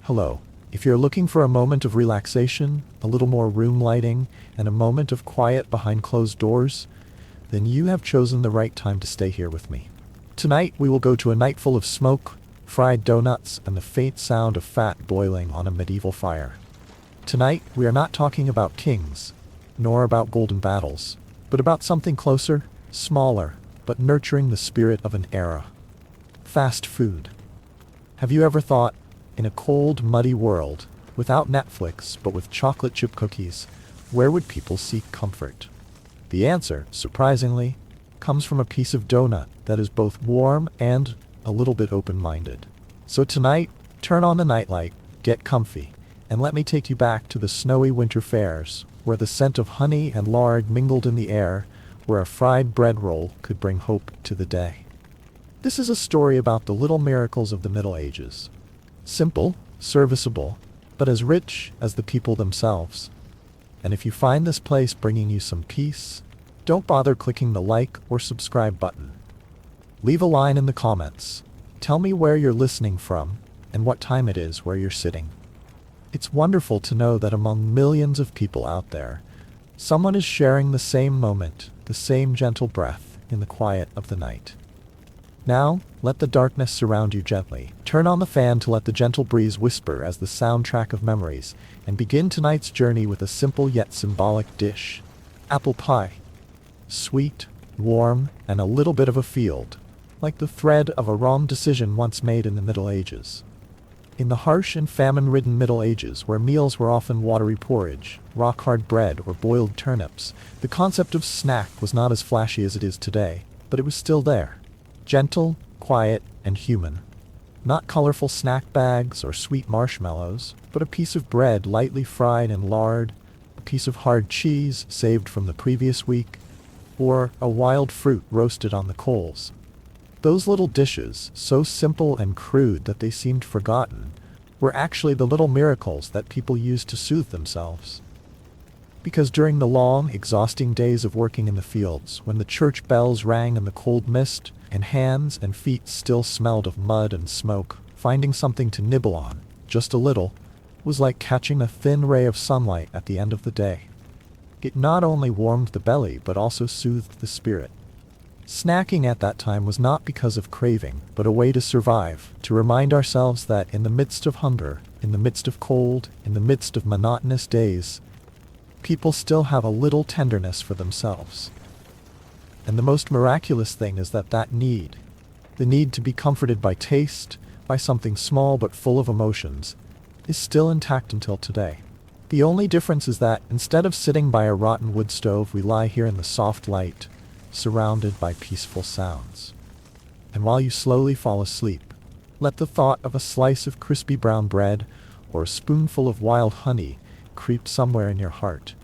Hello. If you're looking for a moment of relaxation, a little more room lighting, and a moment of quiet behind closed doors, then you have chosen the right time to stay here with me. Tonight we will go to a night full of smoke, fried donuts, and the faint sound of fat boiling on a medieval fire. Tonight we are not talking about kings, nor about golden battles, but about something closer, smaller, but nurturing the spirit of an era. Fast food. Have you ever thought, in a cold, muddy world, without Netflix but with chocolate chip cookies, where would people seek comfort? The answer, surprisingly, comes from a piece of donut that is both warm and a little bit open-minded. So tonight, turn on the nightlight, get comfy, and let me take you back to the snowy winter fairs, where the scent of honey and lard mingled in the air, where a fried bread roll could bring hope to the day. This is a story about the little miracles of the Middle Ages. Simple, serviceable, but as rich as the people themselves. And if you find this place bringing you some peace, don't bother clicking the like or subscribe button. Leave a line in the comments. Tell me where you're listening from and what time it is where you're sitting. It's wonderful to know that among millions of people out there, someone is sharing the same moment, the same gentle breath in the quiet of the night. Now, let the darkness surround you gently. Turn on the fan to let the gentle breeze whisper as the soundtrack of memories, and begin tonight's journey with a simple yet symbolic dish. Apple pie. Sweet, warm, and a little bit of a field, like the thread of a wrong decision once made in the Middle Ages. In the harsh and famine-ridden Middle Ages, where meals were often watery porridge, rock-hard bread, or boiled turnips, the concept of snack was not as flashy as it is today, but it was still there. Gentle, quiet, and human. Not colorful snack bags or sweet marshmallows, but a piece of bread lightly fried in lard, a piece of hard cheese saved from the previous week, or a wild fruit roasted on the coals. Those little dishes, so simple and crude that they seemed forgotten, were actually the little miracles that people used to soothe themselves. Because during the long, exhausting days of working in the fields, when the church bells rang in the cold mist, and hands and feet still smelled of mud and smoke, finding something to nibble on, just a little, was like catching a thin ray of sunlight at the end of the day. It not only warmed the belly, but also soothed the spirit. Snacking at that time was not because of craving, but a way to survive, to remind ourselves that in the midst of hunger, in the midst of cold, in the midst of monotonous days, people still have a little tenderness for themselves. And the most miraculous thing is that need, the need to be comforted by taste, by something small but full of emotions, is still intact until today. The only difference is that instead of sitting by a rotten wood stove, we lie here in the soft light, surrounded by peaceful sounds. And while you slowly fall asleep, let the thought of a slice of crispy brown bread or a spoonful of wild honey creep somewhere in your heart.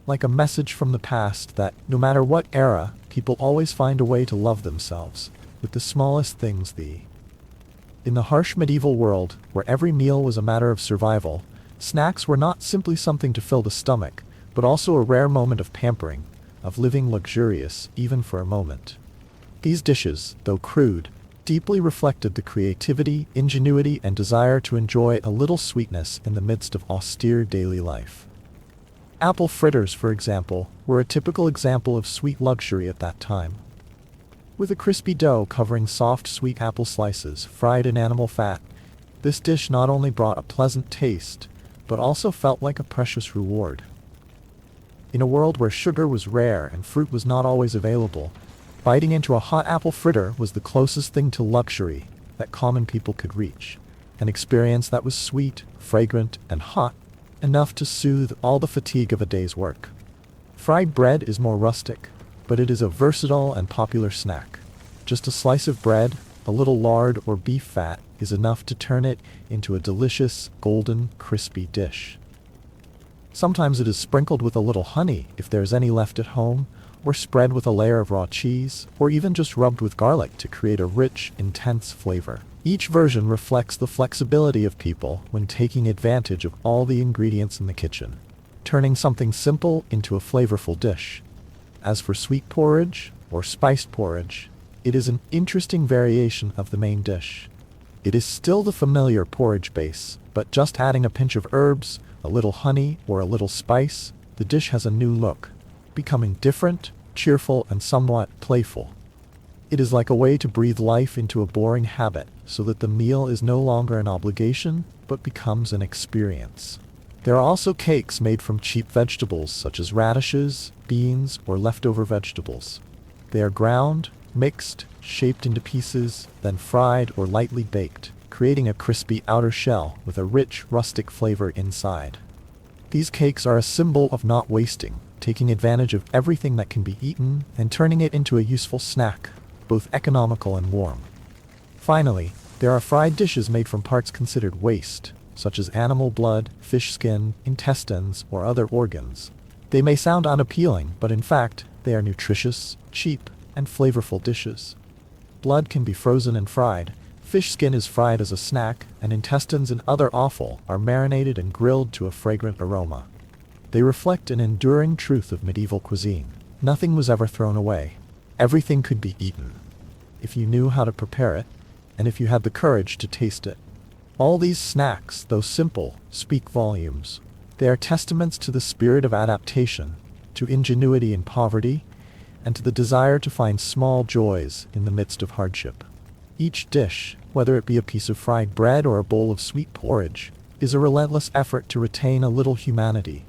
Like a message from the past that, no matter what era, people always find a way to love themselves, with the smallest things. In the harsh medieval world, where every meal was a matter of survival, snacks were not simply something to fill the stomach, but also a rare moment of pampering, of living luxurious, even for a moment. These dishes, though crude, deeply reflected the creativity, ingenuity, and desire to enjoy a little sweetness in the midst of austere daily life. Apple fritters, for example, were a typical example of sweet luxury at that time. With a crispy dough covering soft, sweet apple slices, fried in animal fat, this dish not only brought a pleasant taste, but also felt like a precious reward. In a world where sugar was rare and fruit was not always available, biting into a hot apple fritter was the closest thing to luxury that common people could reach, an experience that was sweet, fragrant, and hot, enough to soothe all the fatigue of a day's work. Fried bread is more rustic, but it is a versatile and popular snack. Just a slice of bread, a little lard or beef fat is enough to turn it into a delicious, golden, crispy dish. Sometimes it is sprinkled with a little honey if there is any left at home, or spread with a layer of raw cheese, or even just rubbed with garlic to create a rich, intense flavor. Each version reflects the flexibility of people when taking advantage of all the ingredients in the kitchen, turning something simple into a flavorful dish. As for sweet porridge, or spiced porridge, it is an interesting variation of the main dish. It is still the familiar porridge base, but just adding a pinch of herbs, a little honey, or a little spice, the dish has a new look, becoming different, cheerful, and somewhat playful. It is like a way to breathe life into a boring habit, so that the meal is no longer an obligation, but becomes an experience. There are also cakes made from cheap vegetables such as radishes, beans, or leftover vegetables. They are ground, mixed, shaped into pieces, then fried or lightly baked, creating a crispy outer shell with a rich, rustic flavor inside. These cakes are a symbol of not wasting, taking advantage of everything that can be eaten and turning it into a useful snack, both economical and warm. Finally, there are fried dishes made from parts considered waste, such as animal blood, fish skin, intestines, or other organs. They may sound unappealing, but in fact, they are nutritious, cheap, and flavorful dishes. Blood can be frozen and fried, fish skin is fried as a snack, and intestines and other offal are marinated and grilled to a fragrant aroma. They reflect an enduring truth of medieval cuisine. Nothing was ever thrown away. Everything could be eaten, if you knew how to prepare it, and if you had the courage to taste it. All these snacks, though simple, speak volumes. They are testaments to the spirit of adaptation, to ingenuity in poverty, and to the desire to find small joys in the midst of hardship. Each dish, whether it be a piece of fried bread or a bowl of sweet porridge, is a relentless effort to retain a little humanity,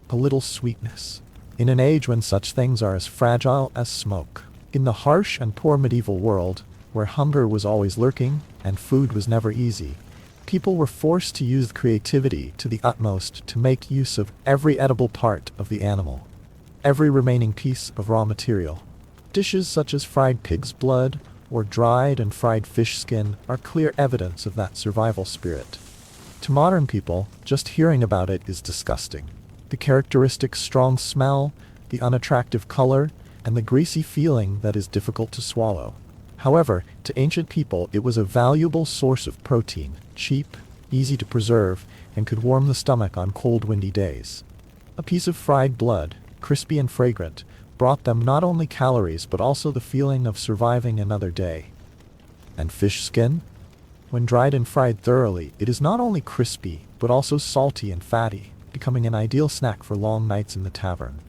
a little sweetness, in an age when such things are as fragile as smoke. In the harsh and poor medieval world, where hunger was always lurking and food was never easy, people were forced to use creativity to the utmost to make use of every edible part of the animal, every remaining piece of raw material. Dishes such as fried pig's blood or dried and fried fish skin are clear evidence of that survival spirit. To modern people, just hearing about it is disgusting. The characteristic strong smell, the unattractive color, and the greasy feeling that is difficult to swallow. However, to ancient people it was a valuable source of protein, cheap, easy to preserve, and could warm the stomach on cold, windy days. A piece of fried blood, crispy and fragrant, brought them not only calories but also the feeling of surviving another day. And fish skin? When dried and fried thoroughly, it is not only crispy but also salty and fatty, becoming an ideal snack for long nights in the tavern.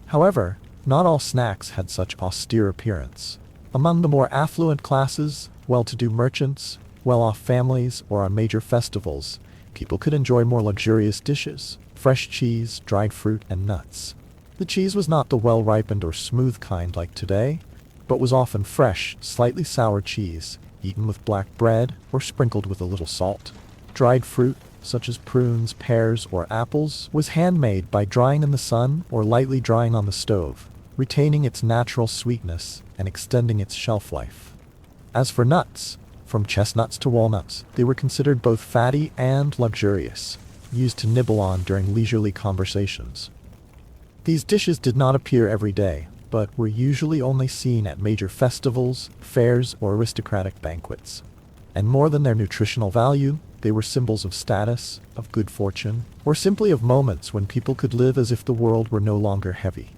However, not all snacks had such austere appearance. Among the more affluent classes, well-to-do merchants, well-off families, or on major festivals, people could enjoy more luxurious dishes, fresh cheese, dried fruit, and nuts. The cheese was not the well-ripened or smooth kind like today, but was often fresh, slightly sour cheese, eaten with black bread or sprinkled with a little salt. Dried fruit, such as prunes, pears, or apples, was handmade by drying in the sun or lightly drying on the stove, retaining its natural sweetness and extending its shelf life. As for nuts, from chestnuts to walnuts, they were considered both fatty and luxurious, used to nibble on during leisurely conversations. These dishes did not appear every day, but were usually only seen at major festivals, fairs, or aristocratic banquets. And more than their nutritional value, they were symbols of status, of good fortune, or simply of moments when people could live as if the world were no longer heavy.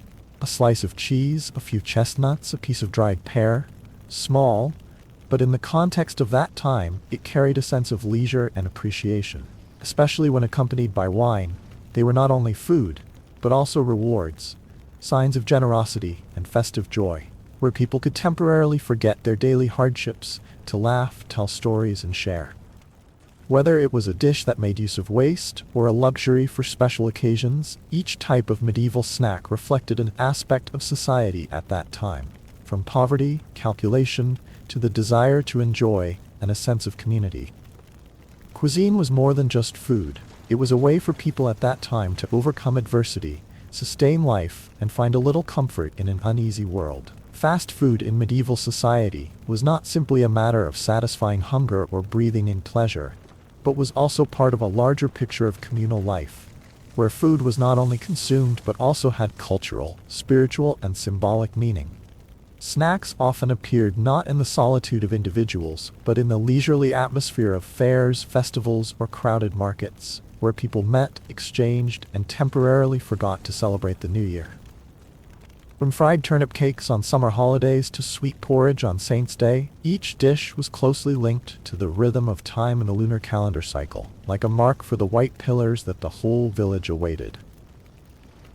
A slice of cheese, a few chestnuts, a piece of dried pear, small, but in the context of that time, it carried a sense of leisure and appreciation. Especially when accompanied by wine, they were not only food, but also rewards, signs of generosity and festive joy, where people could temporarily forget their daily hardships to laugh, tell stories, and share. Whether it was a dish that made use of waste or a luxury for special occasions, each type of medieval snack reflected an aspect of society at that time, from poverty, calculation, to the desire to enjoy and a sense of community. Cuisine was more than just food. It was a way for people at that time to overcome adversity, sustain life, and find a little comfort in an uneasy world. Fast food in medieval society was not simply a matter of satisfying hunger or breathing in pleasure, but was also part of a larger picture of communal life, where food was not only consumed but also had cultural, spiritual, and symbolic meaning. Snacks often appeared not in the solitude of individuals, but in the leisurely atmosphere of fairs, festivals, or crowded markets, where people met, exchanged, and temporarily forgot to celebrate the new year. From fried turnip cakes on summer holidays to sweet porridge on Saint's Day, each dish was closely linked to the rhythm of time in the lunar calendar cycle, like a mark for the white pillars that the whole village awaited.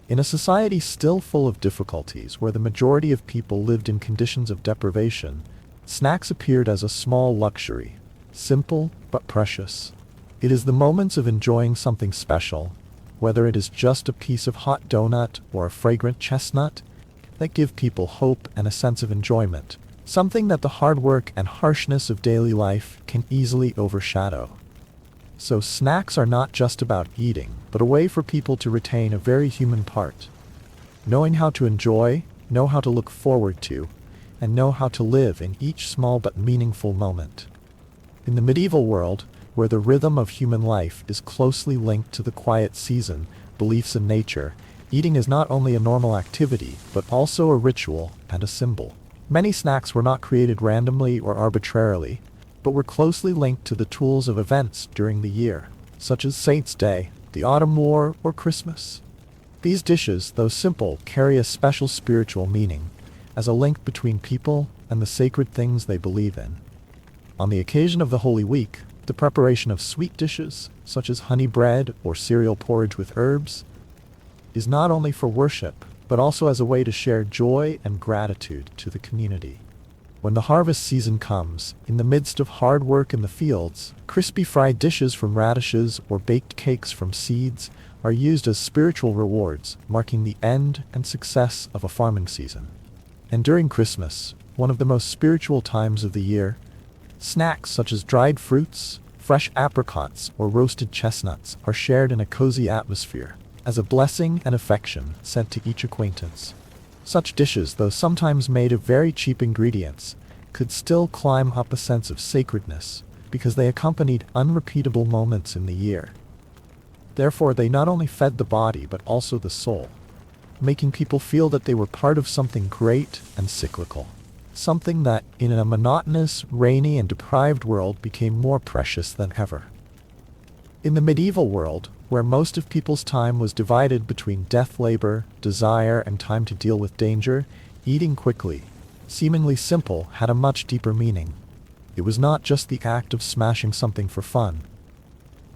In a society still full of difficulties, where the majority of people lived in conditions of deprivation, snacks appeared as a small luxury, simple but precious. It is the moments of enjoying something special, whether it is just a piece of hot donut or a fragrant chestnut, that give people hope and a sense of enjoyment, something that the hard work and harshness of daily life can easily overshadow. So snacks are not just about eating, but a way for people to retain a very human part. Knowing how to enjoy, know how to look forward to, and know how to live in each small but meaningful moment. In the medieval world, where the rhythm of human life is closely linked to the quiet season, beliefs in nature, eating is not only a normal activity, but also a ritual and a symbol. Many snacks were not created randomly or arbitrarily, but were closely linked to the tools of events during the year, such as Saint's Day, the Autumn War, or Christmas. These dishes, though simple, carry a special spiritual meaning, as a link between people and the sacred things they believe in. On the occasion of the Holy Week, the preparation of sweet dishes, such as honey bread or cereal porridge with herbs, is not only for worship, but also as a way to share joy and gratitude to the community. When the harvest season comes, in the midst of hard work in the fields, crispy fried dishes from radishes or baked cakes from seeds are used as spiritual rewards, marking the end and success of a farming season. And during Christmas, one of the most spiritual times of the year, snacks such as dried fruits, fresh apricots, or roasted chestnuts are shared in a cozy atmosphere, as a blessing and affection sent to each acquaintance. Such dishes, though sometimes made of very cheap ingredients, could still climb up a sense of sacredness, because they accompanied unrepeatable moments in the year. Therefore, they not only fed the body but also the soul, making people feel that they were part of something great and cyclical, something that, in a monotonous, rainy, and deprived world, became more precious than ever. In the medieval world, where most of people's time was divided between death labor, desire, and time to deal with danger, eating quickly, seemingly simple, had a much deeper meaning. It was not just the act of smashing something for fun,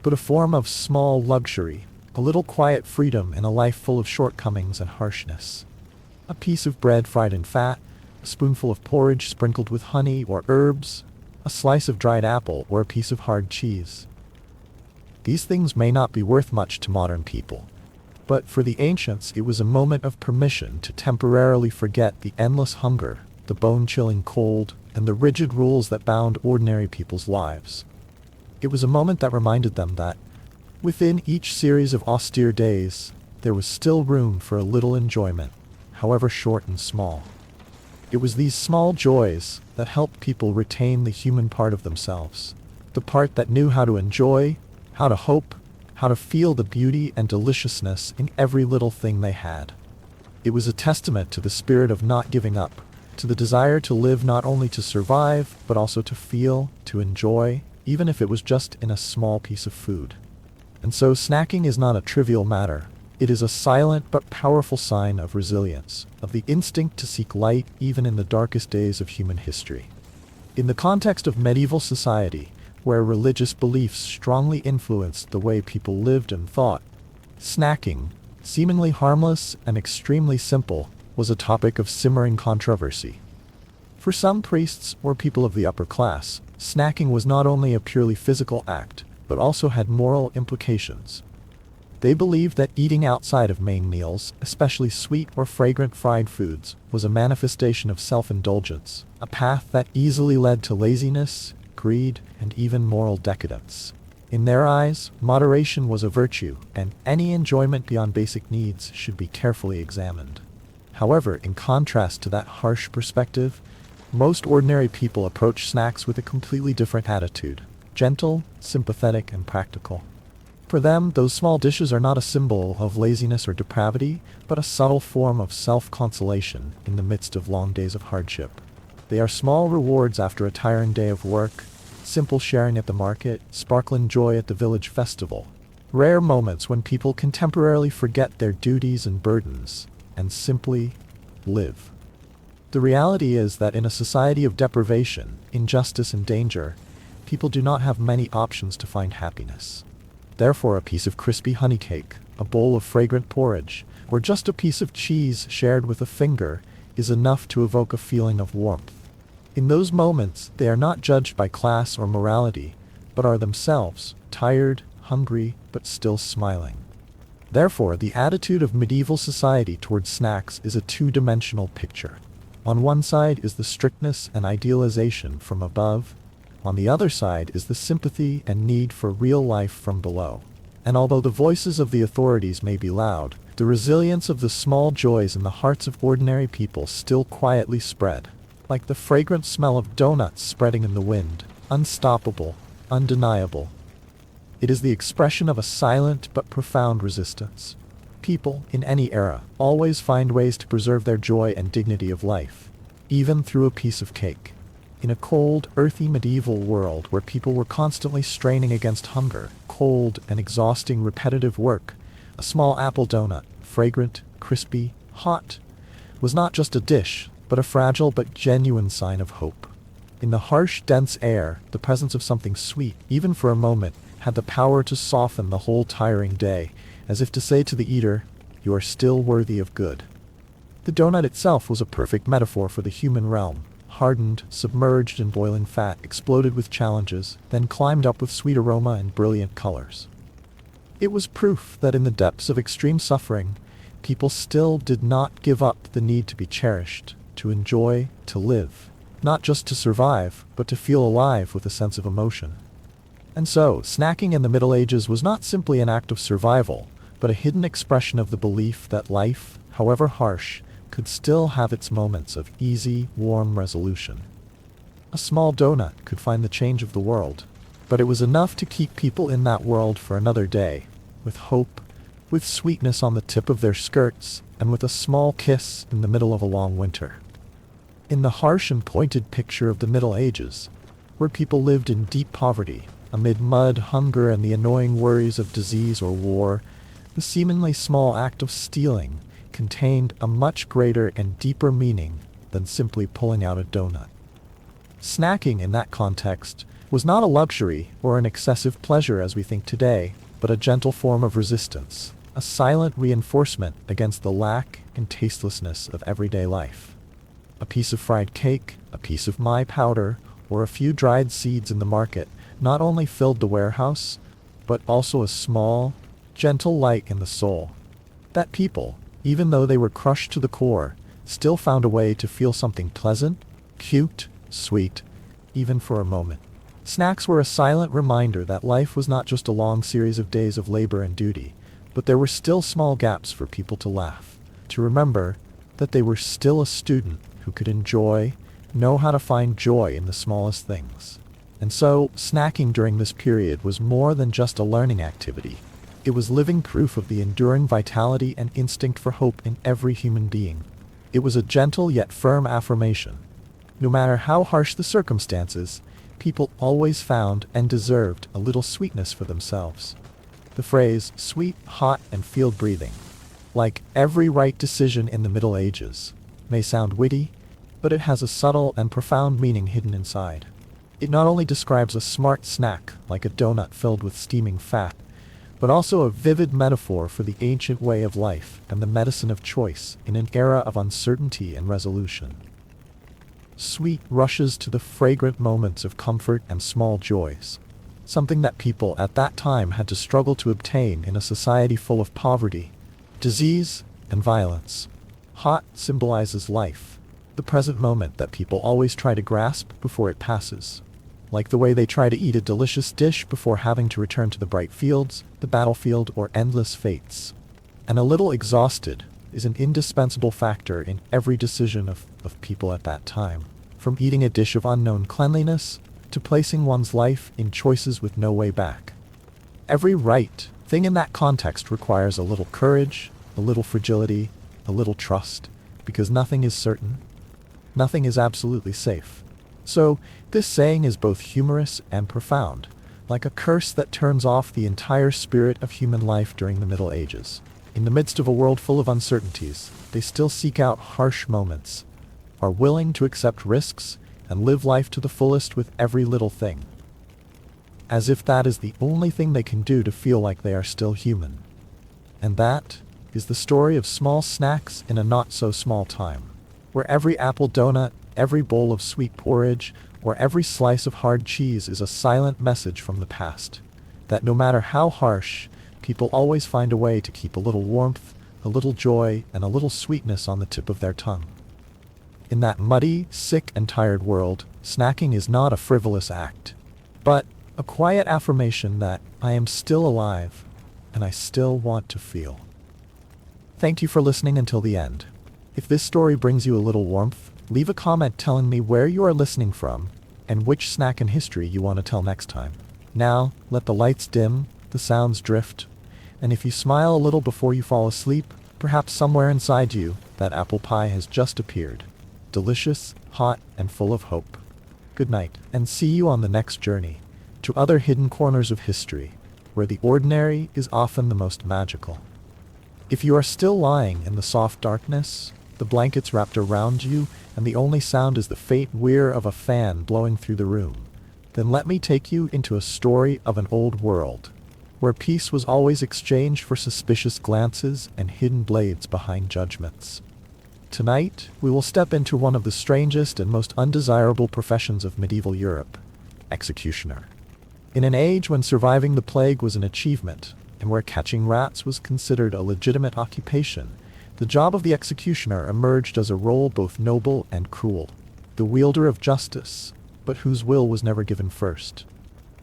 but a form of small luxury, a little quiet freedom in a life full of shortcomings and harshness. A piece of bread fried in fat, a spoonful of porridge sprinkled with honey or herbs, a slice of dried apple, or a piece of hard cheese. These things may not be worth much to modern people, but for the ancients it was a moment of permission to temporarily forget the endless hunger, the bone-chilling cold, and the rigid rules that bound ordinary people's lives. It was a moment that reminded them that, within each series of austere days, there was still room for a little enjoyment, however short and small. It was these small joys that helped people retain the human part of themselves, the part that knew how to enjoy, how to hope, how to feel the beauty and deliciousness in every little thing they had. It was a testament to the spirit of not giving up, to the desire to live not only to survive, but also to feel, to enjoy, even if it was just in a small piece of food. And so snacking is not a trivial matter. It is a silent but powerful sign of resilience, of the instinct to seek light even in the darkest days of human history. In the context of medieval society, where religious beliefs strongly influenced the way people lived and thought, snacking, seemingly harmless and extremely simple, was a topic of simmering controversy. For some priests or people of the upper class, snacking was not only a purely physical act, but also had moral implications. They believed that eating outside of main meals, especially sweet or fragrant fried foods, was a manifestation of self-indulgence, a path that easily led to laziness, greed, and even moral decadence. In their eyes, moderation was a virtue, and any enjoyment beyond basic needs should be carefully examined. However, in contrast to that harsh perspective, most ordinary people approach snacks with a completely different attitude, gentle, sympathetic, and practical. For them, those small dishes are not a symbol of laziness or depravity, but a subtle form of self-consolation in the midst of long days of hardship. They are small rewards after a tiring day of work, simple sharing at the market, sparkling joy at the village festival. Rare moments when people can temporarily forget their duties and burdens, and simply live. The reality is that in a society of deprivation, injustice, and danger, people do not have many options to find happiness. Therefore, a piece of crispy honey cake, a bowl of fragrant porridge, or just a piece of cheese shared with a finger is enough to evoke a feeling of warmth. In those moments, they are not judged by class or morality, but are themselves, tired, hungry, but still smiling. Therefore, the attitude of medieval society towards snacks is a two-dimensional picture. On one side is the strictness and idealization from above. On the other side is the sympathy and need for real life from below. And although the voices of the authorities may be loud, the resilience of the small joys in the hearts of ordinary people still quietly spread, like the fragrant smell of donuts spreading in the wind, unstoppable, undeniable. It is the expression of a silent but profound resistance. People, in any era, always find ways to preserve their joy and dignity of life, even through a piece of cake. In a cold, earthy medieval world where people were constantly straining against hunger, cold, and exhausting repetitive work, a small apple donut, fragrant, crispy, hot, was not just a dish, but a fragile but genuine sign of hope. In the harsh, dense air, the presence of something sweet, even for a moment, had the power to soften the whole tiring day, as if to say to the eater, "You are still worthy of good." The donut itself was a perfect metaphor for the human realm. Hardened, submerged in boiling fat, exploded with challenges, then climbed up with sweet aroma and brilliant colors. It was proof that in the depths of extreme suffering, people still did not give up the need to be cherished, to enjoy, to live, not just to survive, but to feel alive with a sense of emotion. And so, snacking in the Middle Ages was not simply an act of survival, but a hidden expression of the belief that life, however harsh, could still have its moments of easy, warm resolution. A small donut could find the change of the world, but it was enough to keep people in that world for another day, with hope, with sweetness on the tip of their skirts, and with a small kiss in the middle of a long winter. In the harsh and pointed picture of the Middle Ages, where people lived in deep poverty, amid mud, hunger, and the annoying worries of disease or war, the seemingly small act of stealing contained a much greater and deeper meaning than simply pulling out a donut. Snacking in that context was not a luxury or an excessive pleasure as we think today, but a gentle form of resistance, a silent reinforcement against the lack and tastelessness of everyday life. A piece of fried cake, a piece of my powder, or a few dried seeds in the market not only filled the warehouse, but also a small, gentle light in the soul. That people, even though they were crushed to the core, still found a way to feel something pleasant, cute, sweet, even for a moment. Snacks were a silent reminder that life was not just a long series of days of labor and duty, but there were still small gaps for people to laugh, to remember that they were still a student who could know how to find joy in the smallest things. And so, snacking during this period was more than just a learning activity. It was living proof of the enduring vitality and instinct for hope in every human being. It was a gentle yet firm affirmation. No matter how harsh the circumstances, people always found and deserved a little sweetness for themselves. The phrase, sweet, hot, and field breathing, like every right decision in the Middle Ages, may sound witty, but it has a subtle and profound meaning hidden inside. It not only describes a smart snack, like a donut filled with steaming fat, but also a vivid metaphor for the ancient way of life and the medicine of choice in an era of uncertainty and resolution. Sweet rushes to the fragrant moments of comfort and small joys, something that people at that time had to struggle to obtain in a society full of poverty, disease, and violence. Hot symbolizes life, the present moment that people always try to grasp before it passes. Like the way they try to eat a delicious dish before having to return to the bright fields, the battlefield, or endless fates. And a little exhausted is an indispensable factor in every decision of people at that time, from eating a dish of unknown cleanliness to placing one's life in choices with no way back. Every right thing in that context requires a little courage, a little fragility, a little trust, because nothing is certain. Nothing is absolutely safe. So, this saying is both humorous and profound, like a curse that turns off the entire spirit of human life during the Middle Ages. In the midst of a world full of uncertainties, they still seek out harsh moments, are willing to accept risks, and live life to the fullest with every little thing. As if that is the only thing they can do to feel like they are still human. And that is the story of small snacks in a not-so-small time, where every apple donut, every bowl of sweet porridge, or every slice of hard cheese is a silent message from the past, that no matter how harsh, people always find a way to keep a little warmth, a little joy, and a little sweetness on the tip of their tongue. In that muddy, sick, and tired world, snacking is not a frivolous act, but a quiet affirmation that I am still alive, and I still want to feel. Thank you for listening until the end. If this story brings you a little warmth, leave a comment telling me where you are listening from, and which snack in history you want to tell next time. Now, let the lights dim, the sounds drift, and if you smile a little before you fall asleep, perhaps somewhere inside you, that apple pie has just appeared. Delicious, hot, and full of hope. Good night, and see you on the next journey to other hidden corners of history, where the ordinary is often the most magical. If you are still lying in the soft darkness, the blankets wrapped around you, and the only sound is the faint whir of a fan blowing through the room, then let me take you into a story of an old world, where peace was always exchanged for suspicious glances and hidden blades behind judgments. Tonight, we will step into one of the strangest and most undesirable professions of medieval Europe, executioner. In an age when surviving the plague was an achievement, and where catching rats was considered a legitimate occupation, the job of the executioner emerged as a role both noble and cruel. The wielder of justice, but whose will was never given first.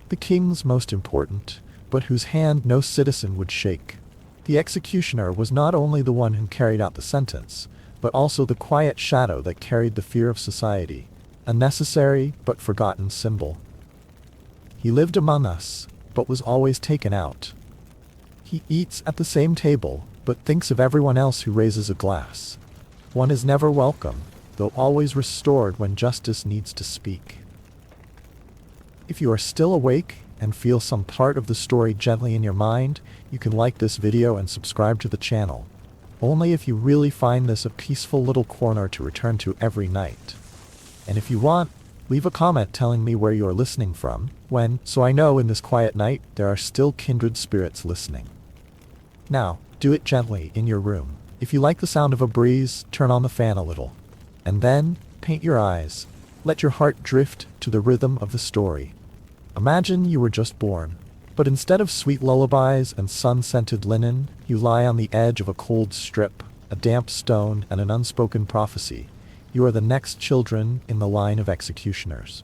The king's most important, but whose hand no citizen would shake. The executioner was not only the one who carried out the sentence, but also the quiet shadow that carried the fear of society, a necessary but forgotten symbol. He lived among us, but was always taken out. He eats at the same table, but thinks of everyone else who raises a glass. One is never welcome, though always restored when justice needs to speak. If you are still awake and feel some part of the story gently in your mind, you can like this video and subscribe to the channel. Only if you really find this a peaceful little corner to return to every night. And if you want, leave a comment telling me where you are listening from, when, so I know in this quiet night there are still kindred spirits listening. Now, do it gently in your room. If you like the sound of a breeze, turn on the fan a little. And then, paint your eyes. Let your heart drift to the rhythm of the story. Imagine you were just born, but instead of sweet lullabies and sun-scented linen, you lie on the edge of a cold strip, a damp stone, and an unspoken prophecy. You are the next children in the line of executioners.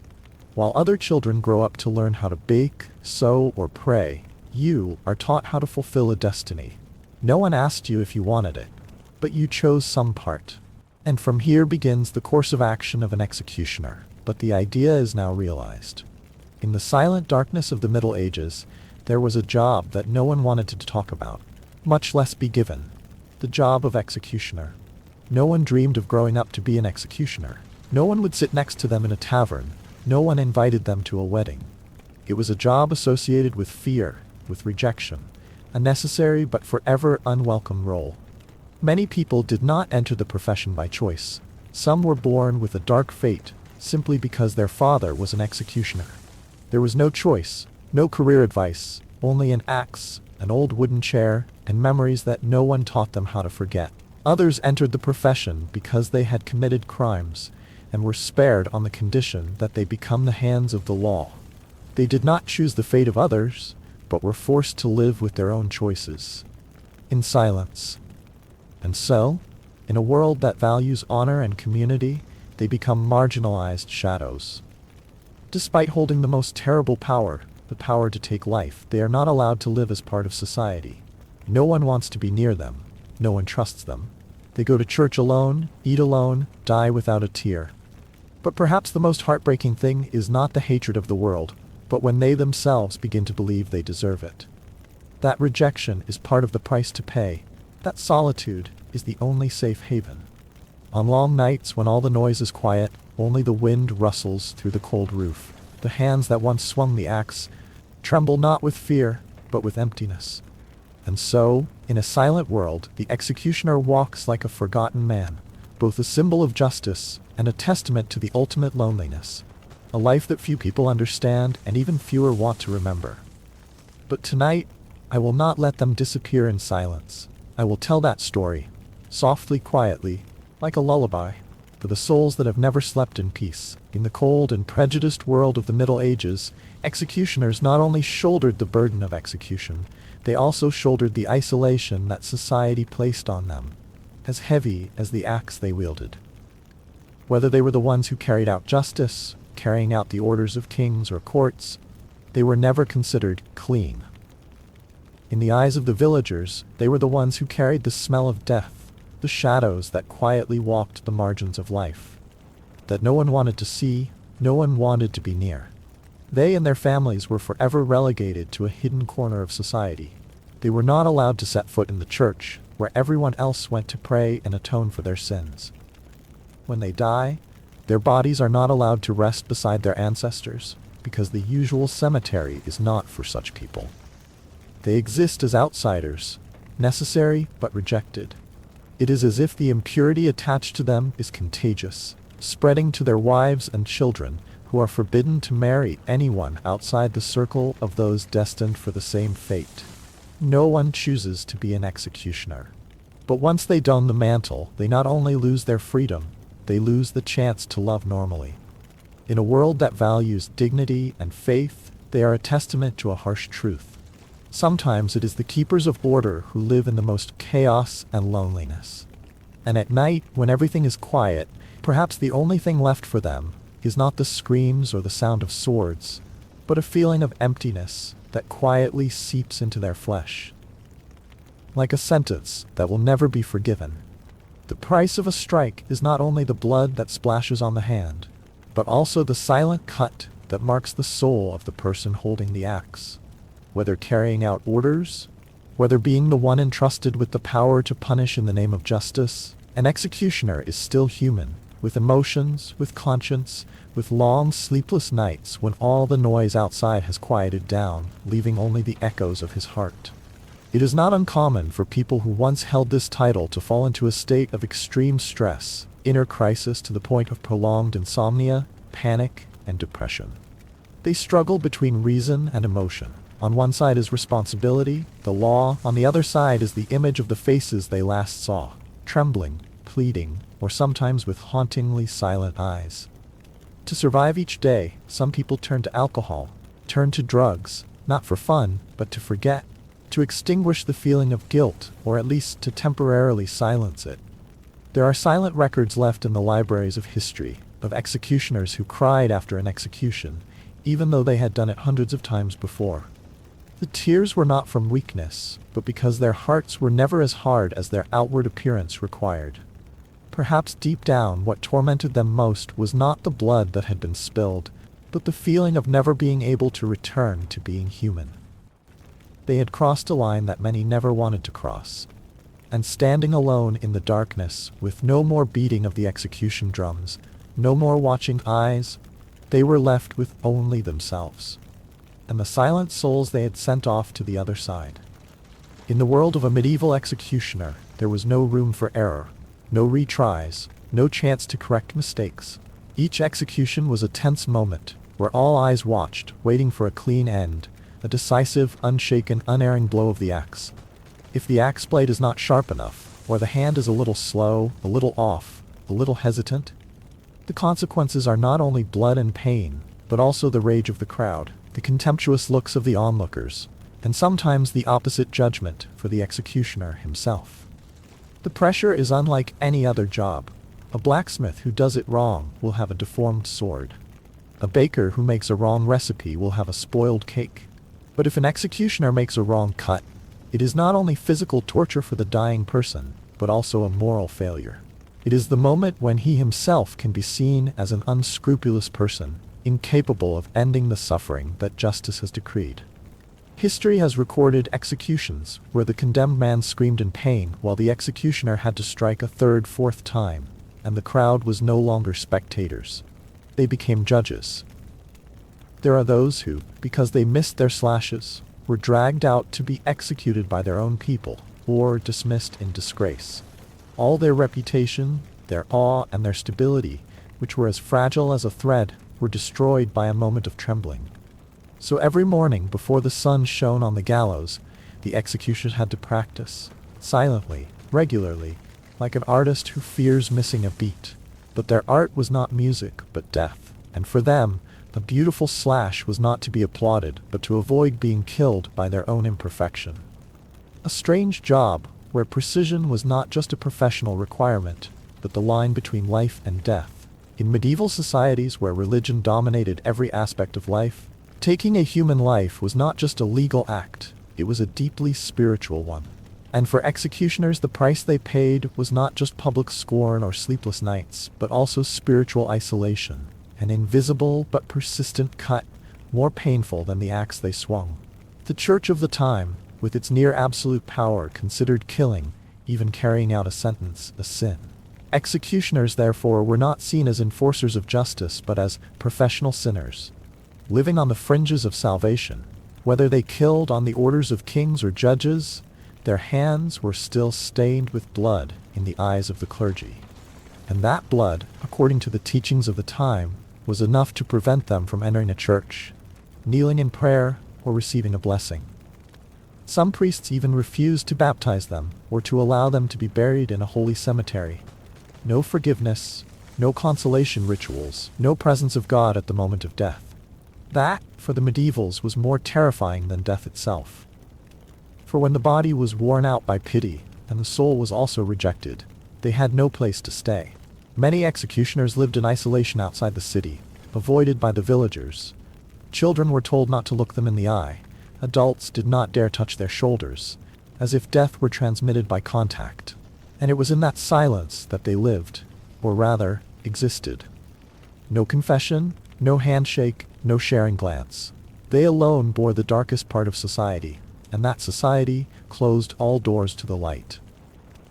While other children grow up to learn how to bake, sew, or pray, you are taught how to fulfill a destiny. No one asked you if you wanted it, but you chose some part. And from here begins the course of action of an executioner, but the idea is now realized. In the silent darkness of the Middle Ages, there was a job that no one wanted to talk about, much less be given. The job of executioner. No one dreamed of growing up to be an executioner. No one would sit next to them in a tavern. No one invited them to a wedding. It was a job associated with fear, with rejection, a necessary but forever unwelcome role. Many people did not enter the profession by choice. Some were born with a dark fate, simply because their father was an executioner. There was no choice, no career advice, only an axe, an old wooden chair, and memories that no one taught them how to forget. Others entered the profession because they had committed crimes, and were spared on the condition that they become the hands of the law. They did not choose the fate of others, but were forced to live with their own choices, in silence. And so, in a world that values honor and community, they become marginalized shadows. Despite holding the most terrible power, the power to take life, they are not allowed to live as part of society. No one wants to be near them. No one trusts them. They go to church alone, eat alone, die without a tear. But perhaps the most heartbreaking thing is not the hatred of the world, but when they themselves begin to believe they deserve it. That rejection is part of the price to pay. That solitude is the only safe haven. On long nights when all the noise is quiet, only the wind rustles through the cold roof. The hands that once swung the axe tremble not with fear, but with emptiness. And so, In a silent world, the executioner walks like a forgotten man, both a symbol of justice and a testament to the ultimate loneliness, a life that few people understand and even fewer want to remember. But tonight, I will not let them disappear in silence. I will tell that story, softly, quietly, like a lullaby, for the souls that have never slept in peace. In the cold and prejudiced world of the Middle Ages, executioners not only shouldered the burden of execution, they also shouldered the isolation that society placed on them, as heavy as the axe they wielded. Whether they were the ones who carried out justice, carrying out the orders of kings or courts, they were never considered clean. In the eyes of the villagers, they were the ones who carried the smell of death, the shadows that quietly walked the margins of life, that no one wanted to see, no one wanted to be near. They and their families were forever relegated to a hidden corner of society. They were not allowed to set foot in the church, where everyone else went to pray and atone for their sins. When they die, their bodies are not allowed to rest beside their ancestors, because the usual cemetery is not for such people. They exist as outsiders, necessary but rejected. It is as if the impurity attached to them is contagious, spreading to their wives and children, who are forbidden to marry anyone outside the circle of those destined for the same fate. No one chooses to be an executioner. But once they don the mantle, they not only lose their freedom, they lose the chance to love normally. In a world that values dignity and faith, they are a testament to a harsh truth. Sometimes it is the keepers of order who live in the most chaos and loneliness. And at night, when everything is quiet, perhaps the only thing left for them is not the screams or the sound of swords, but a feeling of emptiness that quietly seeps into their flesh. Like a sentence that will never be forgiven. The price of a strike is not only the blood that splashes on the hand, but also the silent cut that marks the soul of the person holding the axe. Whether carrying out orders, whether being the one entrusted with the power to punish in the name of justice, an executioner is still human, with emotions, with conscience, with long sleepless nights when all the noise outside has quieted down, leaving only the echoes of his heart. It is not uncommon for people who once held this title to fall into a state of extreme stress, inner crisis to the point of prolonged insomnia, panic, and depression. They struggle between reason and emotion. On one side is responsibility, the law; on the other side is the image of the faces they last saw, trembling, pleading, or sometimes with hauntingly silent eyes. To survive each day, some people turn to alcohol, turn to drugs, not for fun, but to forget, to extinguish the feeling of guilt, or at least to temporarily silence it. There are silent records left in the libraries of history, of executioners who cried after an execution, even though they had done it hundreds of times before. The tears were not from weakness, but because their hearts were never as hard as their outward appearance required. Perhaps deep down what tormented them most was not the blood that had been spilled, but the feeling of never being able to return to being human. They had crossed a line that many never wanted to cross. And standing alone in the darkness, with no more beating of the execution drums, no more watching eyes, they were left with only themselves, and the silent souls they had sent off to the other side. In the world of a medieval executioner, there was no room for error, no retries, no chance to correct mistakes. Each execution was a tense moment, where all eyes watched, waiting for a clean end, a decisive, unshaken, unerring blow of the axe. If the axe blade is not sharp enough, or the hand is a little slow, a little off, a little hesitant, the consequences are not only blood and pain, but also the rage of the crowd, the contemptuous looks of the onlookers, and sometimes the opposite judgment for the executioner himself. The pressure is unlike any other job. A blacksmith who does it wrong will have a deformed sword. A baker who makes a wrong recipe will have a spoiled cake. But if an executioner makes a wrong cut, it is not only physical torture for the dying person, but also a moral failure. It is the moment when he himself can be seen as an unscrupulous person, incapable of ending the suffering that justice has decreed. History has recorded executions where the condemned man screamed in pain while the executioner had to strike a third, fourth time, and the crowd was no longer spectators. They became judges. There are those who, because they missed their slashes, were dragged out to be executed by their own people, or dismissed in disgrace. All their reputation, their awe, and their stability, which were as fragile as a thread, were destroyed by a moment of trembling. So every morning before the sun shone on the gallows, the executioner had to practice, silently, regularly, like an artist who fears missing a beat. But their art was not music, but death, and for them, the beautiful slash was not to be applauded, but to avoid being killed by their own imperfection. A strange job, where precision was not just a professional requirement, but the line between life and death. In medieval societies where religion dominated every aspect of life, taking a human life was not just a legal act, it was a deeply spiritual one. And for executioners, the price they paid was not just public scorn or sleepless nights, but also spiritual isolation, an invisible but persistent cut, more painful than the axe they swung. The church of the time, with its near absolute power, considered killing, even carrying out a sentence, a sin. Executioners, therefore, were not seen as enforcers of justice, but as professional sinners, living on the fringes of salvation. Whether they killed on the orders of kings or judges, their hands were still stained with blood in the eyes of the clergy. And that blood, according to the teachings of the time, was enough to prevent them from entering a church, kneeling in prayer, or receiving a blessing. Some priests even refused to baptize them, or to allow them to be buried in a holy cemetery. No forgiveness, no consolation rituals, no presence of God at the moment of death. That, for the medievals, was more terrifying than death itself. For when the body was worn out by pity, and the soul was also rejected, they had no place to stay. Many executioners lived in isolation outside the city, avoided by the villagers. Children were told not to look them in the eye. Adults did not dare touch their shoulders, as if death were transmitted by contact. And it was in that silence that they lived, or rather, existed. No confession, no handshake, no sharing glance. They alone bore the darkest part of society, and that society closed all doors to the light.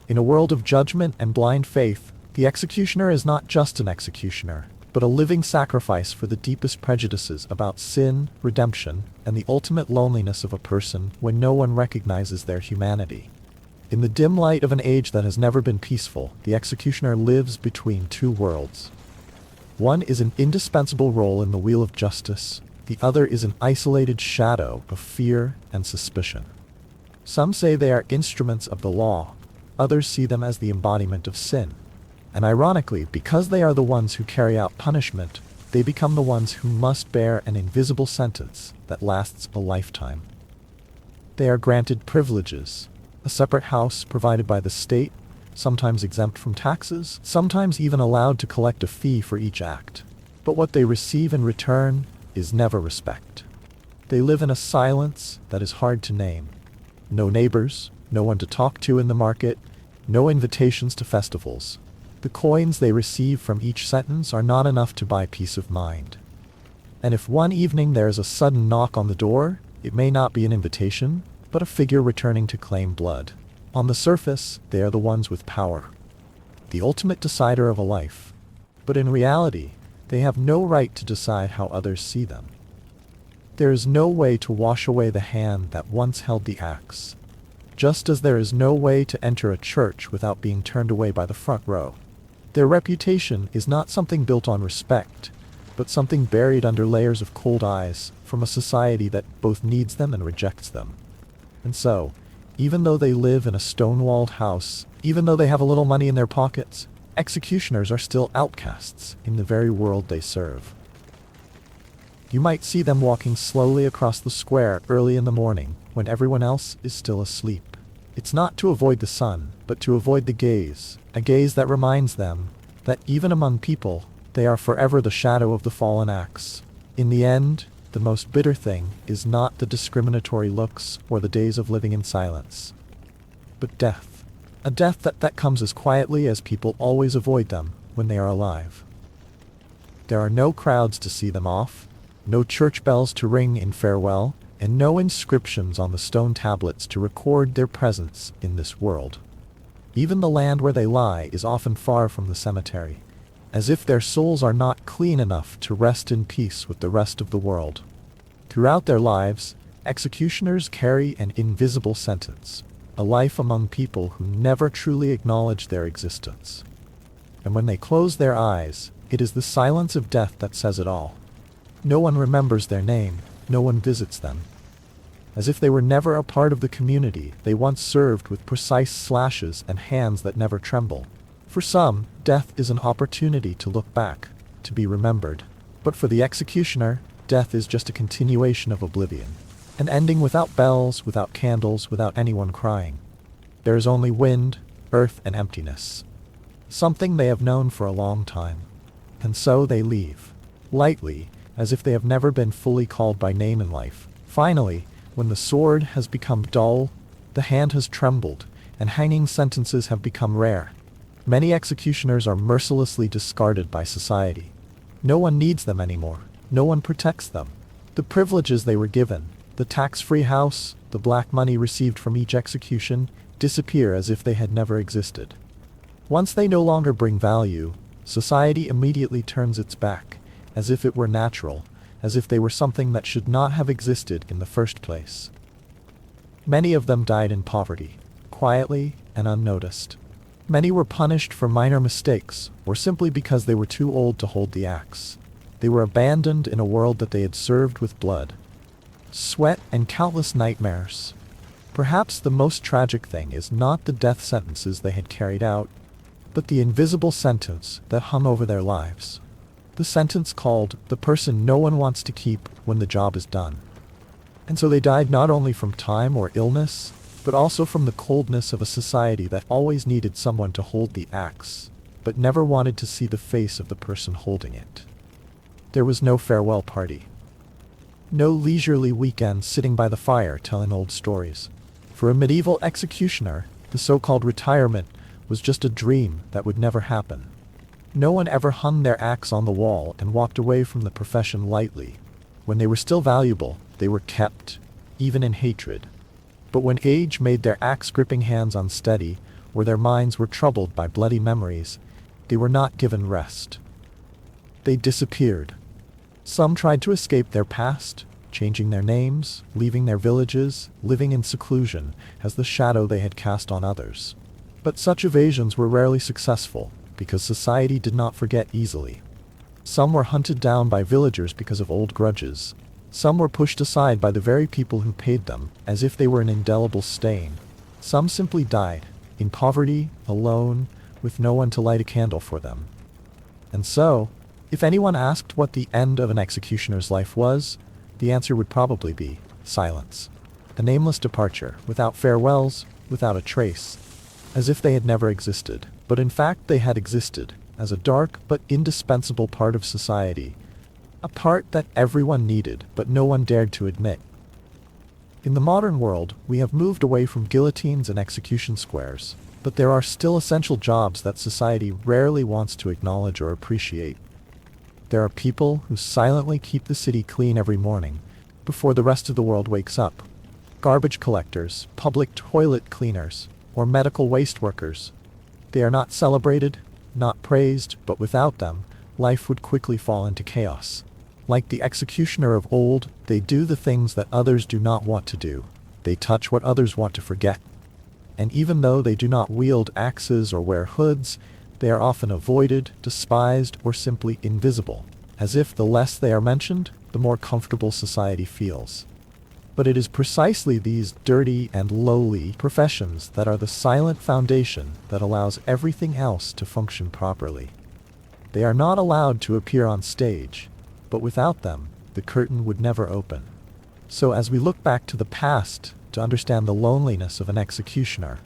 In a world of judgment and blind faith, the executioner is not just an executioner, but a living sacrifice for the deepest prejudices about sin, redemption, and the ultimate loneliness of a person when no one recognizes their humanity. In the dim light of an age that has never been peaceful, the executioner lives between two worlds. One is an indispensable role in the wheel of justice, the other is an isolated shadow of fear and suspicion. Some say they are instruments of the law, others see them as the embodiment of sin. And ironically, because they are the ones who carry out punishment, they become the ones who must bear an invisible sentence that lasts a lifetime. They are granted privileges, a separate house provided by the state, sometimes exempt from taxes, sometimes even allowed to collect a fee for each act. But what they receive in return is never respect. They live in a silence that is hard to name. No neighbors, no one to talk to in the market, no invitations to festivals. The coins they receive from each sentence are not enough to buy peace of mind. And if one evening there is a sudden knock on the door, it may not be an invitation, but a figure returning to claim blood. On the surface, they are the ones with power, the ultimate decider of a life. But in reality, they have no right to decide how others see them. There is no way to wash away the hand that once held the axe, just as there is no way to enter a church without being turned away by the front row. Their reputation is not something built on respect, but something buried under layers of cold eyes from a society that both needs them and rejects them. And so, even though they live in a stone-walled house, even though they have a little money in their pockets, executioners are still outcasts in the very world they serve. You might see them walking slowly across the square early in the morning when everyone else is still asleep. It's not to avoid the sun, but to avoid the gaze, a gaze that reminds them that even among people, they are forever the shadow of the fallen axe. In the end, the most bitter thing is not the discriminatory looks or the days of living in silence, but death. A death that comes as quietly as people always avoid them when they are alive. There are no crowds to see them off, no church bells to ring in farewell, and no inscriptions on the stone tablets to record their presence in this world. Even the land where they lie is often far from the cemetery, as if their souls are not clean enough to rest in peace with the rest of the world. Throughout their lives, executioners carry an invisible sentence. a life among people who never truly acknowledge their existence. And when they close their eyes, it is the silence of death that says it all. No one remembers their name, no one visits them. As if they were never a part of the community they once served with precise slashes and hands that never tremble. For some, death is an opportunity to look back, to be remembered. But for the executioner, death is just a continuation of oblivion. An ending without bells, without candles, without anyone crying. There is only wind, earth, and emptiness. Something they have known for a long time. And so they leave. Lightly, as if they have never been fully called by name in life. Finally, when the sword has become dull, the hand has trembled, and hanging sentences have become rare. Many executioners are mercilessly discarded by society. No one needs them anymore. No one protects them. The privileges they were given, the tax-free house, the black money received from each execution, disappear as if they had never existed. Once they no longer bring value, society immediately turns its back, as if it were natural, as if they were something that should not have existed in the first place. Many of them died in poverty, quietly and unnoticed. Many were punished for minor mistakes, or simply because they were too old to hold the axe. They were abandoned in a world that they had served with blood, sweat, and countless nightmares. Perhaps the most tragic thing is not the death sentences they had carried out, but the invisible sentence that hung over their lives. The sentence called the person no one wants to keep when the job is done. And so they died not only from time or illness, but also from the coldness of a society that always needed someone to hold the axe, but never wanted to see the face of the person holding it. There was no farewell party. No leisurely weekend sitting by the fire telling old stories. For a medieval executioner, the so-called retirement was just a dream that would never happen. No one ever hung their axe on the wall and walked away from the profession lightly. When they were still valuable, they were kept, even in hatred. But when age made their axe-gripping hands unsteady, or their minds were troubled by bloody memories, they were not given rest. They disappeared. Some tried to escape their past, changing their names, leaving their villages, living in seclusion as the shadow they had cast on others. But such evasions were rarely successful, because society did not forget easily. Some were hunted down by villagers because of old grudges. Some were pushed aside by the very people who paid them, as if they were an indelible stain. Some simply died, in poverty, alone, with no one to light a candle for them. And so, if anyone asked what the end of an executioner's life was, the answer would probably be silence. A nameless departure, without farewells, without a trace, as if they had never existed. But in fact they had existed, as a dark but indispensable part of society, a part that everyone needed but no one dared to admit. In the modern world, we have moved away from guillotines and execution squares, but there are still essential jobs that society rarely wants to acknowledge or appreciate. There are people who silently keep the city clean every morning, before the rest of the world wakes up. Garbage collectors, public toilet cleaners, or medical waste workers. They are not celebrated, not praised, but without them, life would quickly fall into chaos. Like the executioner of old, they do the things that others do not want to do. They touch what others want to forget. And even though they do not wield axes or wear hoods, they are often avoided, despised, or simply invisible, as if the less they are mentioned, the more comfortable society feels. But it is precisely these dirty and lowly professions that are the silent foundation that allows everything else to function properly. They are not allowed to appear on stage, but without them, the curtain would never open. So as we look back to the past to understand the loneliness of an executioner,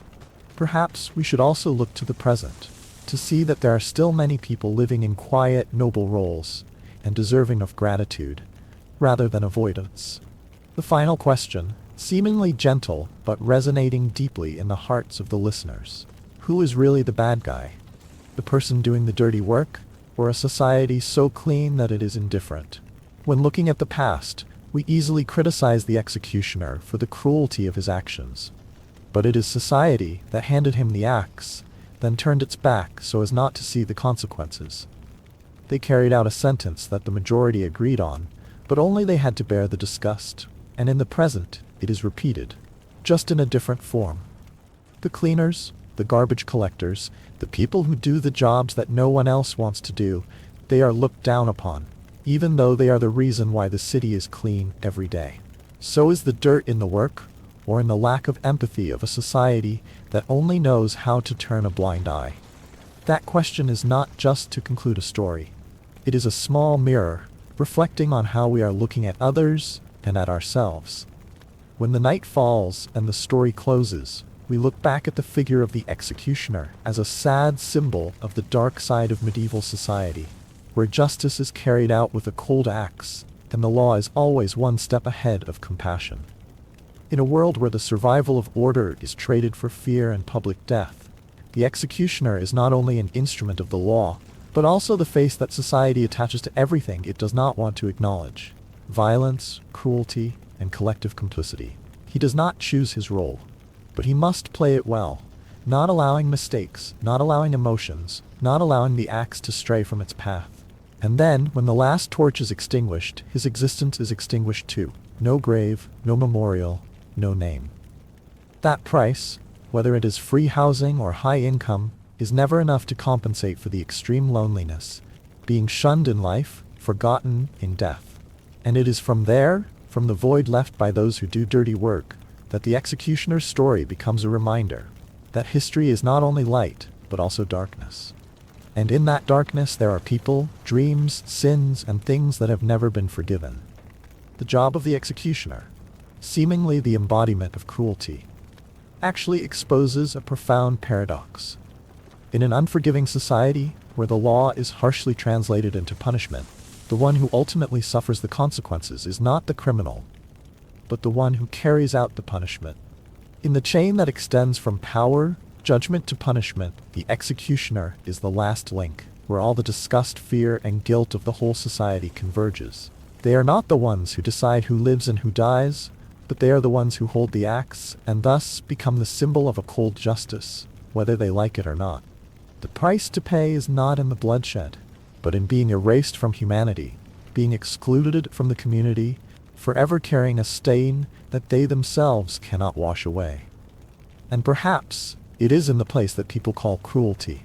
perhaps we should also look to the present, to see that there are still many people living in quiet, noble roles, and deserving of gratitude, rather than avoidance. The final question, seemingly gentle but resonating deeply in the hearts of the listeners. Who is really the bad guy? The person doing the dirty work, or a society so clean that it is indifferent? When looking at the past, we easily criticize the executioner for the cruelty of his actions. But it is society that handed him the axe, then turned its back so as not to see the consequences. They carried out a sentence that the majority agreed on, but only they had to bear the disgust. And in the present, it is repeated, just in a different form. The cleaners, the garbage collectors, the people who do the jobs that no one else wants to do, they are looked down upon, even though they are the reason why the city is clean every day. So is the dirt in the work, or in the lack of empathy of a society that only knows how to turn a blind eye. That question is not just to conclude a story. It is a small mirror, reflecting on how we are looking at others and at ourselves. When the night falls and the story closes, we look back at the figure of the executioner as a sad symbol of the dark side of medieval society, where justice is carried out with a cold axe, and the law is always one step ahead of compassion. In a world where the survival of order is traded for fear and public death, the executioner is not only an instrument of the law, but also the face that society attaches to everything it does not want to acknowledge: violence, cruelty, and collective complicity. He does not choose his role, but he must play it well, not allowing mistakes, not allowing emotions, not allowing the axe to stray from its path. And then, when the last torch is extinguished, his existence is extinguished too. No grave, no memorial, no name. That price, whether it is free housing or high income, is never enough to compensate for the extreme loneliness, being shunned in life, forgotten in death. And it is from there, from the void left by those who do dirty work, that the executioner's story becomes a reminder that history is not only light, but also darkness. And in that darkness there are people, dreams, sins, and things that have never been forgiven. The job of the executioner, seemingly the embodiment of cruelty, actually exposes a profound paradox. In an unforgiving society, where the law is harshly translated into punishment, the one who ultimately suffers the consequences is not the criminal, but the one who carries out the punishment. In the chain that extends from power, judgment to punishment, the executioner is the last link, where all the disgust, fear, and guilt of the whole society converges. They are not the ones who decide who lives and who dies, but they are the ones who hold the axe, and thus become the symbol of a cold justice, whether they like it or not. The price to pay is not in the bloodshed, but in being erased from humanity, being excluded from the community, forever carrying a stain that they themselves cannot wash away. And perhaps it is in the place that people call cruelty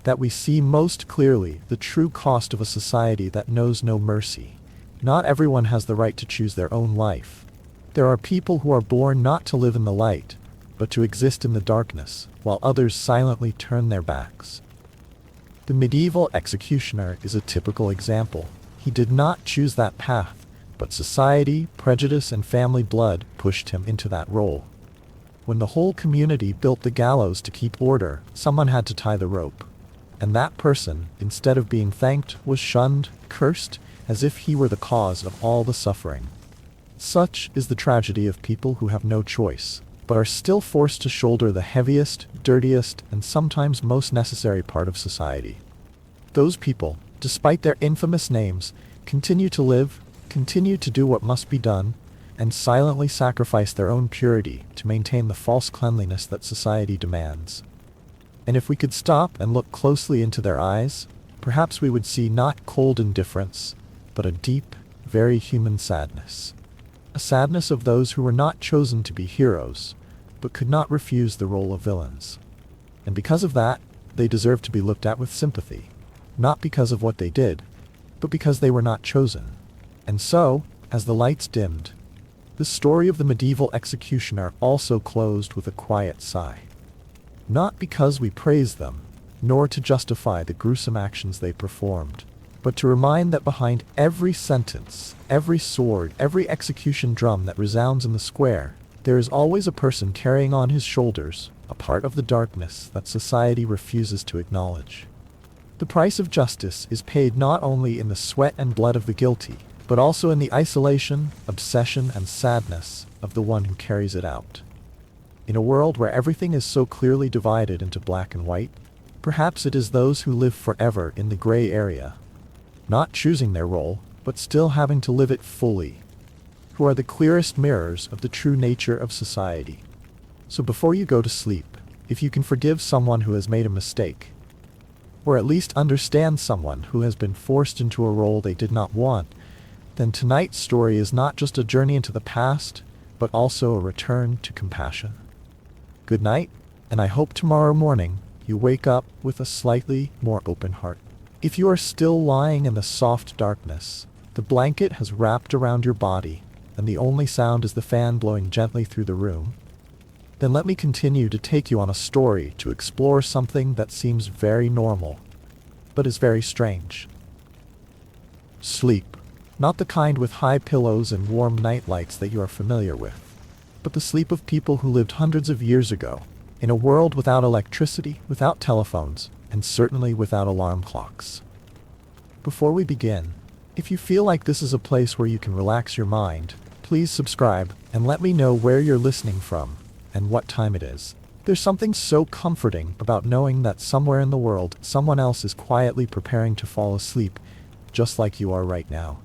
that we see most clearly the true cost of a society that knows no mercy. Not everyone has the right to choose their own life. There are people who are born not to live in the light, but to exist in the darkness, while others silently turn their backs. The medieval executioner is a typical example. He did not choose that path, but society, prejudice, and family blood pushed him into that role. When the whole community built the gallows to keep order, someone had to tie the rope. And that person, instead of being thanked, was shunned, cursed, as if he were the cause of all the suffering. Such is the tragedy of people who have no choice, but are still forced to shoulder the heaviest, dirtiest, and sometimes most necessary part of society. Those people, despite their infamous names, continue to live, continue to do what must be done, and silently sacrifice their own purity to maintain the false cleanliness that society demands. And if we could stop and look closely into their eyes, perhaps we would see not cold indifference, but a deep, very human sadness. A sadness of those who were not chosen to be heroes, but could not refuse the role of villains. And because of that, they deserve to be looked at with sympathy, not because of what they did, but because they were not chosen. And so, as the lights dimmed, the story of the medieval executioner also closed with a quiet sigh. Not because we praise them, nor to justify the gruesome actions they performed, but to remind that behind every sentence, every sword, every execution drum that resounds in the square, there is always a person carrying on his shoulders a part of the darkness that society refuses to acknowledge. The price of justice is paid not only in the sweat and blood of the guilty, but also in the isolation, obsession, and sadness of the one who carries it out. In a world where everything is so clearly divided into black and white, perhaps it is those who live forever in the gray area, not choosing their role, but still having to live it fully, who are the clearest mirrors of the true nature of society. So before you go to sleep, if you can forgive someone who has made a mistake, or at least understand someone who has been forced into a role they did not want, then tonight's story is not just a journey into the past, but also a return to compassion. Good night, and I hope tomorrow morning you wake up with a slightly more open heart. If you are still lying in the soft darkness, the blanket has wrapped around your body, and the only sound is the fan blowing gently through the room, then let me continue to take you on a story to explore something that seems very normal, but is very strange. Sleep. Not the kind with high pillows and warm night lights that you are familiar with, but the sleep of people who lived hundreds of years ago, in a world without electricity, without telephones, and certainly without alarm clocks. Before we begin, if you feel like this is a place where you can relax your mind, please subscribe and let me know where you're listening from and what time it is. There's something so comforting about knowing that somewhere in the world someone else is quietly preparing to fall asleep, just like you are right now.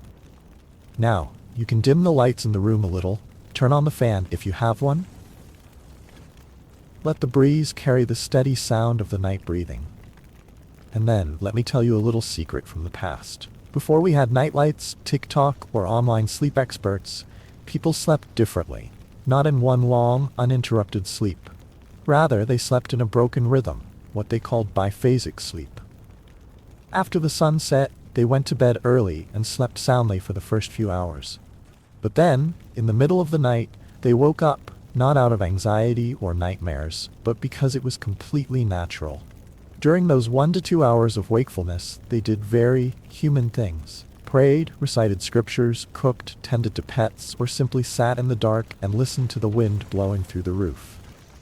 Now, you can dim the lights in the room a little, turn on the fan if you have one. Let the breeze carry the steady sound of the night breathing. And then, let me tell you a little secret from the past. Before we had nightlights, TikTok, or online sleep experts, people slept differently. Not in one long, uninterrupted sleep. Rather, they slept in a broken rhythm, what they called biphasic sleep. After the sun set, they went to bed early and slept soundly for the first few hours. But then, in the middle of the night, they woke up, not out of anxiety or nightmares, but because it was completely natural. During those 1 to 2 hours of wakefulness, they did very human things. Prayed, recited scriptures, cooked, tended to pets, or simply sat in the dark and listened to the wind blowing through the roof.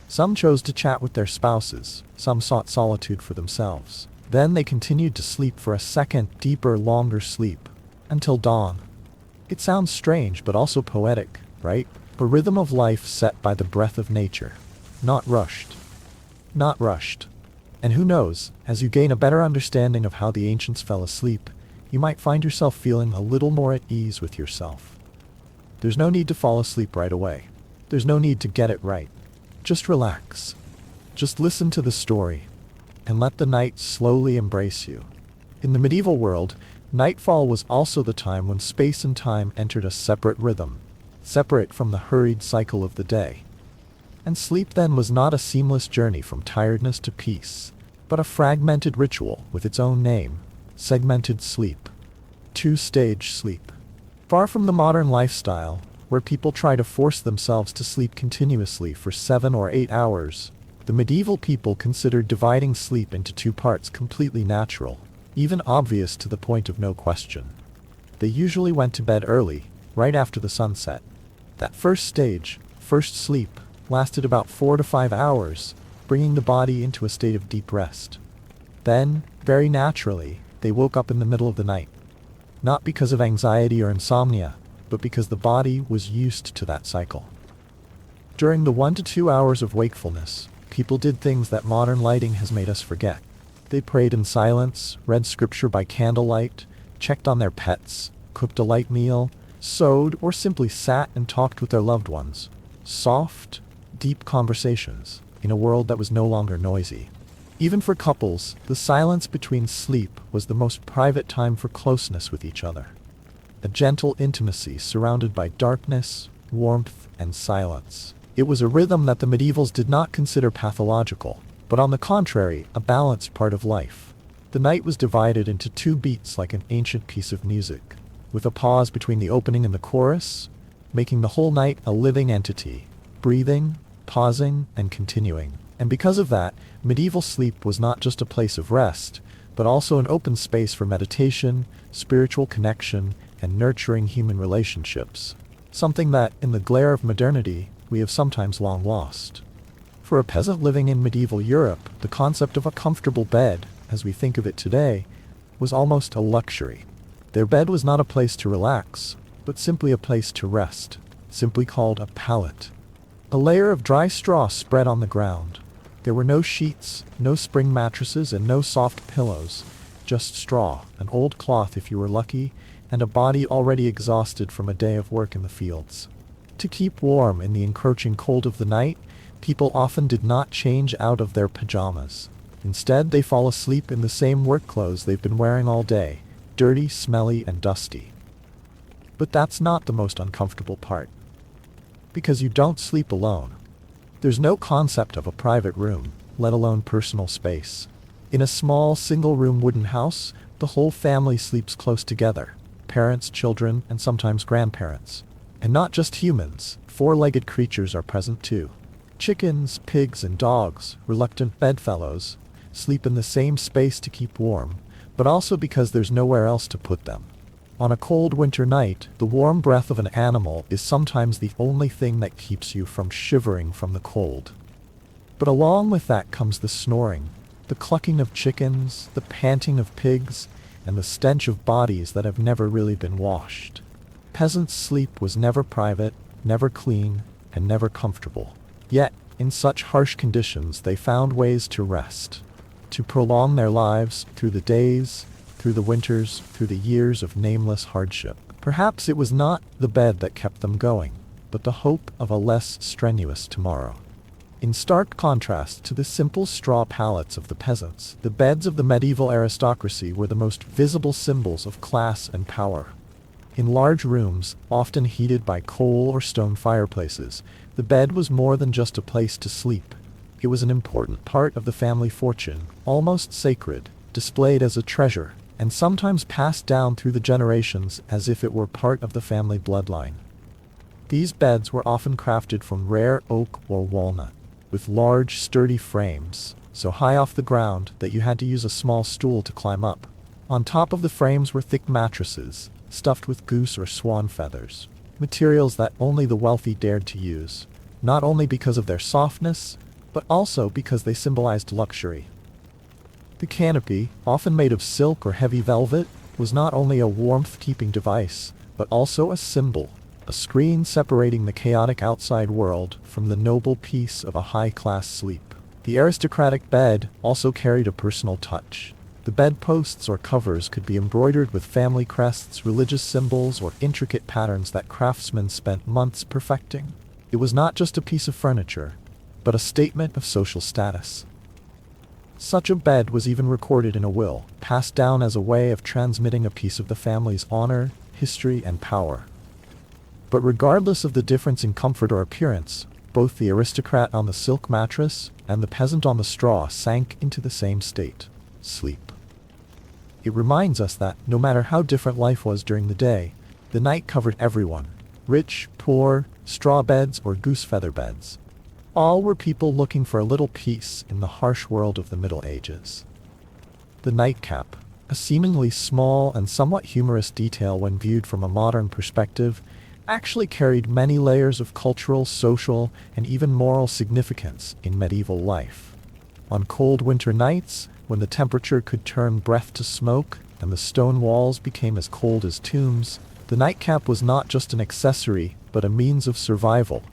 Some chose to chat with their spouses, some sought solitude for themselves. Then they continued to sleep for a second, deeper, longer sleep, until dawn. It sounds strange, but also poetic, right? A rhythm of life set by the breath of nature. Not rushed. Not rushed. And who knows, as you gain a better understanding of how the ancients fell asleep, you might find yourself feeling a little more at ease with yourself. There's no need to fall asleep right away. There's no need to get it right. Just relax. Just listen to the story, and let the night slowly embrace you. In the medieval world, nightfall was also the time when space and time entered a separate rhythm, separate from the hurried cycle of the day. And sleep then was not a seamless journey from tiredness to peace, but a fragmented ritual with its own name, segmented sleep. Two-stage sleep. Far from the modern lifestyle, where people try to force themselves to sleep continuously for 7 or 8 hours, the medieval people considered dividing sleep into 2 parts completely natural, even obvious to the point of no question. They usually went to bed early, right after the sunset. That first stage, first sleep, lasted about 4 to 5 hours, bringing the body into a state of deep rest. Then, very naturally, they woke up in the middle of the night. Not because of anxiety or insomnia, but because the body was used to that cycle. During the 1 to 2 hours of wakefulness, people did things that modern lighting has made us forget. They prayed in silence, read scripture by candlelight, checked on their pets, cooked a light meal, sewed, or simply sat and talked with their loved ones. Soft, deep conversations in a world that was no longer noisy. Even for couples, the silence between sleep was the most private time for closeness with each other. A gentle intimacy surrounded by darkness, warmth, and silence. It was a rhythm that the medievals did not consider pathological, but on the contrary, a balanced part of life. The night was divided into 2 beats like an ancient piece of music, with a pause between the opening and the chorus, making the whole night a living entity, breathing, pausing, and continuing. And because of that, medieval sleep was not just a place of rest, but also an open space for meditation, spiritual connection, and nurturing human relationships. Something that, in the glare of modernity, we have sometimes long lost. For a peasant living in medieval Europe, the concept of a comfortable bed, as we think of it today, was almost a luxury. Their bed was not a place to relax, but simply a place to rest, simply called a pallet. A layer of dry straw spread on the ground. There were no sheets, no spring mattresses, and no soft pillows, just straw, an old cloth if you were lucky, and a body already exhausted from a day of work in the fields. To keep warm in the encroaching cold of the night, people often did not change out of their pajamas. Instead, they fall asleep in the same work clothes they've been wearing all day, dirty, smelly, and dusty. But that's not the most uncomfortable part. Because you don't sleep alone. There's no concept of a private room, let alone personal space. In a small, single-room wooden house, the whole family sleeps close together. Parents, children, and sometimes grandparents. And not just humans, four-legged creatures are present too. Chickens, pigs, and dogs, reluctant bedfellows, sleep in the same space to keep warm, but also because there's nowhere else to put them. On a cold winter night, the warm breath of an animal is sometimes the only thing that keeps you from shivering from the cold. But along with that comes the snoring, the clucking of chickens, the panting of pigs, and the stench of bodies that have never really been washed. Peasants' sleep was never private, never clean, and never comfortable. Yet, in such harsh conditions, they found ways to rest, to prolong their lives through the days, through the winters, through the years of nameless hardship. Perhaps it was not the bed that kept them going, but the hope of a less strenuous tomorrow. In stark contrast to the simple straw pallets of the peasants, the beds of the medieval aristocracy were the most visible symbols of class and power. In large rooms, often heated by coal or stone fireplaces, the bed was more than just a place to sleep. It was an important part of the family fortune, almost sacred, displayed as a treasure, and sometimes passed down through the generations as if it were part of the family bloodline. These beds were often crafted from rare oak or walnut, with large, sturdy frames, so high off the ground that you had to use a small stool to climb up. On top of the frames were thick mattresses, stuffed with goose or swan feathers, materials that only the wealthy dared to use, not only because of their softness, but also because they symbolized luxury. The canopy, often made of silk or heavy velvet, was not only a warmth-keeping device, but also a symbol, a screen separating the chaotic outside world from the noble peace of a high-class sleep. The aristocratic bed also carried a personal touch. The bedposts or covers could be embroidered with family crests, religious symbols, or intricate patterns that craftsmen spent months perfecting. It was not just a piece of furniture, but a statement of social status. Such a bed was even recorded in a will, passed down as a way of transmitting a piece of the family's honor, history, and power. But regardless of the difference in comfort or appearance, both the aristocrat on the silk mattress and the peasant on the straw sank into the same state: sleep. It reminds us that, no matter how different life was during the day, the night covered everyone, rich, poor, straw beds or goose feather beds. All were people looking for a little peace in the harsh world of the Middle Ages. The nightcap, a seemingly small and somewhat humorous detail when viewed from a modern perspective, actually carried many layers of cultural, social, and even moral significance in medieval life. On cold winter nights, when the temperature could turn breath to smoke and the stone walls became as cold as tombs, the nightcap was not just an accessory, but a means of survival,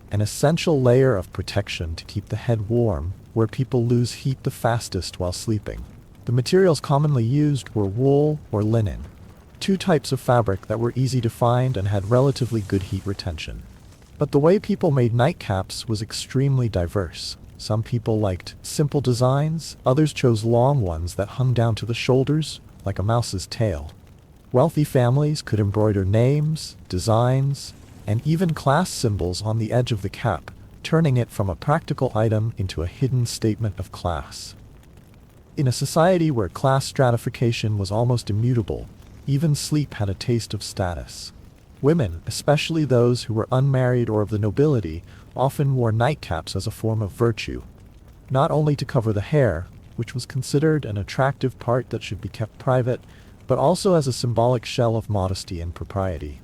an essential layer of protection to keep the head warm, where people lose heat the fastest while sleeping. The materials commonly used were wool or linen, two types of fabric that were easy to find and had relatively good heat retention. But the way people made nightcaps was extremely diverse. Some people liked simple designs, others chose long ones that hung down to the shoulders, like a mouse's tail. Wealthy families could embroider names, designs, and even class symbols on the edge of the cap, turning it from a practical item into a hidden statement of class. In a society where class stratification was almost immutable, even sleep had a taste of status. Women, especially those who were unmarried or of the nobility, often wore nightcaps as a form of virtue, not only to cover the hair, which was considered an attractive part that should be kept private, but also as a symbolic shell of modesty and propriety.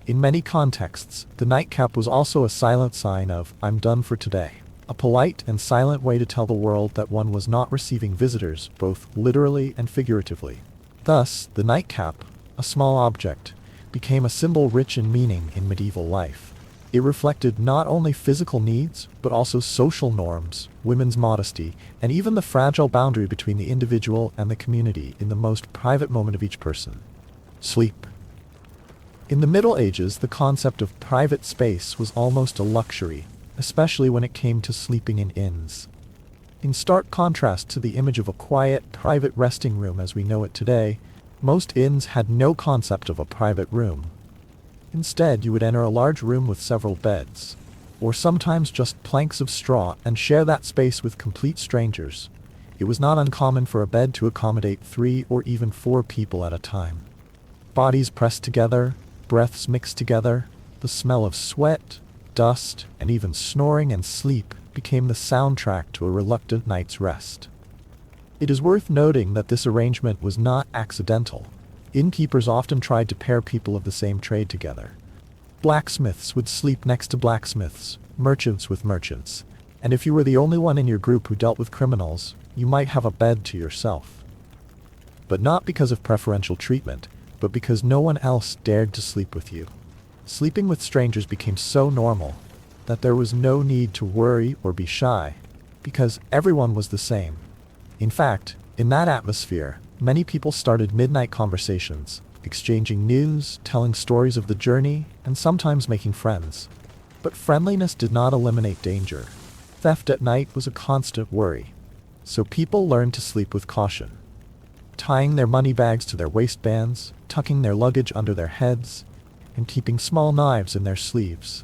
In many contexts, the nightcap was also a silent sign of, "I'm done for today," a polite and silent way to tell the world that one was not receiving visitors, both literally and figuratively. Thus, the nightcap, a small object, became a symbol rich in meaning in medieval life. It reflected not only physical needs, but also social norms, women's modesty, and even the fragile boundary between the individual and the community in the most private moment of each person: sleep. In the Middle Ages, the concept of private space was almost a luxury, especially when it came to sleeping in inns. In stark contrast to the image of a quiet, private resting room as we know it today, most inns had no concept of a private room. Instead, you would enter a large room with several beds. or sometimes just planks of straw, and share that space with complete strangers. It was not uncommon for a bed to accommodate 3 or even 4 people at a time. Bodies pressed together, breaths mixed together, the smell of sweat, dust, and even snoring and sleep became the soundtrack to a reluctant night's rest. It is worth noting that this arrangement was not accidental. Innkeepers often tried to pair people of the same trade together. Blacksmiths would sleep next to blacksmiths, merchants with merchants, and if you were the only one in your group who dealt with criminals, you might have a bed to yourself. But not because of preferential treatment, but because no one else dared to sleep with you. Sleeping with strangers became so normal that there was no need to worry or be shy, because everyone was the same. In fact, in that atmosphere, many people started midnight conversations, exchanging news, telling stories of the journey, and sometimes making friends. But friendliness did not eliminate danger. Theft at night was a constant worry. So people learned to sleep with caution, tying their money bags to their waistbands, tucking their luggage under their heads, and keeping small knives in their sleeves.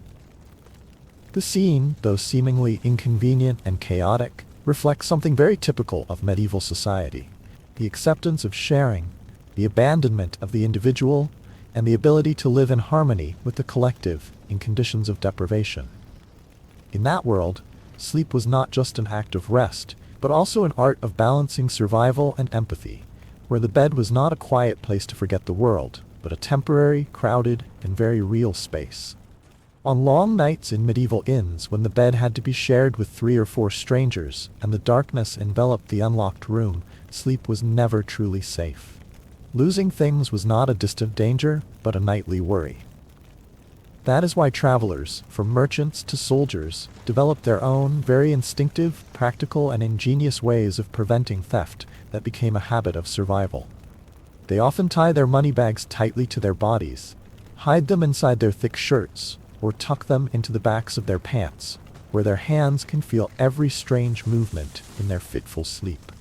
The scene, though seemingly inconvenient and chaotic, reflects something very typical of medieval society: the acceptance of sharing, the abandonment of the individual, and the ability to live in harmony with the collective in conditions of deprivation. In that world, sleep was not just an act of rest, but also an art of balancing survival and empathy, where the bed was not a quiet place to forget the world, but a temporary, crowded, and very real space. On long nights in medieval inns, when the bed had to be shared with 3 or 4 strangers, and the darkness enveloped the unlocked room, sleep was never truly safe. Losing things was not a distant danger, but a nightly worry. That is why travelers, from merchants to soldiers, developed their own, very instinctive, practical, and ingenious ways of preventing theft that became a habit of survival. They often tie their money bags tightly to their bodies, hide them inside their thick shirts, or tuck them into the backs of their pants, where their hands can feel every strange movement in their fitful sleep.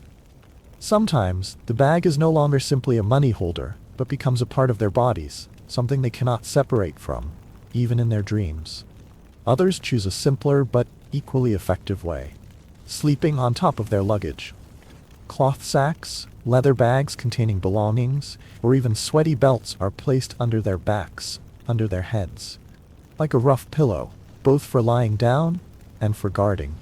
Sometimes, the bag is no longer simply a money holder, but becomes a part of their bodies, something they cannot separate from, even in their dreams. Others choose a simpler but equally effective way: sleeping on top of their luggage. Cloth sacks, leather bags containing belongings, or even sweaty belts are placed under their backs, under their heads, like a rough pillow, both for lying down and for guarding.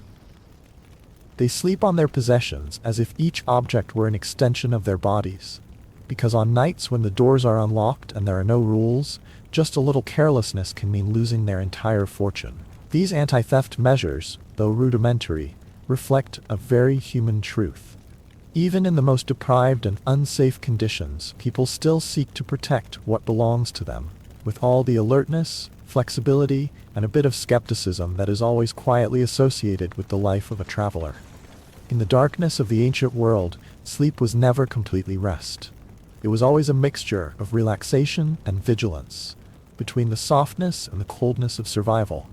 They sleep on their possessions as if each object were an extension of their bodies, because on nights when the doors are unlocked and there are no rules, just a little carelessness can mean losing their entire fortune. These anti-theft measures, though rudimentary, reflect a very human truth. Even in the most deprived and unsafe conditions, people still seek to protect what belongs to them, with all the alertness, flexibility, and a bit of skepticism that is always quietly associated with the life of a traveler. In the darkness of the ancient world, sleep was never completely rest. It was always a mixture of relaxation and vigilance, between the softness and the coldness of survival.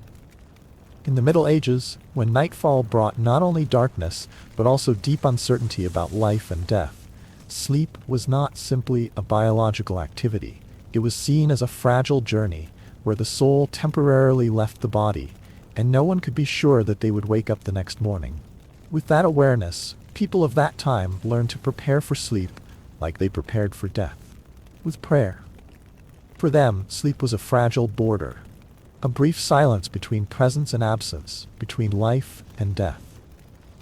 In the Middle Ages, when nightfall brought not only darkness, but also deep uncertainty about life and death, sleep was not simply a biological activity. It was seen as a fragile journey, where the soul temporarily left the body, and no one could be sure that they would wake up the next morning. With that awareness, people of that time learned to prepare for sleep like they prepared for death, with prayer. For them, sleep was a fragile border, a brief silence between presence and absence, between life and death.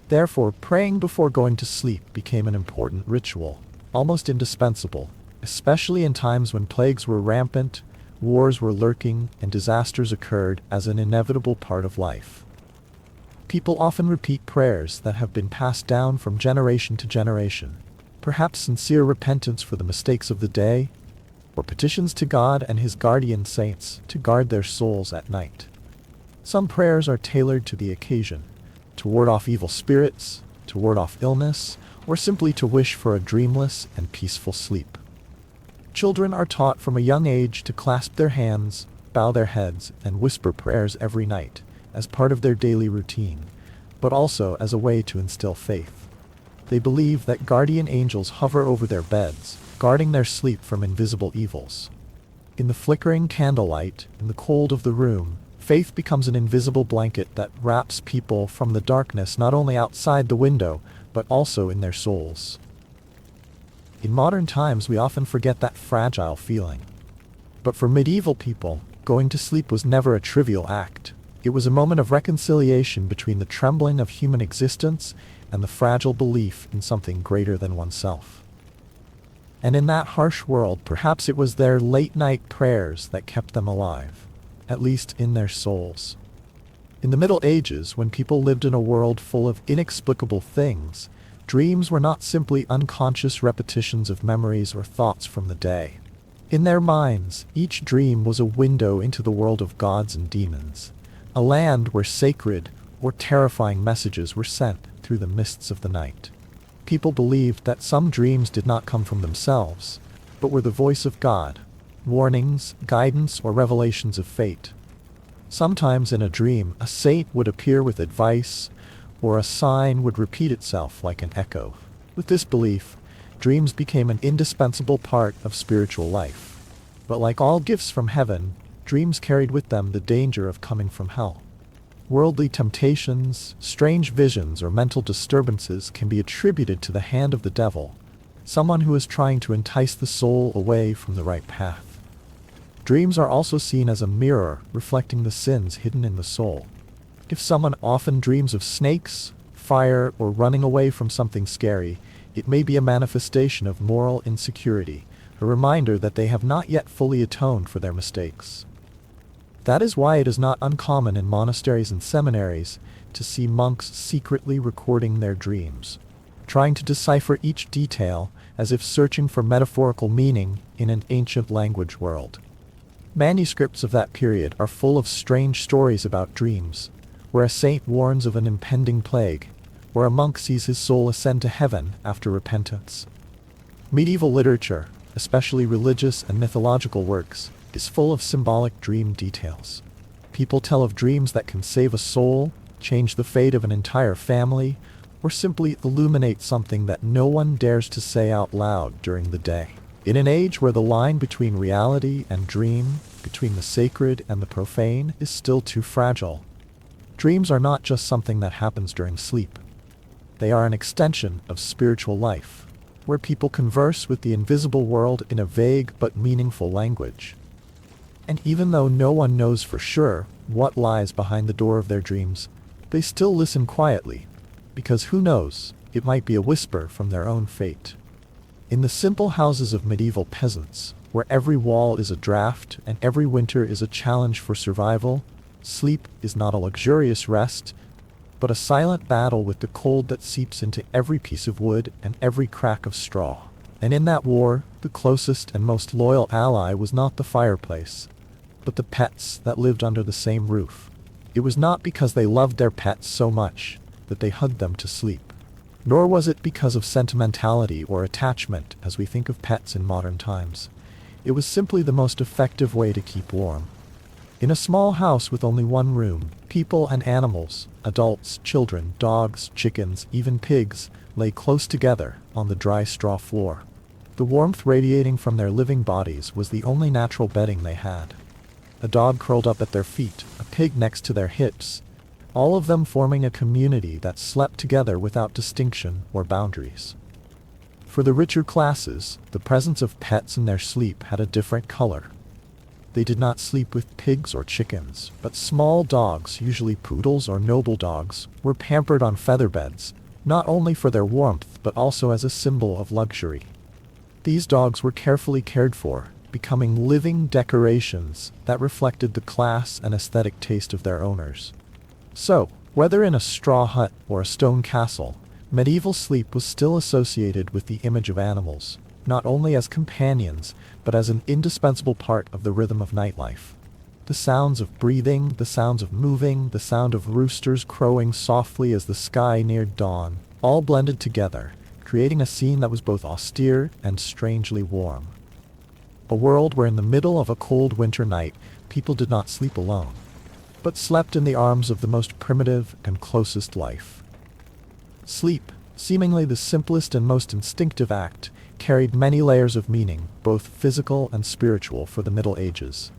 Therefore, praying before going to sleep became an important ritual, almost indispensable, especially in times when plagues were rampant, wars were lurking, and disasters occurred as an inevitable part of life. People often repeat prayers that have been passed down from generation to generation, perhaps sincere repentance for the mistakes of the day, or petitions to God and his guardian saints to guard their souls at night. Some prayers are tailored to the occasion, to ward off evil spirits, to ward off illness, or simply to wish for a dreamless and peaceful sleep. Children are taught from a young age to clasp their hands, bow their heads, and whisper prayers every night, as part of their daily routine, but also as a way to instill faith. They believe that guardian angels hover over their beds, guarding their sleep from invisible evils. In the flickering candlelight, in the cold of the room, Faith becomes an invisible blanket that wraps people from the darkness not only outside the window, but also in their souls. In modern times, we often forget that fragile feeling. But for medieval people, going to sleep was never a trivial act. It was a moment of reconciliation between the trembling of human existence and the fragile belief in something greater than oneself. And in that harsh world, perhaps it was their late-night prayers that kept them alive, at least in their souls. In the Middle Ages, when people lived in a world full of inexplicable things, dreams were not simply unconscious repetitions of memories or thoughts from the day. In their minds, each dream was a window into the world of gods and demons, a land where sacred or terrifying messages were sent through the mists of the night. People believed that some dreams did not come from themselves, but were the voice of God, warnings, guidance, or revelations of fate. Sometimes in a dream, a saint would appear with advice, or a sign would repeat itself like an echo. With this belief, dreams became an indispensable part of spiritual life. But like all gifts from heaven, dreams carried with them the danger of coming from hell. Worldly temptations, strange visions, or mental disturbances can be attributed to the hand of the devil, someone who is trying to entice the soul away from the right path. Dreams are also seen as a mirror reflecting the sins hidden in the soul. If someone often dreams of snakes, fire, or running away from something scary, it may be a manifestation of moral insecurity, a reminder that they have not yet fully atoned for their mistakes. That is why it is not uncommon in monasteries and seminaries to see monks secretly recording their dreams, trying to decipher each detail as if searching for metaphorical meaning in an ancient language world. Manuscripts of that period are full of strange stories about dreams, where a saint warns of an impending plague, where a monk sees his soul ascend to heaven after repentance. Medieval literature, especially religious and mythological works, is full of symbolic dream details. People tell of dreams that can save a soul, change the fate of an entire family, or simply illuminate something that no one dares to say out loud during the day. In an age where the line between reality and dream, between the sacred and the profane, is still too fragile, dreams are not just something that happens during sleep. They are an extension of spiritual life, where people converse with the invisible world in a vague but meaningful language. And even though no one knows for sure what lies behind the door of their dreams, they still listen quietly, because who knows, it might be a whisper from their own fate. In the simple houses of medieval peasants, where every wall is a draft and every winter is a challenge for survival, sleep is not a luxurious rest, but a silent battle with the cold that seeps into every piece of wood and every crack of straw. And in that war, the closest and most loyal ally was not the fireplace, but the pets that lived under the same roof. It was not because they loved their pets so much that they hugged them to sleep, nor was it because of sentimentality or attachment as we think of pets in modern times. It was simply the most effective way to keep warm. In a small house with only one room, people and animals, adults, children, dogs, chickens, even pigs, lay close together on the dry straw floor. The warmth radiating from their living bodies was the only natural bedding they had. A dog curled up at their feet, a pig next to their hips, all of them forming a community that slept together without distinction or boundaries. For the richer classes, the presence of pets in their sleep had a different color. They did not sleep with pigs or chickens, but small dogs, usually poodles or noble dogs, were pampered on feather beds, not only for their warmth but also as a symbol of luxury. These dogs were carefully cared for, becoming living decorations that reflected the class and aesthetic taste of their owners. So, whether in a straw hut or a stone castle, medieval sleep was still associated with the image of animals, not only as companions, but as an indispensable part of the rhythm of nightlife. The sounds of breathing, the sounds of moving, the sound of roosters crowing softly as the sky neared dawn, all blended together, creating a scene that was both austere and strangely warm. A world where in the middle of a cold winter night, people did not sleep alone, but slept in the arms of the most primitive and closest life. Sleep, seemingly the simplest and most instinctive act, carried many layers of meaning, both physical and spiritual, for the Middle Ages.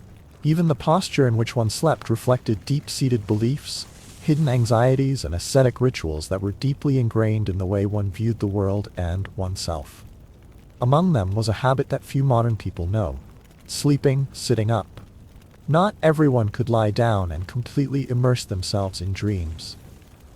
Even the posture in which one slept reflected deep-seated beliefs, hidden anxieties, and ascetic rituals that were deeply ingrained in the way one viewed the world and oneself. Among them was a habit that few modern people know: sleeping sitting up. Not everyone could lie down and completely immerse themselves in dreams.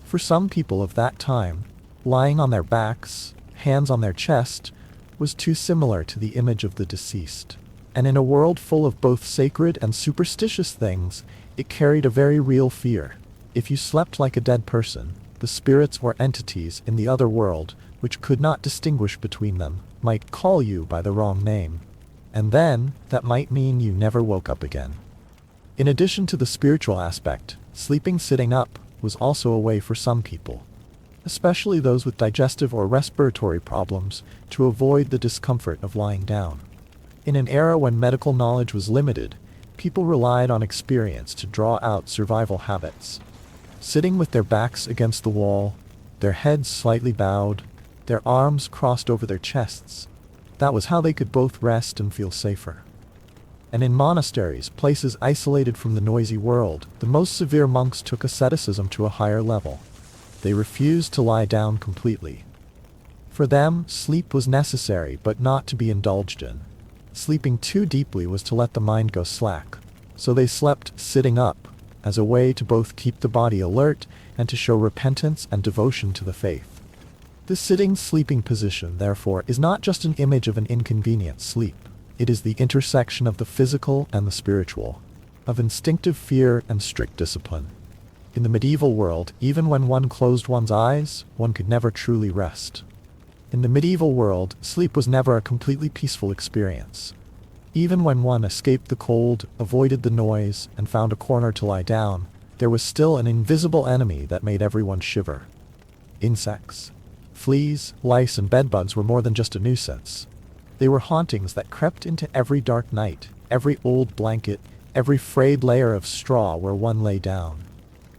For some people of that time, lying on their backs, hands on their chest, was too similar to the image of the deceased. And in a world full of both sacred and superstitious things, it carried a very real fear. If you slept like a dead person, the spirits or entities in the other world, which could not distinguish between them, might call you by the wrong name. And then, that might mean you never woke up again. In addition to the spiritual aspect, sleeping sitting up was also a way for some people, especially those with digestive or respiratory problems, to avoid the discomfort of lying down. In an era when medical knowledge was limited, people relied on experience to draw out survival habits. Sitting with their backs against the wall, their heads slightly bowed, their arms crossed over their chests, that was how they could both rest and feel safer. And in monasteries, places isolated from the noisy world, the most severe monks took asceticism to a higher level. They refused to lie down completely. For them, sleep was necessary but not to be indulged in. Sleeping too deeply was to let the mind go slack. So they slept sitting up, as a way to both keep the body alert and to show repentance and devotion to the faith. The sitting-sleeping position, therefore, is not just an image of an inconvenient sleep. It is the intersection of the physical and the spiritual, of instinctive fear and strict discipline. In the medieval world, even when one closed one's eyes, one could never truly rest. In the medieval world, sleep was never a completely peaceful experience. Even when one escaped the cold, avoided the noise, and found a corner to lie down, there was still an invisible enemy that made everyone shiver. Insects. Fleas, lice, and bedbugs were more than just a nuisance. They were hauntings that crept into every dark night, every old blanket, every frayed layer of straw where one lay down.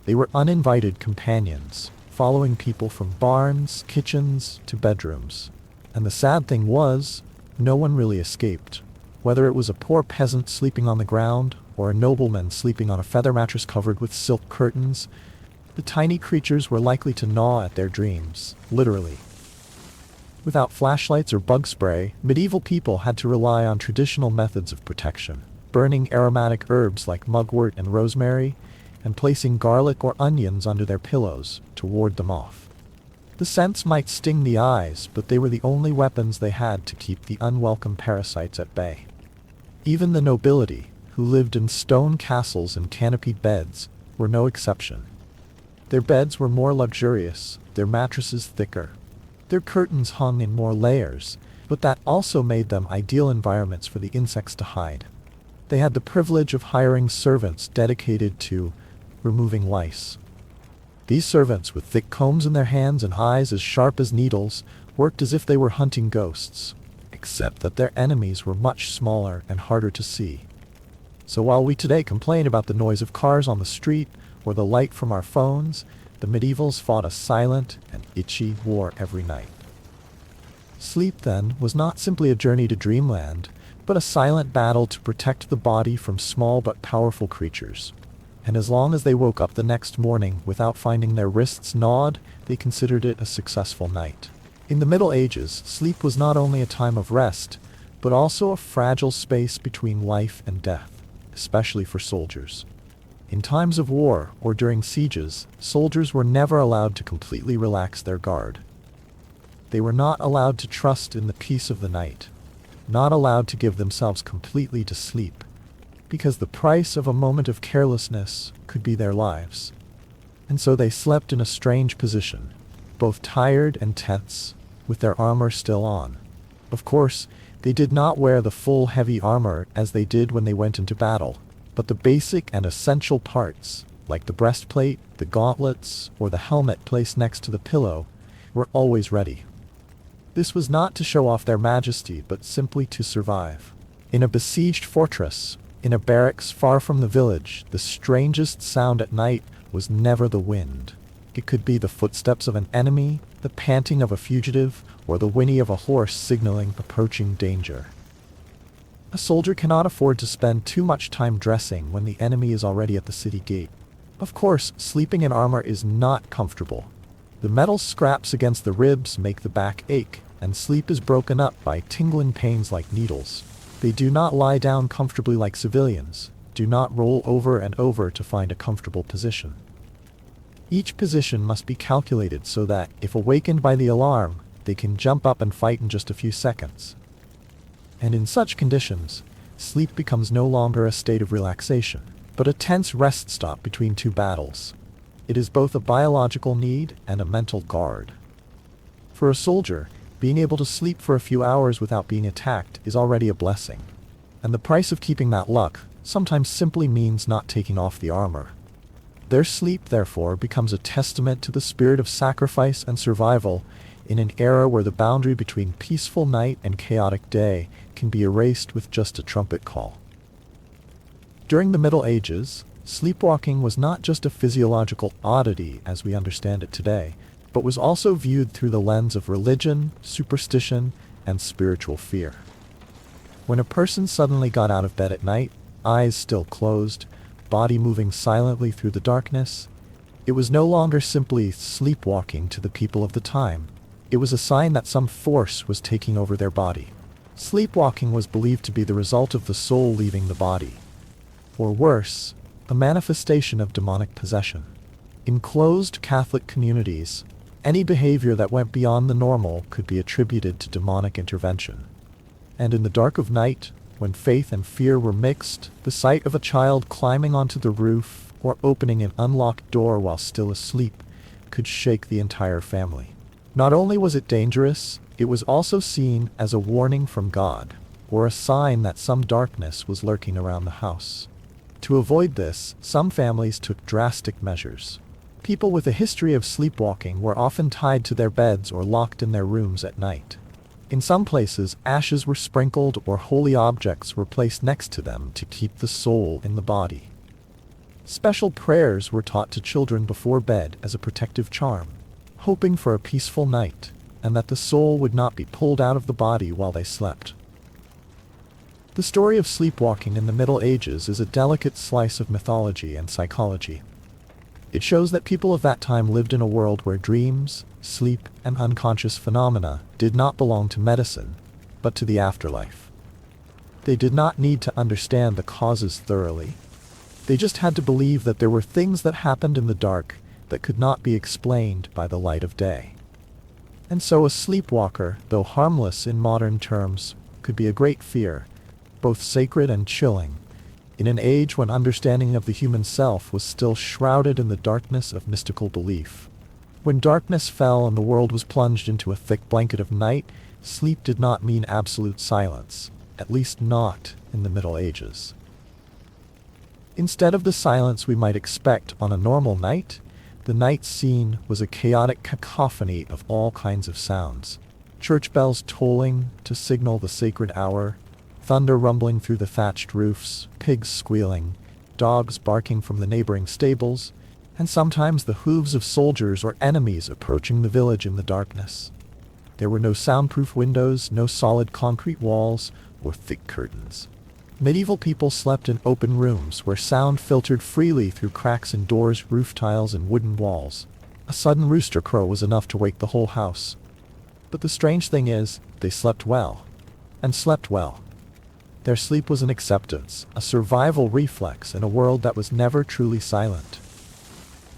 They were uninvited companions, following people from barns, kitchens, to bedrooms. And the sad thing was, no one really escaped. Whether it was a poor peasant sleeping on the ground, or a nobleman sleeping on a feather mattress covered with silk curtains, the tiny creatures were likely to gnaw at their dreams, literally. Without flashlights or bug spray, medieval people had to rely on traditional methods of protection, burning aromatic herbs like mugwort and rosemary, and placing garlic or onions under their pillows to ward them off. The scents might sting the eyes, but they were the only weapons they had to keep the unwelcome parasites at bay. Even the nobility, who lived in stone castles and canopied beds, were no exception. Their beds were more luxurious, their mattresses thicker. Their curtains hung in more layers, but that also made them ideal environments for the insects to hide. They had the privilege of hiring servants dedicated to removing lice. These servants, with thick combs in their hands and eyes as sharp as needles, worked as if they were hunting ghosts, except that their enemies were much smaller and harder to see. So while we today complain about the noise of cars on the street or the light from our phones, the medievals fought a silent and itchy war every night. Sleep, then, was not simply a journey to dreamland, but a silent battle to protect the body from small but powerful creatures. And as long as they woke up the next morning without finding their wrists gnawed, they considered it a successful night. In the Middle Ages, sleep was not only a time of rest, but also a fragile space between life and death, especially for soldiers. In times of war or during sieges, soldiers were never allowed to completely relax their guard. They were not allowed to trust in the peace of the night, not allowed to give themselves completely to sleep, because the price of a moment of carelessness could be their lives. And so they slept in a strange position, both tired and tense, with their armor still on. Of course, they did not wear the full heavy armor as they did when they went into battle, but the basic and essential parts, like the breastplate, the gauntlets, or the helmet placed next to the pillow, were always ready. This was not to show off their majesty, but simply to survive. In a besieged fortress, in a barracks far from the village, the strangest sound at night was never the wind. It could be the footsteps of an enemy, the panting of a fugitive, or the whinny of a horse signaling approaching danger. A soldier cannot afford to spend too much time dressing when the enemy is already at the city gate. Of course, sleeping in armor is not comfortable. The metal scraps against the ribs make the back ache, and sleep is broken up by tingling pains like needles. They do not lie down comfortably like civilians, do not roll over and over to find a comfortable position. Each position must be calculated so that, if awakened by the alarm, they can jump up and fight in just a few seconds. And in such conditions, sleep becomes no longer a state of relaxation, but a tense rest stop between two battles. It is both a biological need and a mental guard. For a soldier, being able to sleep for a few hours without being attacked is already a blessing. And the price of keeping that luck sometimes simply means not taking off the armor. Their sleep, therefore, becomes a testament to the spirit of sacrifice and survival in an era where the boundary between peaceful night and chaotic day can be erased with just a trumpet call. During the Middle Ages, sleepwalking was not just a physiological oddity as we understand it today, but was also viewed through the lens of religion, superstition, and spiritual fear. When a person suddenly got out of bed at night, eyes still closed, body moving silently through the darkness, it was no longer simply sleepwalking to the people of the time. It was a sign that some force was taking over their body. Sleepwalking was believed to be the result of the soul leaving the body. Or worse, a manifestation of demonic possession. In closed Catholic communities, any behavior that went beyond the normal could be attributed to demonic intervention. And in the dark of night, when faith and fear were mixed, the sight of a child climbing onto the roof or opening an unlocked door while still asleep could shake the entire family. Not only was it dangerous, it was also seen as a warning from God, or a sign that some darkness was lurking around the house. To avoid this, some families took drastic measures. People with a history of sleepwalking were often tied to their beds or locked in their rooms at night. In some places, ashes were sprinkled or holy objects were placed next to them to keep the soul in the body. Special prayers were taught to children before bed as a protective charm, hoping for a peaceful night, and that the soul would not be pulled out of the body while they slept. The story of sleepwalking in the Middle Ages is a delicate slice of mythology and psychology. It shows that people of that time lived in a world where dreams, sleep, and unconscious phenomena did not belong to medicine, but to the afterlife. They did not need to understand the causes thoroughly. They just had to believe that there were things that happened in the dark that could not be explained by the light of day. And so a sleepwalker, though harmless in modern terms, could be a great fear, both sacred and chilling, in an age when understanding of the human self was still shrouded in the darkness of mystical belief. When darkness fell and the world was plunged into a thick blanket of night, sleep did not mean absolute silence, at least not in the Middle Ages. Instead of the silence we might expect on a normal night, the night scene was a chaotic cacophony of all kinds of sounds. Church bells tolling to signal the sacred hour, thunder rumbling through the thatched roofs, pigs squealing, dogs barking from the neighboring stables, and sometimes the hooves of soldiers or enemies approaching the village in the darkness. There were no soundproof windows, no solid concrete walls, or thick curtains. Medieval people slept in open rooms where sound filtered freely through cracks in doors, roof tiles, and wooden walls. A sudden rooster crow was enough to wake the whole house. But the strange thing is, they slept well. And slept well. Their sleep was an acceptance, a survival reflex in a world that was never truly silent.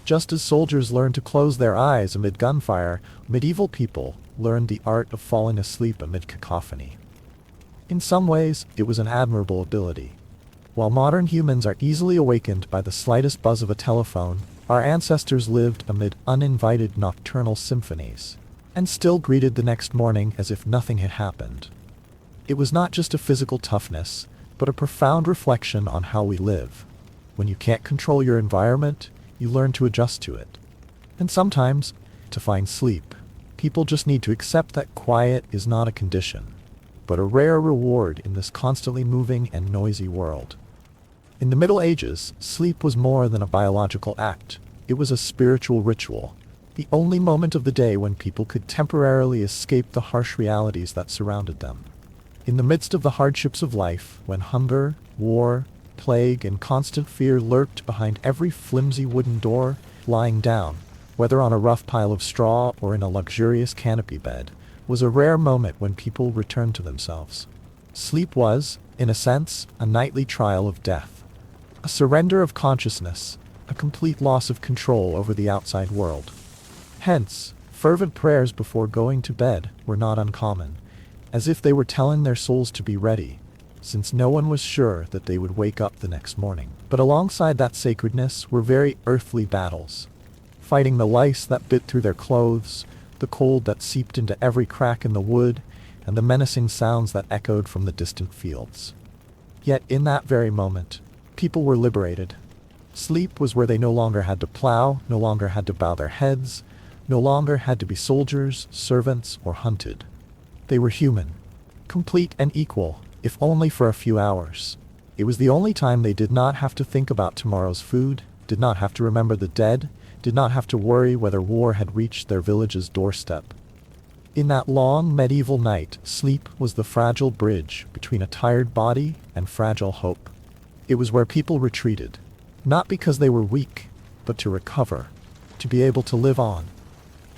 Just as soldiers learned to close their eyes amid gunfire, medieval people learned the art of falling asleep amid cacophony. In some ways, it was an admirable ability. While modern humans are easily awakened by the slightest buzz of a telephone, our ancestors lived amid uninvited nocturnal symphonies, and still greeted the next morning as if nothing had happened. It was not just a physical toughness, but a profound reflection on how we live. When you can't control your environment, you learn to adjust to it. And sometimes, to find sleep, people just need to accept that quiet is not a condition, but a rare reward in this constantly moving and noisy world. In the Middle Ages, sleep was more than a biological act. It was a spiritual ritual, the only moment of the day when people could temporarily escape the harsh realities that surrounded them. In the midst of the hardships of life, when hunger, war, plague, and constant fear lurked behind every flimsy wooden door, lying down, whether on a rough pile of straw or in a luxurious canopy bed, was a rare moment when people returned to themselves. Sleep was, in a sense, a nightly trial of death. A surrender of consciousness, a complete loss of control over the outside world. Hence, fervent prayers before going to bed were not uncommon, as if they were telling their souls to be ready, since no one was sure that they would wake up the next morning. But alongside that sacredness were very earthly battles, fighting the lice that bit through their clothes, the cold that seeped into every crack in the wood, and the menacing sounds that echoed from the distant fields. Yet in that very moment, people were liberated. Sleep was where they no longer had to plow, no longer had to bow their heads, no longer had to be soldiers, servants, or hunted. They were human, complete and equal, if only for a few hours. It was the only time they did not have to think about tomorrow's food, did not have to remember the dead, did not have to worry whether war had reached their village's doorstep. In that long medieval night, sleep was the fragile bridge between a tired body and fragile hope. It was where people retreated, not because they were weak, but to recover, to be able to live on.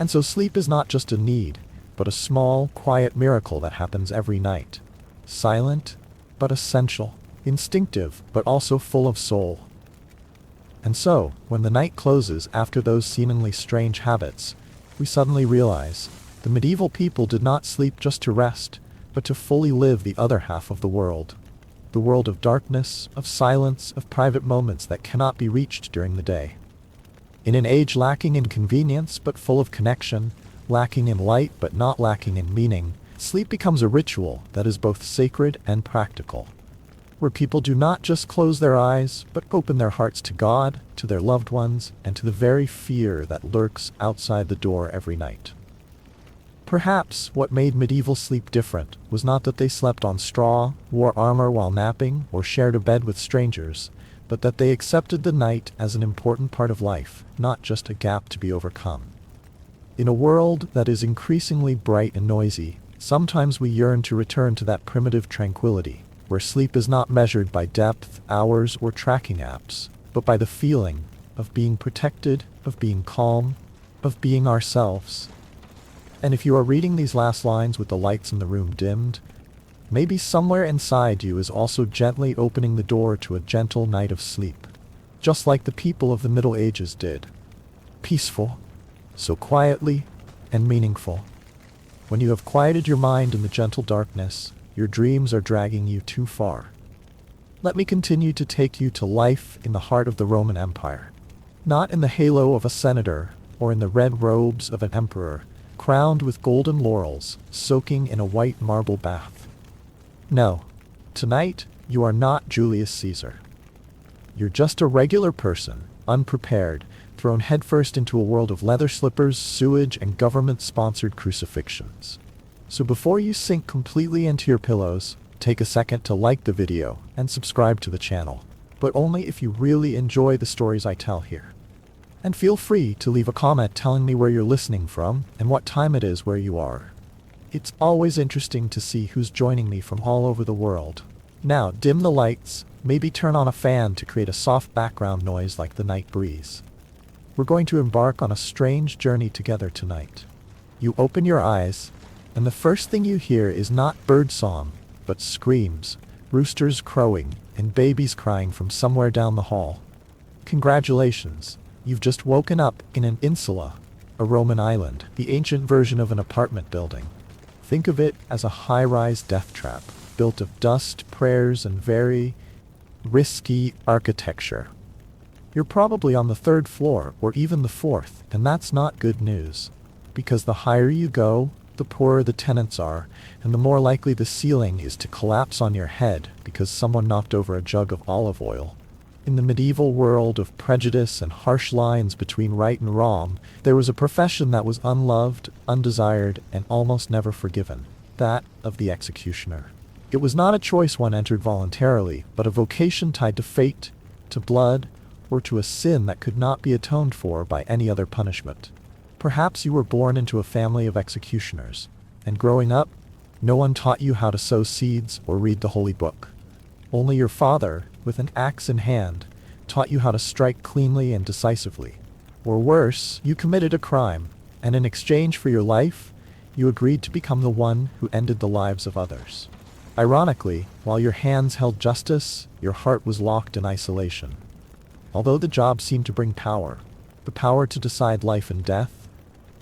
And so sleep is not just a need, but a small, quiet miracle that happens every night. Silent, but essential. Instinctive, but also full of soul. And so, when the night closes after those seemingly strange habits, we suddenly realize the medieval people did not sleep just to rest, but to fully live the other half of the world. The world of darkness, of silence, of private moments that cannot be reached during the day. In an age lacking in convenience but full of connection, lacking in light but not lacking in meaning, sleep becomes a ritual that is both sacred and practical, where people do not just close their eyes, but open their hearts to God, to their loved ones, and to the very fear that lurks outside the door every night. Perhaps what made medieval sleep different was not that they slept on straw, wore armor while napping, or shared a bed with strangers, but that they accepted the night as an important part of life, not just a gap to be overcome. In a world that is increasingly bright and noisy, sometimes we yearn to return to that primitive tranquility, where sleep is not measured by depth, hours, or tracking apps, but by the feeling of being protected, of being calm, of being ourselves. And if you are reading these last lines with the lights in the room dimmed, maybe somewhere inside you is also gently opening the door to a gentle night of sleep, just like the people of the Middle Ages did. Peaceful, so quietly and meaningful. When you have quieted your mind in the gentle darkness, your dreams are dragging you too far. Let me continue to take you to life in the heart of the Roman Empire. Not in the halo of a senator, or in the red robes of an emperor, crowned with golden laurels, soaking in a white marble bath. No, tonight you are not Julius Caesar. You're just a regular person, unprepared, thrown headfirst into a world of leather slippers, sewage, and government-sponsored crucifixions. So before you sink completely into your pillows, take a second to like the video and subscribe to the channel, but only if you really enjoy the stories I tell here. And feel free to leave a comment telling me where you're listening from and what time it is where you are. It's always interesting to see who's joining me from all over the world. Now dim the lights, maybe turn on a fan to create a soft background noise like the night breeze. We're going to embark on a strange journey together tonight. You open your eyes, and the first thing you hear is not birdsong, but screams, roosters crowing, and babies crying from somewhere down the hall. Congratulations, you've just woken up in an insula, a Roman island, the ancient version of an apartment building. Think of it as a high-rise death trap, built of dust, prayers, and very risky architecture. You're probably on the 3rd floor, or even the 4th, and that's not good news. Because the higher you go, the poorer the tenants are, and the more likely the ceiling is to collapse on your head because someone knocked over a jug of olive oil. In the medieval world of prejudice and harsh lines between right and wrong, there was a profession that was unloved, undesired, and almost never forgiven. That of the executioner. It was not a choice one entered voluntarily, but a vocation tied to fate, to blood, or to a sin that could not be atoned for by any other punishment. Perhaps you were born into a family of executioners, and growing up, No one taught you how to sow seeds or read the holy book. Only your father, with an axe in hand, taught you how to strike cleanly and decisively. Or worse, you committed a crime, and in exchange for your life, you agreed to become the one who ended the lives of others. Ironically, while your hands held justice, your heart was locked in isolation. Although the job seemed to bring power, the power to decide life and death,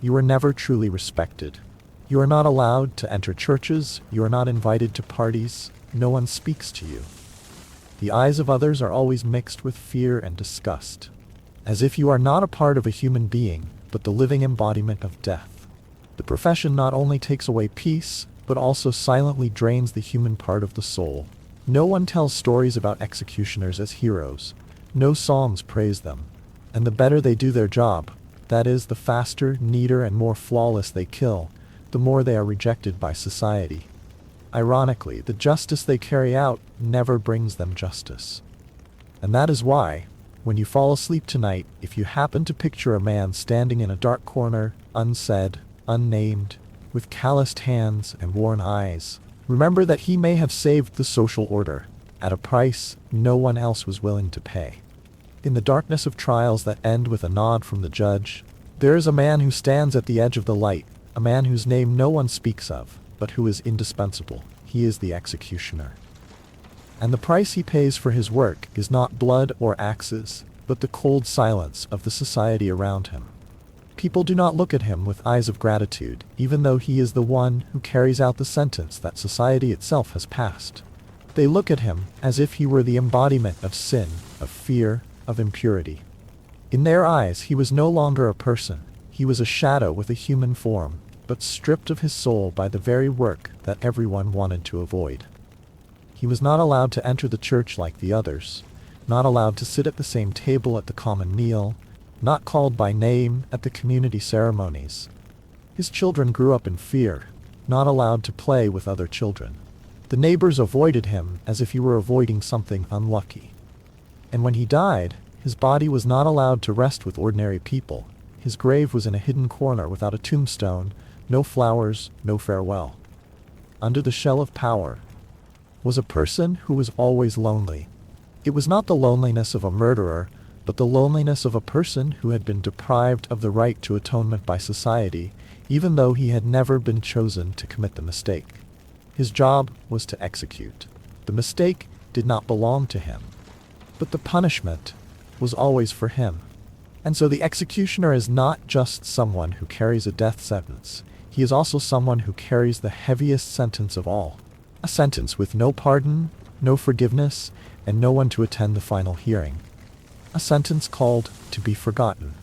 you were never truly respected. You are not allowed to enter churches, you are not invited to parties, no one speaks to you. The eyes of others are always mixed with fear and disgust, as if you are not a part of a human being, but the living embodiment of death. The profession not only takes away peace, but also silently drains the human part of the soul. No one tells stories about executioners as heroes. No psalms praise them. And the better they do their job, that is, the faster, neater, and more flawless they kill, the more they are rejected by society. Ironically, the justice they carry out never brings them justice. And that is why, when you fall asleep tonight, if you happen to picture a man standing in a dark corner, unsaid, unnamed, with calloused hands and worn eyes, remember that he may have saved the social order at a price no one else was willing to pay. In the darkness of trials that end with a nod from the judge, there is a man who stands at the edge of the light, a man whose name no one speaks of, but who is indispensable. He is the executioner. And the price he pays for his work is not blood or axes, but the cold silence of the society around him. People do not look at him with eyes of gratitude, even though he is the one who carries out the sentence that society itself has passed. They look at him as if he were the embodiment of sin, of fear, of impurity. In their eyes, he was no longer a person. He was a shadow with a human form, but stripped of his soul by the very work that everyone wanted to avoid. He was not allowed to enter the church like the others, not allowed to sit at the same table at the common meal, not called by name at the community ceremonies. His children grew up in fear, not allowed to play with other children. The neighbors avoided him as if he were avoiding something unlucky. And when he died, his body was not allowed to rest with ordinary people. His grave was in a hidden corner without a tombstone, no flowers, no farewell. Under the shell of power was a person who was always lonely. It was not the loneliness of a murderer, but the loneliness of a person who had been deprived of the right to atonement by society, even though he had never been chosen to commit the mistake. His job was to execute. The mistake did not belong to him, but the punishment was always for him. And so the executioner is not just someone who carries a death sentence. He is also someone who carries the heaviest sentence of all. A sentence with no pardon, no forgiveness, and no one to attend the final hearing. A sentence called to be forgotten.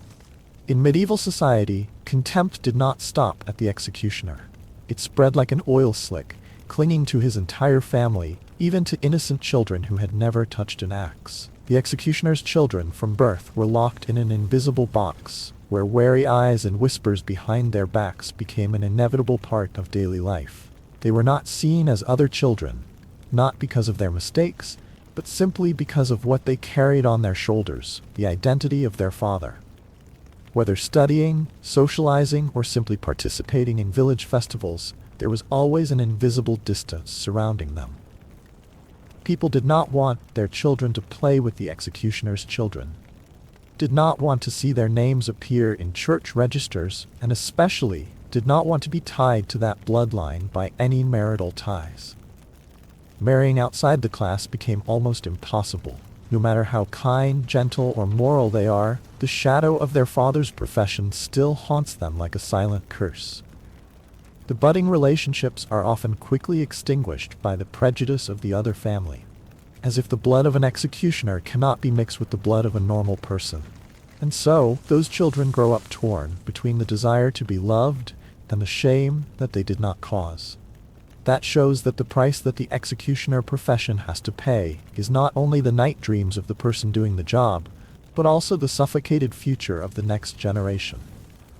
In medieval society, contempt did not stop at the executioner. It spread like an oil slick, clinging to his entire family, even to innocent children who had never touched an axe. The executioner's children from birth were locked in an invisible box, where wary eyes and whispers behind their backs became an inevitable part of daily life. They were not seen as other children, not because of their mistakes, but simply because of what they carried on their shoulders, the identity of their father. Whether studying, socializing, or simply participating in village festivals, there was always an invisible distance surrounding them. People did not want their children to play with the executioner's children, did not want to see their names appear in church registers, and especially did not want to be tied to that bloodline by any marital ties. Marrying outside the class became almost impossible. No matter how kind, gentle, or moral they are, the shadow of their father's profession still haunts them like a silent curse. The budding relationships are often quickly extinguished by the prejudice of the other family, as if the blood of an executioner cannot be mixed with the blood of a normal person. And so, those children grow up torn between the desire to be loved and the shame that they did not cause. That shows that the price that the executioner profession has to pay is not only the night dreams of the person doing the job, but also the suffocated future of the next generation.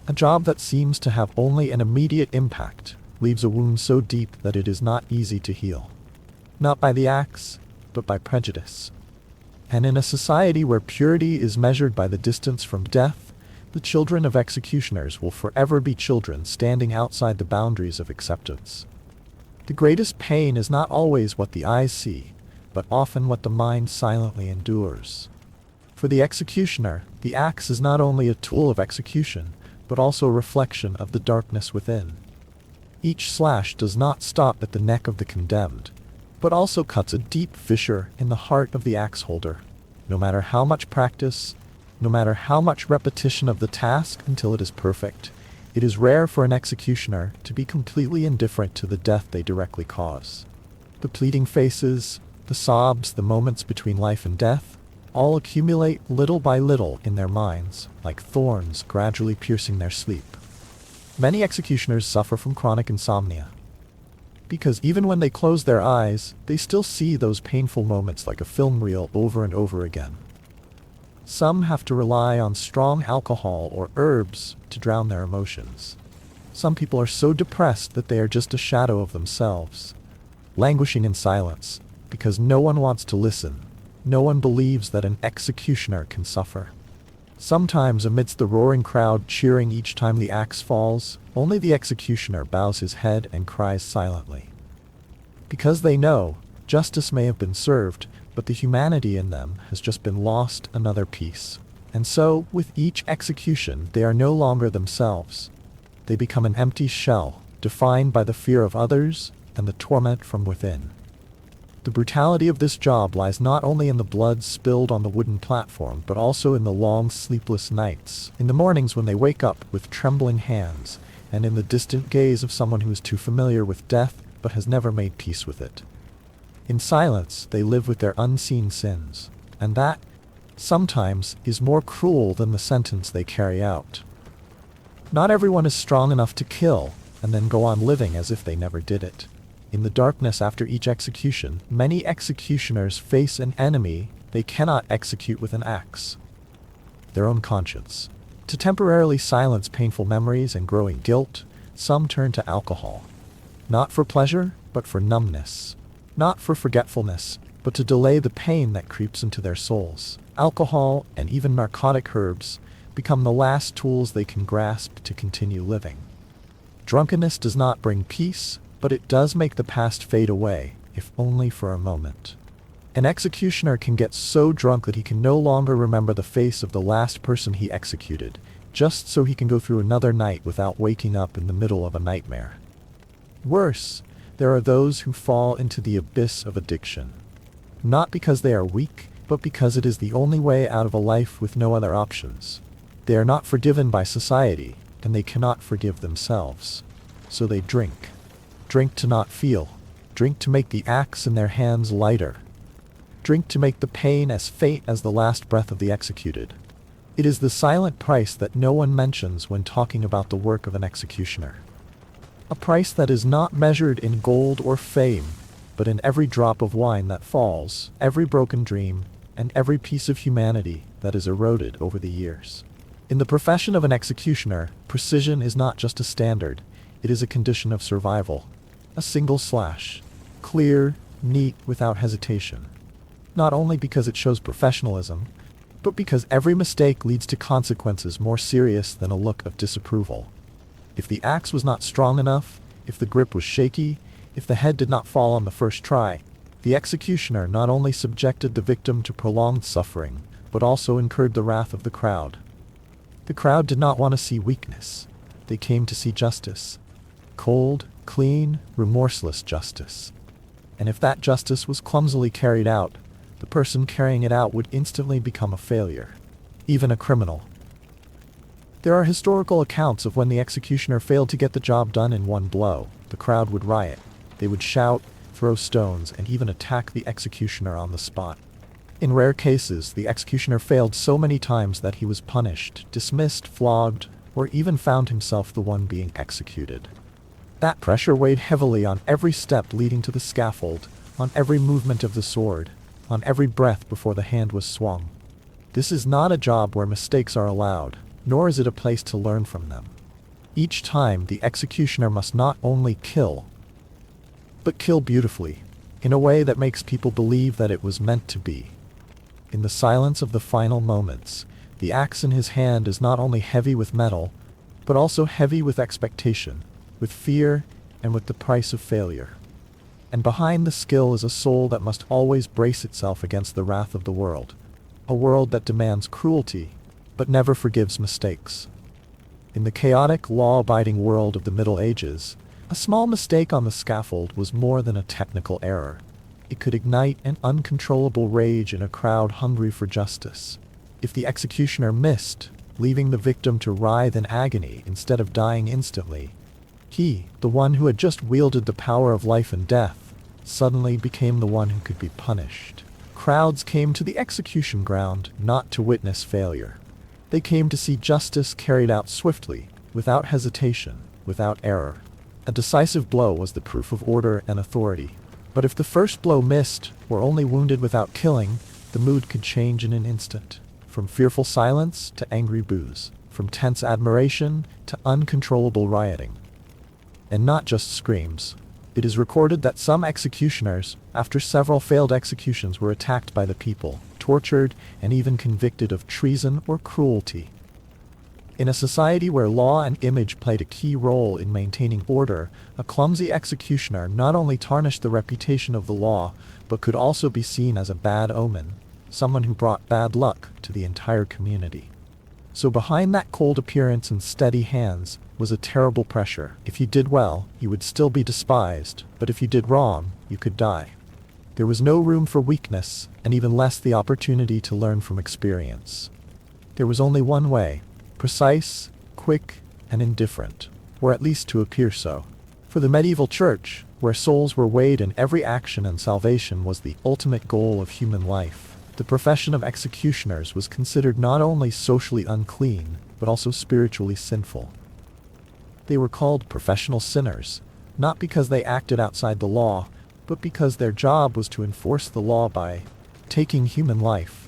A job that seems to have only an immediate impact leaves a wound so deep that it is not easy to heal. Not by the axe, but by prejudice. And in a society where purity is measured by the distance from death, the children of executioners will forever be children standing outside the boundaries of acceptance. The greatest pain is not always what the eyes see, but often what the mind silently endures. For the executioner, the axe is not only a tool of execution, but also a reflection of the darkness within. Each slash does not stop at the neck of the condemned, but also cuts a deep fissure in the heart of the axe holder. No matter how much practice, no matter how much repetition of the task until it is perfect, it is rare for an executioner to be completely indifferent to the death they directly cause. The pleading faces, the sobs, the moments between life and death, all accumulate little by little in their minds, like thorns gradually piercing their sleep. Many executioners suffer from chronic insomnia, because even when they close their eyes, they still see those painful moments like a film reel over and over again. Some have to rely on strong alcohol or herbs to drown their emotions. Some people are so depressed that they are just a shadow of themselves, languishing in silence, because no one wants to listen. No one believes that an executioner can suffer. Sometimes amidst the roaring crowd cheering each time the axe falls, only the executioner bows his head and cries silently. Because they know, justice may have been served, but the humanity in them has just been lost another piece. And so, with each execution, they are no longer themselves. They become an empty shell, defined by the fear of others and the torment from within. The brutality of this job lies not only in the blood spilled on the wooden platform, but also in the long sleepless nights, in the mornings when they wake up with trembling hands, and in the distant gaze of someone who is too familiar with death but has never made peace with it. In silence, they live with their unseen sins, and that, sometimes, is more cruel than the sentence they carry out. Not everyone is strong enough to kill, and then go on living as if they never did it. In the darkness after each execution, many executioners face an enemy they cannot execute with an axe: their own conscience. To temporarily silence painful memories and growing guilt, some turn to alcohol. Not for pleasure, but for numbness. Not for forgetfulness, but to delay the pain that creeps into their souls. Alcohol, and even narcotic herbs, become the last tools they can grasp to continue living. Drunkenness does not bring peace, but it does make the past fade away, if only for a moment. An executioner can get so drunk that he can no longer remember the face of the last person he executed, just so he can go through another night without waking up in the middle of a nightmare. Worse, there are those who fall into the abyss of addiction. Not because they are weak, but because it is the only way out of a life with no other options. They are not forgiven by society, and they cannot forgive themselves. So they drink. Drink to not feel. Drink to make the axe in their hands lighter. Drink to make the pain as faint as the last breath of the executed. It is the silent price that no one mentions when talking about the work of an executioner. A price that is not measured in gold or fame, but in every drop of wine that falls, every broken dream, and every piece of humanity that is eroded over the years. In the profession of an executioner, precision is not just a standard, it is a condition of survival. A single slash, clear, neat, without hesitation. Not only because it shows professionalism, but because every mistake leads to consequences more serious than a look of disapproval. If the axe was not strong enough, if the grip was shaky, if the head did not fall on the first try, the executioner not only subjected the victim to prolonged suffering, but also incurred the wrath of the crowd. The crowd did not want to see weakness. They came to see justice. Cold, clean, remorseless justice. And if that justice was clumsily carried out, the person carrying it out would instantly become a failure, even a criminal. There are historical accounts of when the executioner failed to get the job done in one blow. The crowd would riot. They would shout, throw stones, and even attack the executioner on the spot. In rare cases, the executioner failed so many times that he was punished, dismissed, flogged, or even found himself the one being executed. That pressure weighed heavily on every step leading to the scaffold, on every movement of the sword, on every breath before the hand was swung. This is not a job where mistakes are allowed, nor is it a place to learn from them. Each time, the executioner must not only kill, but kill beautifully, in a way that makes people believe that it was meant to be. In the silence of the final moments, the axe in his hand is not only heavy with metal, but also heavy with expectation, with fear, and with the price of failure. And behind the skill is a soul that must always brace itself against the wrath of the world. A world that demands cruelty, but never forgives mistakes. In the chaotic, law-abiding world of the Middle Ages, a small mistake on the scaffold was more than a technical error. It could ignite an uncontrollable rage in a crowd hungry for justice. If the executioner missed, leaving the victim to writhe in agony instead of dying instantly, he, the one who had just wielded the power of life and death, suddenly became the one who could be punished. Crowds came to the execution ground not to witness failure. They came to see justice carried out swiftly, without hesitation, without error. A decisive blow was the proof of order and authority. But if the first blow missed, or only wounded without killing, the mood could change in an instant. From fearful silence to angry boos, from tense admiration to uncontrollable rioting. And not just screams. It is recorded that some executioners, after several failed executions, were attacked by the people, tortured, and even convicted of treason or cruelty. In a society where law and image played a key role in maintaining order, a clumsy executioner not only tarnished the reputation of the law, but could also be seen as a bad omen, someone who brought bad luck to the entire community. So behind that cold appearance and steady hands was a terrible pressure. If you did well, you would still be despised, but if you did wrong, you could die. There was no room for weakness, and even less the opportunity to learn from experience. There was only one way, precise, quick, and indifferent, or at least to appear so. For the medieval church, where souls were weighed in every action and salvation was the ultimate goal of human life, the profession of executioners was considered not only socially unclean, but also spiritually sinful. They were called professional sinners, not because they acted outside the law, but because their job was to enforce the law by taking human life.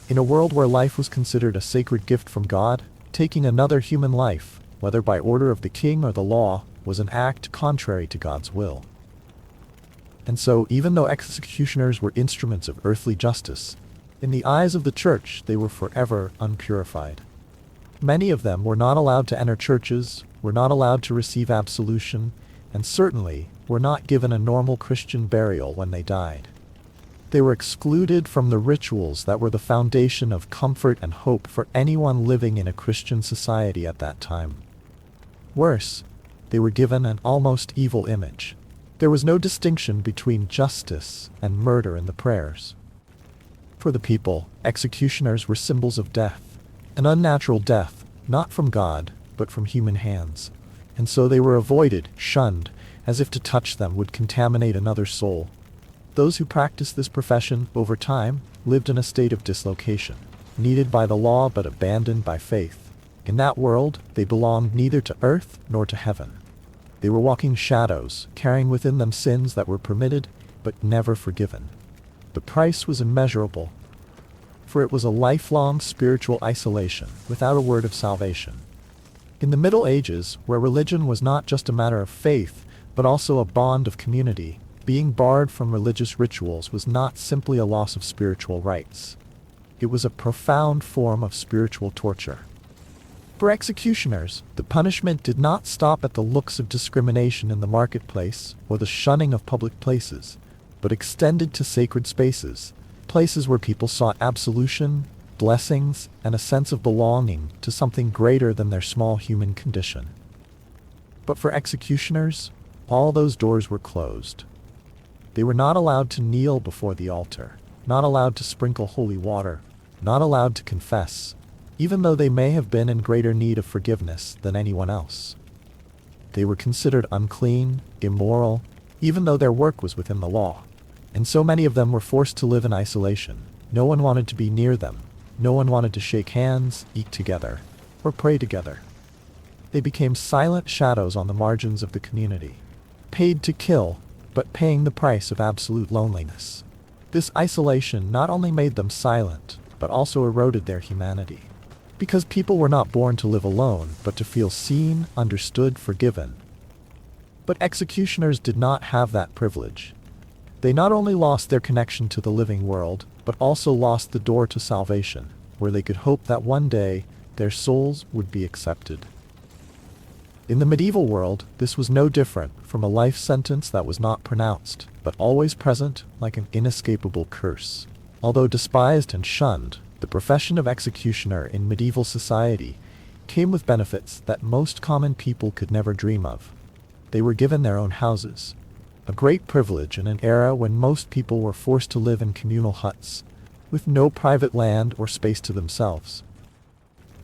In a world where life was considered a sacred gift from God, taking another human life, whether by order of the king or the law, was an act contrary to God's will. And so, even though executioners were instruments of earthly justice, in the eyes of the church they were forever unpurified. Many of them were not allowed to enter churches, were not allowed to receive absolution, and certainly were not given a normal Christian burial when they died. They were excluded from the rituals that were the foundation of comfort and hope for anyone living in a Christian society at that time. Worse, they were given an almost evil image. There was no distinction between justice and murder in the prayers. For the people, executioners were symbols of death, an unnatural death, not from God, but from human hands. And so they were avoided, shunned, as if to touch them would contaminate another soul. Those who practiced this profession, over time, lived in a state of dislocation, needed by the law but abandoned by faith. In that world, they belonged neither to earth nor to heaven. They were walking shadows, carrying within them sins that were permitted, but never forgiven. The price was immeasurable, for it was a lifelong spiritual isolation, without a word of salvation. In the Middle Ages, where religion was not just a matter of faith, but also a bond of community, being barred from religious rituals was not simply a loss of spiritual rights. It was a profound form of spiritual torture. For executioners, the punishment did not stop at the looks of discrimination in the marketplace or the shunning of public places, but extended to sacred spaces, places where people sought absolution, blessings, and a sense of belonging to something greater than their small human condition. But for executioners, all those doors were closed. They were not allowed to kneel before the altar, not allowed to sprinkle holy water, not allowed to confess, even though they may have been in greater need of forgiveness than anyone else. They were considered unclean, immoral, even though their work was within the law. And so many of them were forced to live in isolation. No one wanted to be near them. No one wanted to shake hands, eat together, or pray together. They became silent shadows on the margins of the community, paid to kill, but paying the price of absolute loneliness. This isolation not only made them silent, but also eroded their humanity. Because people were not born to live alone, but to feel seen, understood, forgiven. But executioners did not have that privilege. They not only lost their connection to the living world, but also lost the door to salvation, where they could hope that one day their souls would be accepted. In the medieval world, this was no different from a life sentence that was not pronounced, but always present like an inescapable curse. Although despised and shunned, the profession of executioner in medieval society came with benefits that most common people could never dream of. They were given their own houses, a great privilege in an era when most people were forced to live in communal huts, with no private land or space to themselves.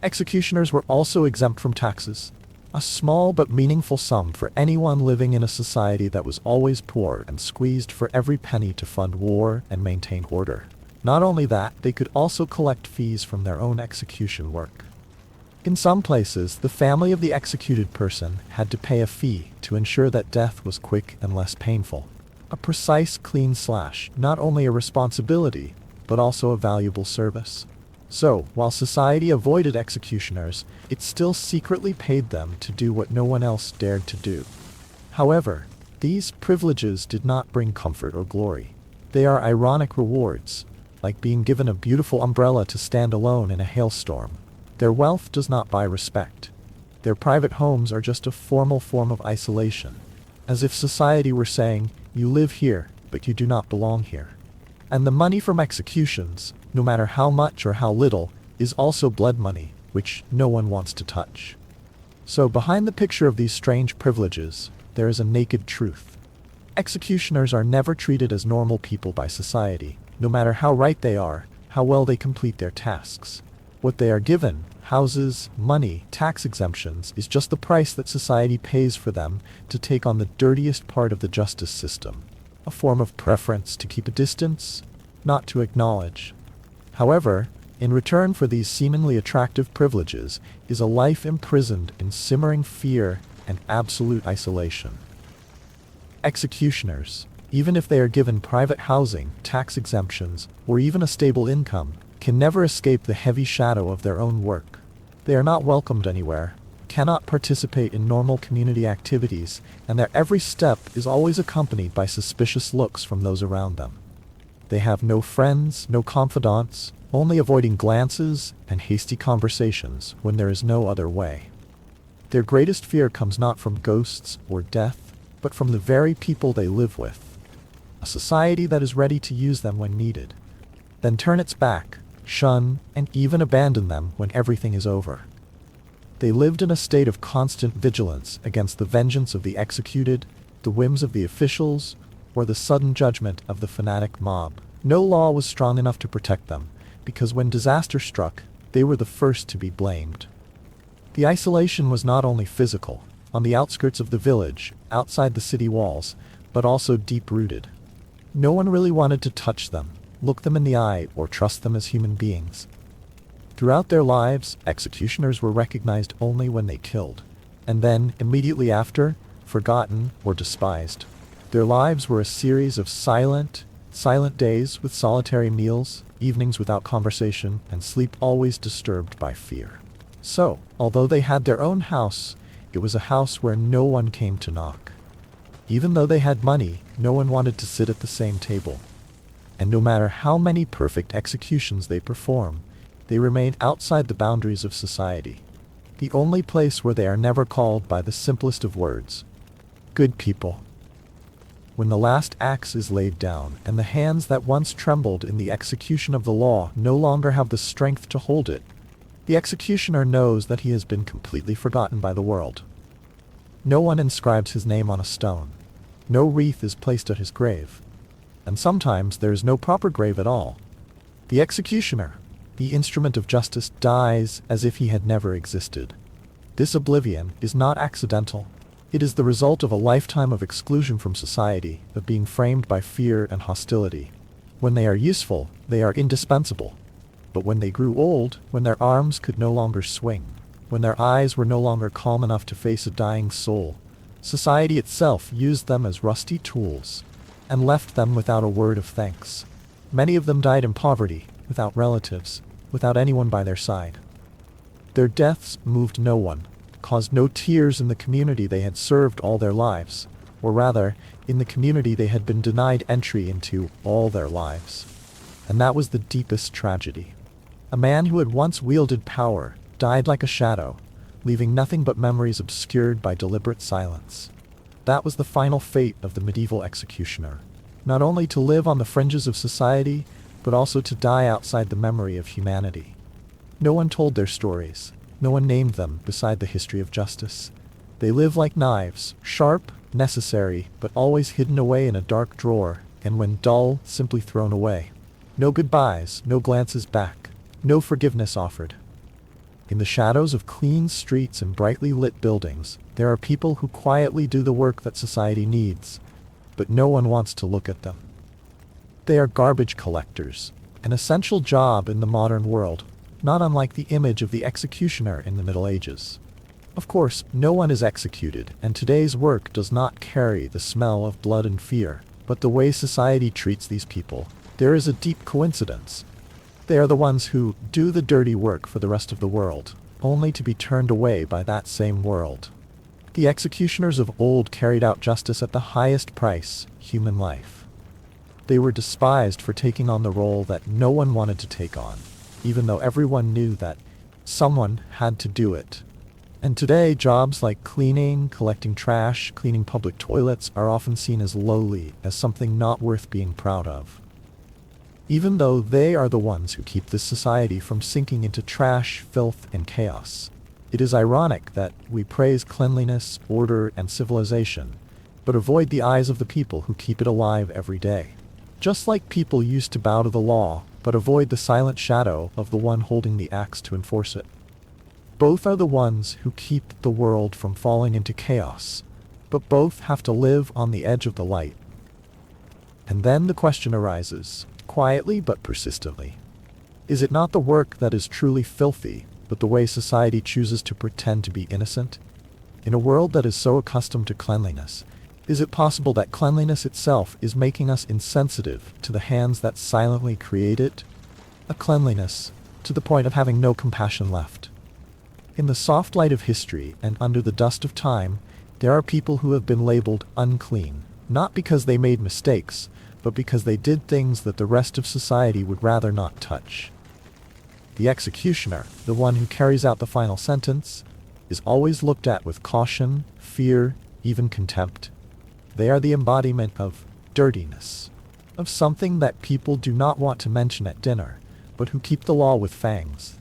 Executioners were also exempt from taxes, a small but meaningful sum for anyone living in a society that was always poor and squeezed for every penny to fund war and maintain order. Not only that, they could also collect fees from their own execution work. In some places, the family of the executed person had to pay a fee to ensure that death was quick and less painful. A precise, clean slash, not only a responsibility, but also a valuable service. So, while society avoided executioners, it still secretly paid them to do what no one else dared to do. However, these privileges did not bring comfort or glory. They are ironic rewards, like being given a beautiful umbrella to stand alone in a hailstorm. Their wealth does not buy respect. Their private homes are just a formal form of isolation, as if society were saying, "You live here, but you do not belong here." And the money from executions, no matter how much or how little, is also blood money, which no one wants to touch. So behind the picture of these strange privileges, there is a naked truth. Executioners are never treated as normal people by society, no matter how right they are, how well they complete their tasks. What they are given, houses, money, tax exemptions, is just the price that society pays for them to take on the dirtiest part of the justice system. A form of preference to keep a distance, not to acknowledge. However, in return for these seemingly attractive privileges is a life imprisoned in simmering fear and absolute isolation. Executioners, even if they are given private housing, tax exemptions, or even a stable income, can never escape the heavy shadow of their own work. They are not welcomed anywhere, cannot participate in normal community activities, and their every step is always accompanied by suspicious looks from those around them. They have no friends, no confidants, only avoiding glances and hasty conversations when there is no other way. Their greatest fear comes not from ghosts or death, but from the very people they live with. A society that is ready to use them when needed, then turn its back, shun, and even abandon them when everything is over. They lived in a state of constant vigilance against the vengeance of the executed, the whims of the officials, or the sudden judgment of the fanatic mob. No law was strong enough to protect them, because when disaster struck, they were the first to be blamed. The isolation was not only physical, on the outskirts of the village, outside the city walls, but also deep-rooted. No one really wanted to touch them, look them in the eye, or trust them as human beings. Throughout their lives, executioners were recognized only when they killed, and then, immediately after, forgotten or despised. Their lives were a series of silent days with solitary meals, evenings without conversation, and sleep always disturbed by fear. So, although they had their own house, it was a house where no one came to knock. Even though they had money, no one wanted to sit at the same table. And no matter how many perfect executions they perform, they remain outside the boundaries of society, the only place where they are never called by the simplest of words, good people. When the last axe is laid down, and the hands that once trembled in the execution of the law no longer have the strength to hold it, the executioner knows that he has been completely forgotten by the world. No one inscribes his name on a stone. No wreath is placed at his grave. And sometimes there is no proper grave at all. The executioner, the instrument of justice, dies as if he had never existed. This oblivion is not accidental. It is the result of a lifetime of exclusion from society, of being framed by fear and hostility. When they are useful, they are indispensable. But when they grew old, when their arms could no longer swing, when their eyes were no longer calm enough to face a dying soul, society itself used them as rusty tools, and left them without a word of thanks. Many of them died in poverty, without relatives, without anyone by their side. Their deaths moved no one, caused no tears in the community they had served all their lives, or rather, in the community they had been denied entry into all their lives. And that was the deepest tragedy. A man who had once wielded power died like a shadow, leaving nothing but memories obscured by deliberate silence. That was the final fate of the medieval executioner. Not only to live on the fringes of society, but also to die outside the memory of humanity. No one told their stories. No one named them beside the history of justice. They live like knives, sharp, necessary, but always hidden away in a dark drawer, and when dull, simply thrown away. No goodbyes, no glances back, no forgiveness offered. In the shadows of clean streets and brightly lit buildings, there are people who quietly do the work that society needs, but no one wants to look at them. They are garbage collectors, an essential job in the modern world, not unlike the image of the executioner in the Middle Ages. Of course, no one is executed, and today's work does not carry the smell of blood and fear, but the way society treats these people, there is a deep coincidence. They are the ones who do the dirty work for the rest of the world, only to be turned away by that same world. The executioners of old carried out justice at the highest price, human life. They were despised for taking on the role that no one wanted to take on, even though everyone knew that someone had to do it. And today, jobs like cleaning, collecting trash, cleaning public toilets are often seen as lowly, as something not worth being proud of. Even though they are the ones who keep this society from sinking into trash, filth, and chaos. It is ironic that we praise cleanliness, order, and civilization, but avoid the eyes of the people who keep it alive every day. Just like people used to bow to the law, but avoid the silent shadow of the one holding the axe to enforce it. Both are the ones who keep the world from falling into chaos, but both have to live on the edge of the light. And then the question arises, quietly but persistently. Is it not the work that is truly filthy, but the way society chooses to pretend to be innocent? In a world that is so accustomed to cleanliness, is it possible that cleanliness itself is making us insensitive to the hands that silently create it? A cleanliness to the point of having no compassion left. In the soft light of history and under the dust of time, there are people who have been labeled unclean, not because they made mistakes, but because they did things that the rest of society would rather not touch. The executioner, the one who carries out the final sentence, is always looked at with caution, fear, even contempt. They are the embodiment of dirtiness, of something that people do not want to mention at dinner, but who keep the law with fangs,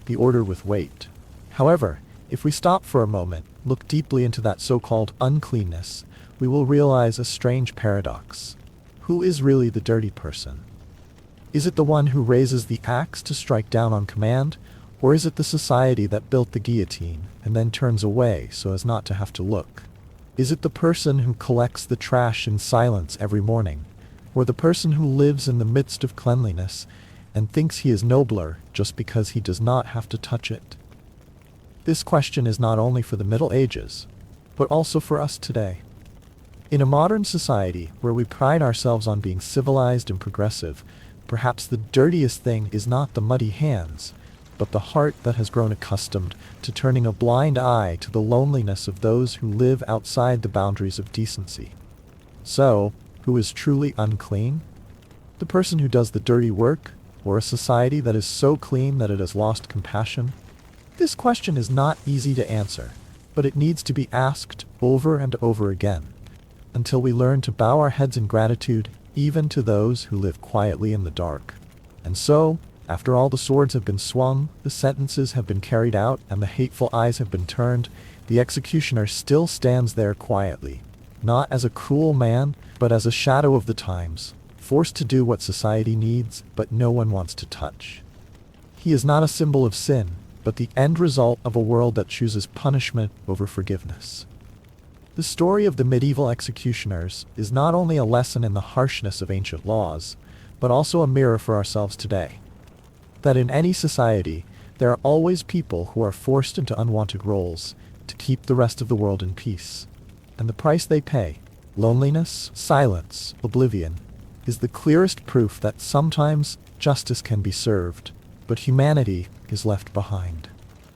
the order with weight. However, if we stop for a moment, look deeply into that so-called uncleanness, we will realize a strange paradox. Who is really the dirty person? Is it the one who raises the axe to strike down on command, or is it the society that built the guillotine and then turns away so as not to have to look? Is it the person who collects the trash in silence every morning, or the person who lives in the midst of cleanliness and thinks he is nobler just because he does not have to touch it? This question is not only for the Middle Ages, but also for us today. In a modern society where we pride ourselves on being civilized and progressive, perhaps the dirtiest thing is not the muddy hands, but the heart that has grown accustomed to turning a blind eye to the loneliness of those who live outside the boundaries of decency. So, who is truly unclean? The person who does the dirty work, or a society that is so clean that it has lost compassion? This question is not easy to answer, but it needs to be asked over and over again, until we learn to bow our heads in gratitude even to those who live quietly in the dark. And so, after all the swords have been swung, the sentences have been carried out, and the hateful eyes have been turned, the executioner still stands there quietly, not as a cruel man, but as a shadow of the times, forced to do what society needs, but no one wants to touch. He is not a symbol of sin, but the end result of a world that chooses punishment over forgiveness. The story of the medieval executioners is not only a lesson in the harshness of ancient laws, but also a mirror for ourselves today. That in any society, there are always people who are forced into unwanted roles to keep the rest of the world in peace. And the price they pay, loneliness, silence, oblivion, is the clearest proof that sometimes justice can be served, but humanity is left behind.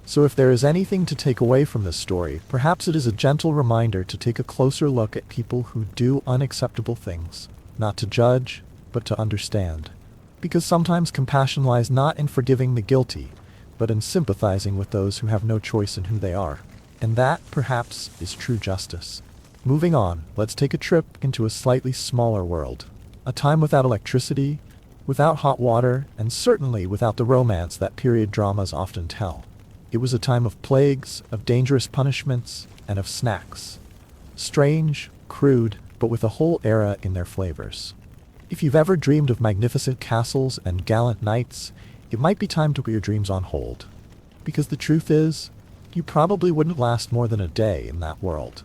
So if there is anything to take away from this story, perhaps it is a gentle reminder to take a closer look at people who do unacceptable things, not to judge, but to understand. Because sometimes compassion lies not in forgiving the guilty, but in sympathizing with those who have no choice in who they are. And that, perhaps, is true justice. Moving on, let's take a trip into a slightly smaller world. A time without electricity, without hot water, and certainly without the romance that period dramas often tell. It was a time of plagues, of dangerous punishments, and of snacks. Strange, crude, but with a whole era in their flavors. If you've ever dreamed of magnificent castles and gallant knights, it might be time to put your dreams on hold. Because the truth is, you probably wouldn't last more than a day in that world.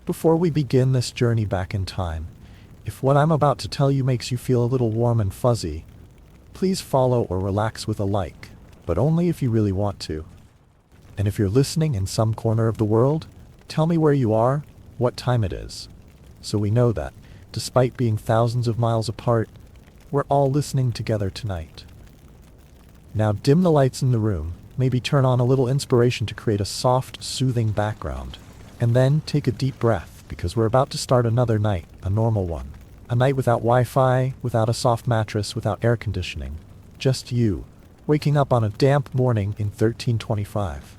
Before we begin this journey back in time, if what I'm about to tell you makes you feel a little warm and fuzzy, please follow or relax with a like, but only if you really want to. And if you're listening in some corner of the world, tell me where you are, what time it is, so we know that, despite being thousands of miles apart, we're all listening together tonight. Now dim the lights in the room, maybe turn on a little inspiration to create a soft, soothing background, and then take a deep breath, because we're about to start another night, a normal one. A night without Wi-Fi, without a soft mattress, without air conditioning. Just you, waking up on a damp morning in 1325.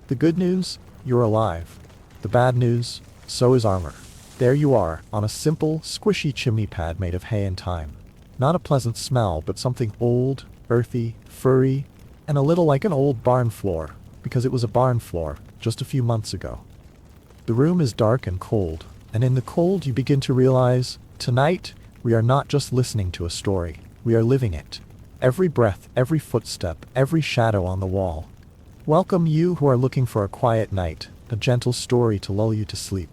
The good news? You're alive. The bad news? So is armor. There you are, on a simple, squishy chimney pad made of hay and thyme. Not a pleasant smell, but something old, earthy, furry, and a little like an old barn floor, because it was a barn floor just a few months ago. The room is dark and cold, and in the cold you begin to realize, tonight, we are not just listening to a story, we are living it. Every breath, every footstep, every shadow on the wall. Welcome you who are looking for a quiet night, a gentle story to lull you to sleep.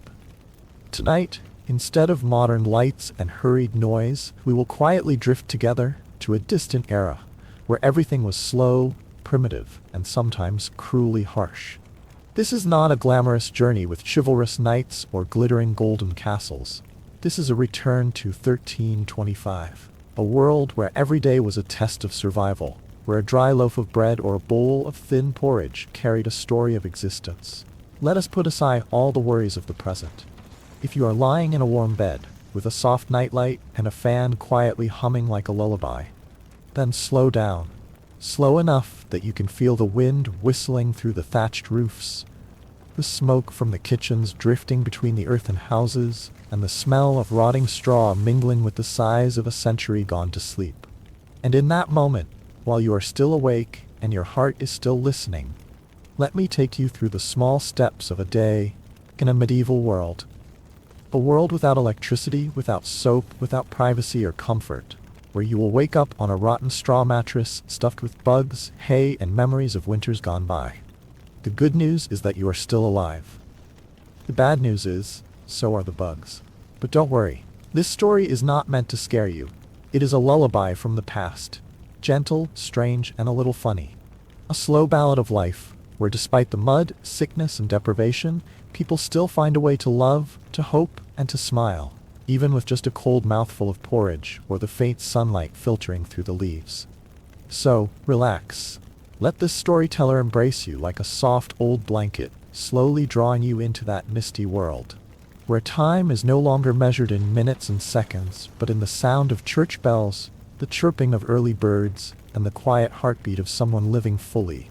Tonight, instead of modern lights and hurried noise, we will quietly drift together to a distant era, where everything was slow, primitive, and sometimes cruelly harsh. This is not a glamorous journey with chivalrous knights or glittering golden castles. This is a return to 1325, a world where every day was a test of survival, where a dry loaf of bread or a bowl of thin porridge carried a story of existence. Let us put aside all the worries of the present. If you are lying in a warm bed, with a soft nightlight and a fan quietly humming like a lullaby, then slow down. Slow enough that you can feel the wind whistling through the thatched roofs, the smoke from the kitchens drifting between the earthen houses, and the smell of rotting straw mingling with the sighs of a century gone to sleep. And in that moment, while you are still awake and your heart is still listening, let me take you through the small steps of a day in a medieval world. A world without electricity, without soap, without privacy or comfort, where you will wake up on a rotten straw mattress stuffed with bugs, hay, and memories of winters gone by. The good news is that you are still alive. The bad news is, so are the bugs. But don't worry, this story is not meant to scare you. It is a lullaby from the past, gentle, strange, and a little funny. A slow ballad of life, where despite the mud, sickness, and deprivation, people still find a way to love, to hope, and to smile, even with just a cold mouthful of porridge or the faint sunlight filtering through the leaves. So, relax. Let this storyteller embrace you like a soft old blanket, slowly drawing you into that misty world, where time is no longer measured in minutes and seconds, but in the sound of church bells, the chirping of early birds, and the quiet heartbeat of someone living fully,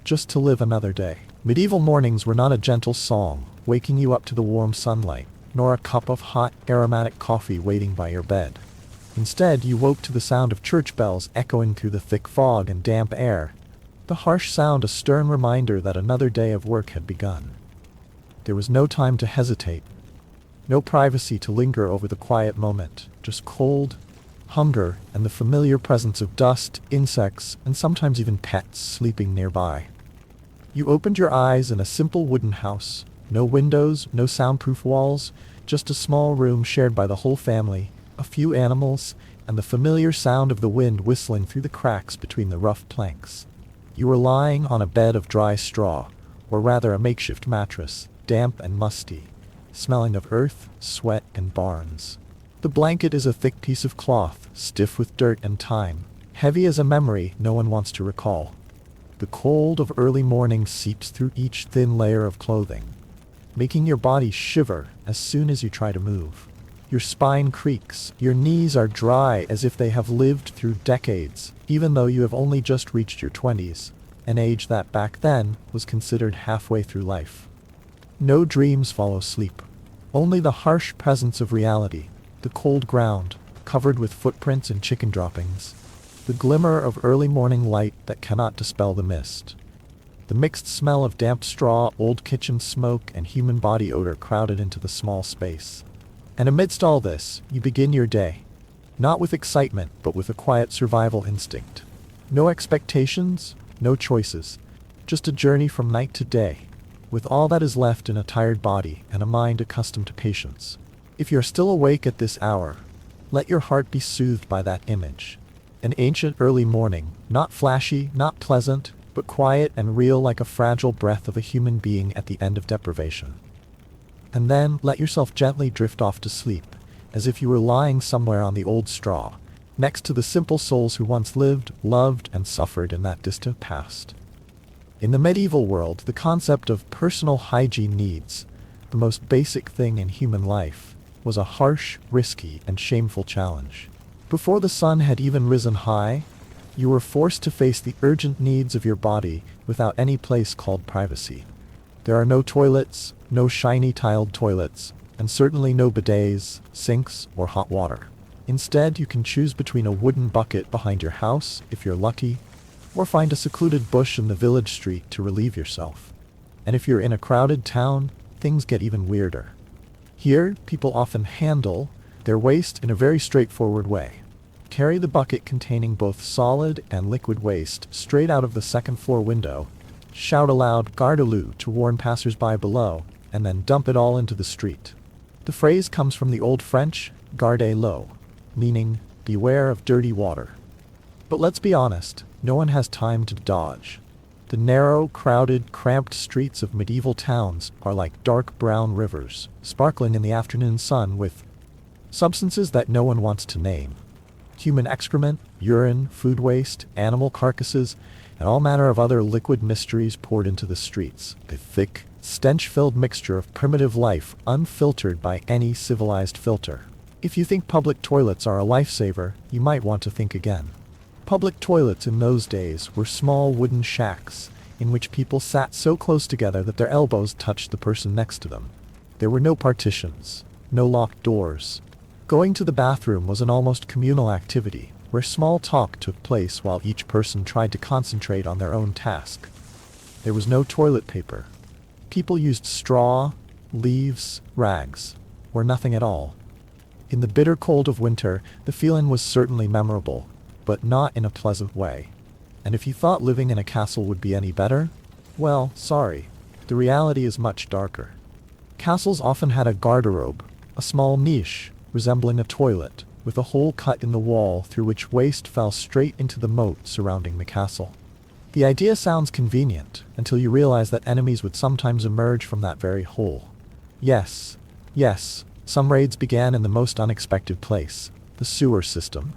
just to live another day. Medieval mornings were not a gentle song, waking you up to the warm sunlight, nor a cup of hot, aromatic coffee waiting by your bed. Instead, you woke to the sound of church bells echoing through the thick fog and damp air, the harsh sound a stern reminder that another day of work had begun. There was no time to hesitate, no privacy to linger over the quiet moment, just cold, hunger, and the familiar presence of dust, insects, and sometimes even pets sleeping nearby. You opened your eyes in a simple wooden house. No windows, no soundproof walls, just a small room shared by the whole family, a few animals, and the familiar sound of the wind whistling through the cracks between the rough planks. You were lying on a bed of dry straw, or rather a makeshift mattress, damp and musty, smelling of earth, sweat, and barns. The blanket is a thick piece of cloth, stiff with dirt and time, heavy as a memory no one wants to recall. The cold of early morning seeps through each thin layer of clothing, making your body shiver as soon as you try to move. Your spine creaks, your knees are dry as if they have lived through decades, even though you have only just reached your 20s. an age that back then was considered halfway through life. No dreams follow sleep. Only the harsh presence of reality, the cold ground, covered with footprints and chicken droppings, the glimmer of early morning light that cannot dispel the mist. The mixed smell of damp straw, old kitchen smoke, and human body odor crowded into the small space. And amidst all this, you begin your day. Not with excitement, but with a quiet survival instinct. No expectations, no choices. Just a journey from night to day, with all that is left in a tired body and a mind accustomed to patience. If you're still awake at this hour, let your heart be soothed by that image. An ancient early morning, not flashy, not pleasant, but quiet and real, like a fragile breath of a human being at the end of deprivation. And then let yourself gently drift off to sleep, as if you were lying somewhere on the old straw, next to the simple souls who once lived, loved, and suffered in that distant past. In the medieval world, the concept of personal hygiene needs, the most basic thing in human life, was a harsh, risky, and shameful challenge. Before the sun had even risen high, you were forced to face the urgent needs of your body without any place called privacy. There are no toilets, no shiny tiled toilets, and certainly no bidets, sinks, or hot water. Instead, you can choose between a wooden bucket behind your house, if you're lucky, or find a secluded bush in the village street to relieve yourself. And if you're in a crowded town, things get even weirder. Here, people often handle their waste in a very straightforward way. Carry the bucket containing both solid and liquid waste straight out of the second-floor window, shout aloud "Gardez-le" to warn passers-by below, and then dump it all into the street. The phrase comes from the Old French "Gardez-l'eau," meaning beware of dirty water. But let's be honest, no one has time to dodge. The narrow, crowded, cramped streets of medieval towns are like dark brown rivers, sparkling in the afternoon sun with substances that no one wants to name. Human excrement, urine, food waste, animal carcasses, and all manner of other liquid mysteries poured into the streets, a thick, stench-filled mixture of primitive life unfiltered by any civilized filter. If you think public toilets are a lifesaver, you might want to think again. Public toilets in those days were small wooden shacks in which people sat so close together that their elbows touched the person next to them. There were no partitions, no locked doors. Going to the bathroom was an almost communal activity, where small talk took place while each person tried to concentrate on their own task. There was no toilet paper. People used straw, leaves, rags, or nothing at all. In the bitter cold of winter, the feeling was certainly memorable, but not in a pleasant way. And if you thought living in a castle would be any better, well, sorry, the reality is much darker. Castles often had a garderobe, a small niche resembling a toilet, with a hole cut in the wall through which waste fell straight into the moat surrounding the castle. The idea sounds convenient, until you realize that enemies would sometimes emerge from that very hole. Yes, some raids began in the most unexpected place, the sewer system.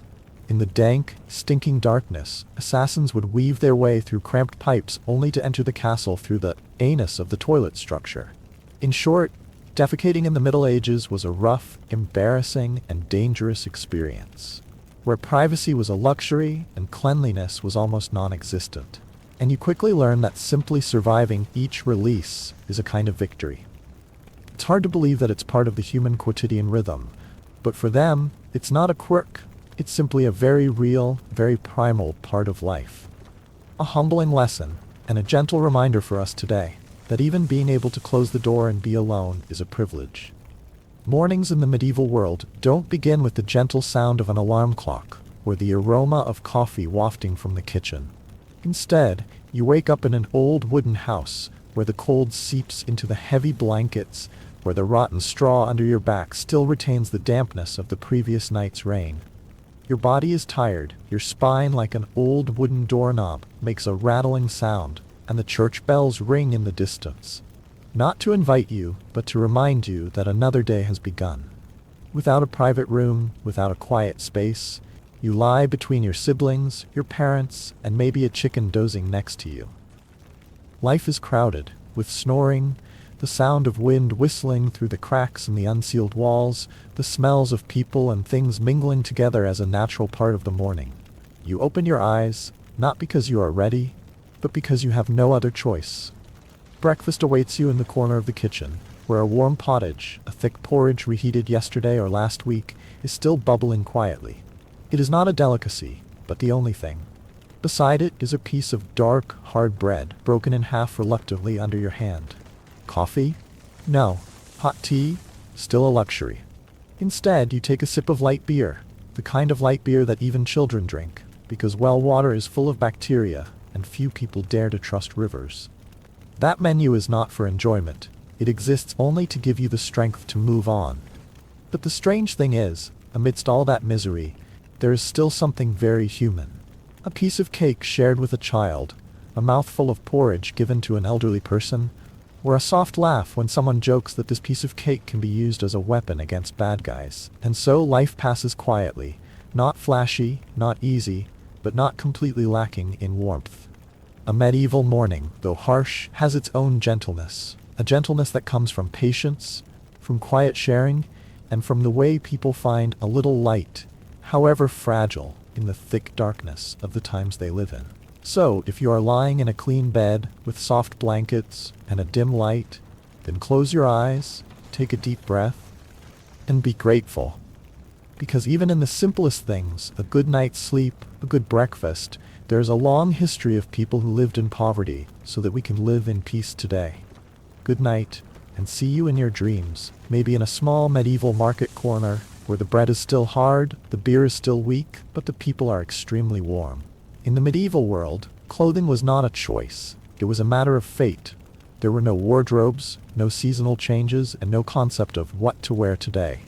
In the dank, stinking darkness, assassins would weave their way through cramped pipes only to enter the castle through the anus of the toilet structure. In short, defecating in the Middle Ages was a rough, embarrassing, and dangerous experience, where privacy was a luxury and cleanliness was almost non-existent. And you quickly learn that simply surviving each release is a kind of victory. It's hard to believe that it's part of the human quotidian rhythm, but for them, it's not a quirk. It's simply a very real, very primal part of life. A humbling lesson, and a gentle reminder for us today, that even being able to close the door and be alone is a privilege. Mornings in the medieval world don't begin with the gentle sound of an alarm clock, or the aroma of coffee wafting from the kitchen. Instead, you wake up in an old wooden house, where the cold seeps into the heavy blankets, where the rotten straw under your back still retains the dampness of the previous night's rain. Your body is tired, your spine, like an old wooden doorknob, makes a rattling sound, and the church bells ring in the distance. Not to invite you, but to remind you that another day has begun. Without a private room, without a quiet space, you lie between your siblings, your parents, and maybe a chicken dozing next to you. Life is crowded, with snoring, the sound of wind whistling through the cracks in the unsealed walls, the smells of people and things mingling together as a natural part of the morning. You open your eyes, not because you are ready, but because you have no other choice. Breakfast awaits you in the corner of the kitchen, where a warm pottage, a thick porridge reheated yesterday or last week, is still bubbling quietly. It is not a delicacy, but the only thing. Beside it is a piece of dark, hard bread, broken in half reluctantly under your hand. Coffee? No. Hot tea? Still a luxury. Instead, you take a sip of light beer, the kind of light beer that even children drink, because well water is full of bacteria, and few people dare to trust rivers. That menu is not for enjoyment. It exists only to give you the strength to move on. But the strange thing is, amidst all that misery, there is still something very human. A piece of cake shared with a child, a mouthful of porridge given to an elderly person, or a soft laugh when someone jokes that this piece of cake can be used as a weapon against bad guys. And so life passes quietly, not flashy, not easy, but not completely lacking in warmth. A medieval morning, though harsh, has its own gentleness, a gentleness that comes from patience, from quiet sharing, and from the way people find a little light, however fragile, in the thick darkness of the times they live in. So, if you are lying in a clean bed with soft blankets and a dim light, then close your eyes, take a deep breath, and be grateful. Because even in the simplest things, a good night's sleep, a good breakfast, there is a long history of people who lived in poverty so that we can live in peace today. Good night, and see you in your dreams, maybe in a small medieval market corner, where the bread is still hard, the beer is still weak, but the people are extremely warm. In the medieval world, clothing was not a choice. It was a matter of fate. There were no wardrobes, no seasonal changes, and no concept of what to wear today.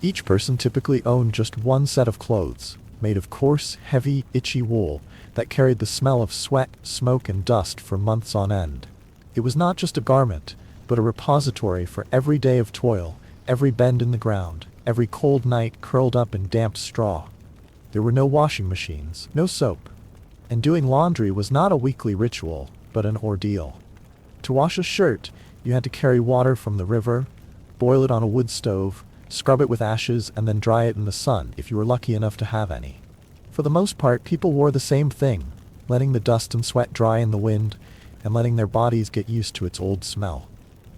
Each person typically owned just one set of clothes, made of coarse, heavy, itchy wool, that carried the smell of sweat, smoke, and dust for months on end. It was not just a garment, but a repository for every day of toil, every bend in the ground, every cold night curled up in damp straw. There were no washing machines, no soap, and doing laundry was not a weekly ritual, but an ordeal. To wash a shirt, you had to carry water from the river, boil it on a wood stove, scrub it with ashes, and then dry it in the sun if you were lucky enough to have any. For the most part, people wore the same thing, letting the dust and sweat dry in the wind, and letting their bodies get used to its old smell.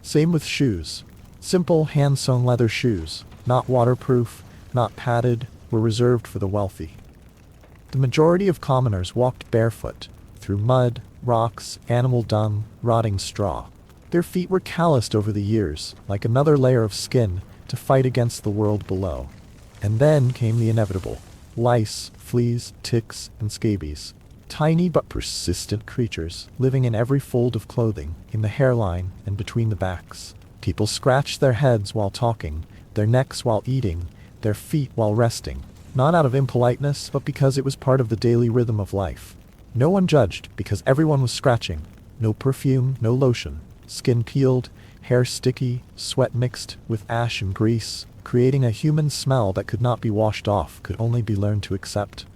Same with shoes. Simple, hand-sewn leather shoes, not waterproof, not padded, were reserved for the wealthy. The majority of commoners walked barefoot, through mud, rocks, animal dung, rotting straw. Their feet were calloused over the years, like another layer of skin, to fight against the world below. And then came the inevitable. Lice, fleas, ticks, and scabies. Tiny but persistent creatures, living in every fold of clothing, in the hairline, and between the backs. People scratched their heads while talking, their necks while eating, their feet while resting. Not out of impoliteness, but because it was part of the daily rhythm of life. No one judged, because everyone was scratching. No perfume, no lotion. Skin peeled, hair sticky, sweat mixed with ash and grease, creating a human smell that could not be washed off, could only be learned to accept.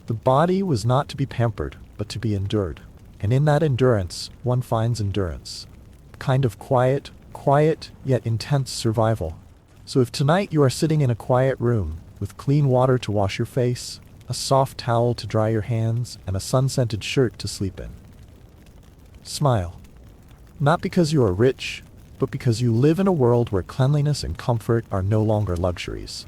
The body was not to be pampered, but to be endured. And in that endurance, one finds endurance. A kind of quiet, yet intense survival. So if tonight you are sitting in a quiet room, with clean water to wash your face, a soft towel to dry your hands, and a sun-scented shirt to sleep in, smile. Not because you are rich, but because you live in a world where cleanliness and comfort are no longer luxuries.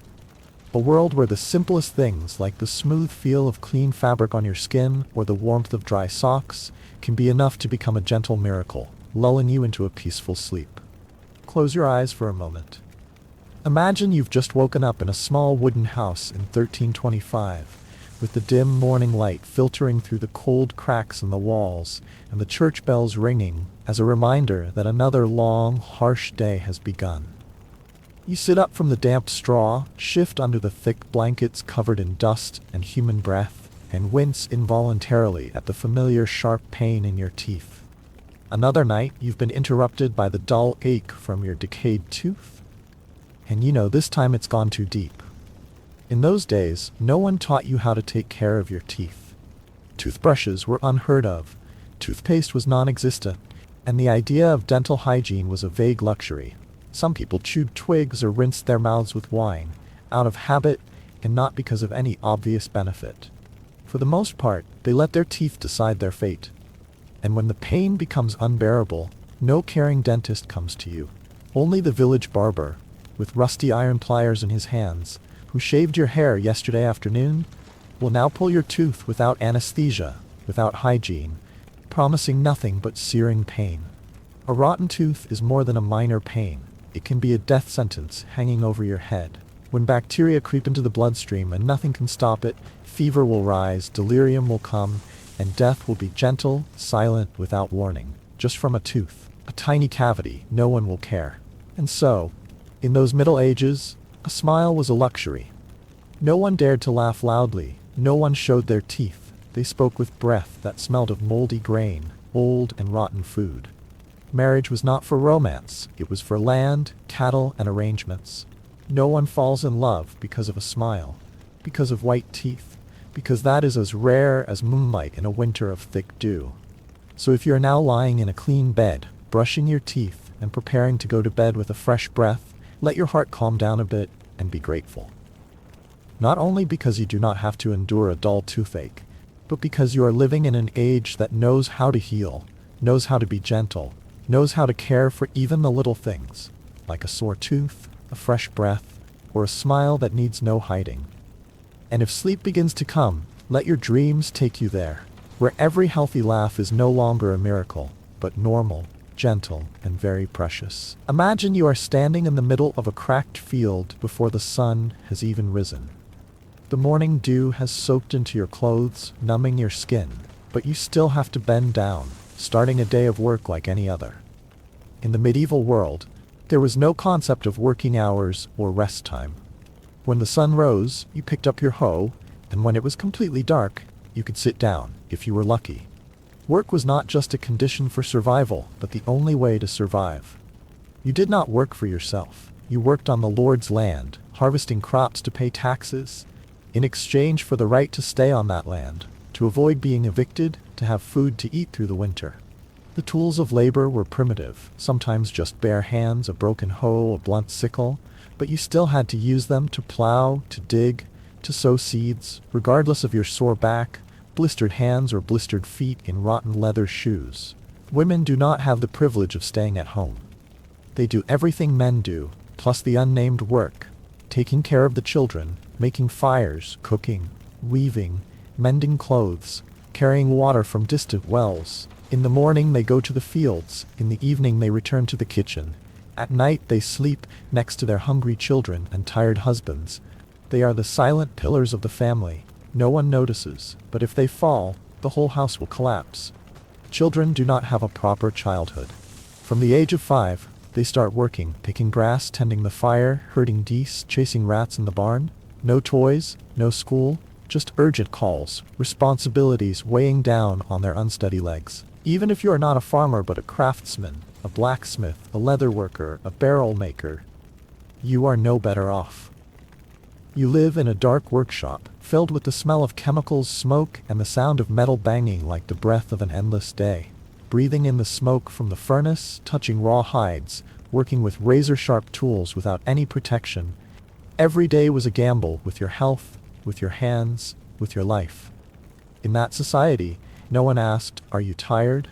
A world where the simplest things, like the smooth feel of clean fabric on your skin or the warmth of dry socks, can be enough to become a gentle miracle, lulling you into a peaceful sleep. Close your eyes for a moment. Imagine you've just woken up in a small wooden house in 1325, with the dim morning light filtering through the cold cracks in the walls and the church bells ringing as a reminder that another long, harsh day has begun. You sit up from the damp straw, shift under the thick blankets covered in dust and human breath, and wince involuntarily at the familiar sharp pain in your teeth. Another night, you've been interrupted by the dull ache from your decayed tooth, and you know this time it's gone too deep. In those days, no one taught you how to take care of your teeth. Toothbrushes were unheard of, toothpaste was non-existent, and the idea of dental hygiene was a vague luxury. Some people chewed twigs or rinsed their mouths with wine, out of habit and not because of any obvious benefit. For the most part, they let their teeth decide their fate. And when the pain becomes unbearable, no caring dentist comes to you. Only the village barber, with rusty iron pliers in his hands, who shaved your hair yesterday afternoon, will now pull your tooth without anesthesia, without hygiene, promising nothing but searing pain. A rotten tooth is more than a minor pain. It can be a death sentence hanging over your head. When bacteria creep into the bloodstream and nothing can stop it, fever will rise, delirium will come, and death will be gentle, silent, without warning. Just from a tooth, a tiny cavity, no one will care. And so, in those Middle Ages, a smile was a luxury. No one dared to laugh loudly, no one showed their teeth. They spoke with breath that smelled of moldy grain, old and rotten food. Marriage was not for romance, it was for land, cattle, and arrangements. No one falls in love because of a smile, because of white teeth, because that is as rare as moonlight in a winter of thick dew. So if you are now lying in a clean bed, brushing your teeth, and preparing to go to bed with a fresh breath, let your heart calm down a bit and be grateful. Not only because you do not have to endure a dull toothache, but because you are living in an age that knows how to heal, knows how to be gentle, knows how to care for even the little things, like a sore tooth, a fresh breath, or a smile that needs no hiding. And if sleep begins to come, let your dreams take you there, where every healthy laugh is no longer a miracle, but normal, gentle, and very precious. Imagine you are standing in the middle of a cracked field before the sun has even risen. The morning dew has soaked into your clothes, numbing your skin, but you still have to bend down, starting a day of work like any other. In the medieval world, there was no concept of working hours or rest time. When the sun rose, you picked up your hoe, and when it was completely dark, you could sit down, if you were lucky. Work was not just a condition for survival, but the only way to survive. You did not work for yourself. You worked on the Lord's land, harvesting crops to pay taxes, in exchange for the right to stay on that land, to avoid being evicted, to have food to eat through the winter. The tools of labor were primitive, sometimes just bare hands, a broken hoe, a blunt sickle, but you still had to use them to plow, to dig, to sow seeds, regardless of your sore back, blistered hands, or blistered feet in rotten leather shoes. Women do not have the privilege of staying at home. They do everything men do, plus the unnamed work, taking care of the children, making fires, cooking, weaving, mending clothes, carrying water from distant wells. In the morning they go to the fields, in the evening they return to the kitchen. At night they sleep next to their hungry children and tired husbands. They are the silent pillars of the family. No one notices, but if they fall, the whole house will collapse. Children do not have a proper childhood. From the age of 5, they start working, picking grass, tending the fire, herding geese, chasing rats in the barn. No toys, no school, just urgent calls, responsibilities weighing down on their unsteady legs. Even if you are not a farmer but a craftsman, a blacksmith, a leather worker, a barrel maker, you are no better off. You live in a dark workshop, filled with the smell of chemicals, smoke, and the sound of metal banging like the breath of an endless day. Breathing in the smoke from the furnace, touching raw hides, working with razor-sharp tools without any protection. Every day was a gamble with your health, with your hands, with your life. In that society, no one asked, "Are you tired?"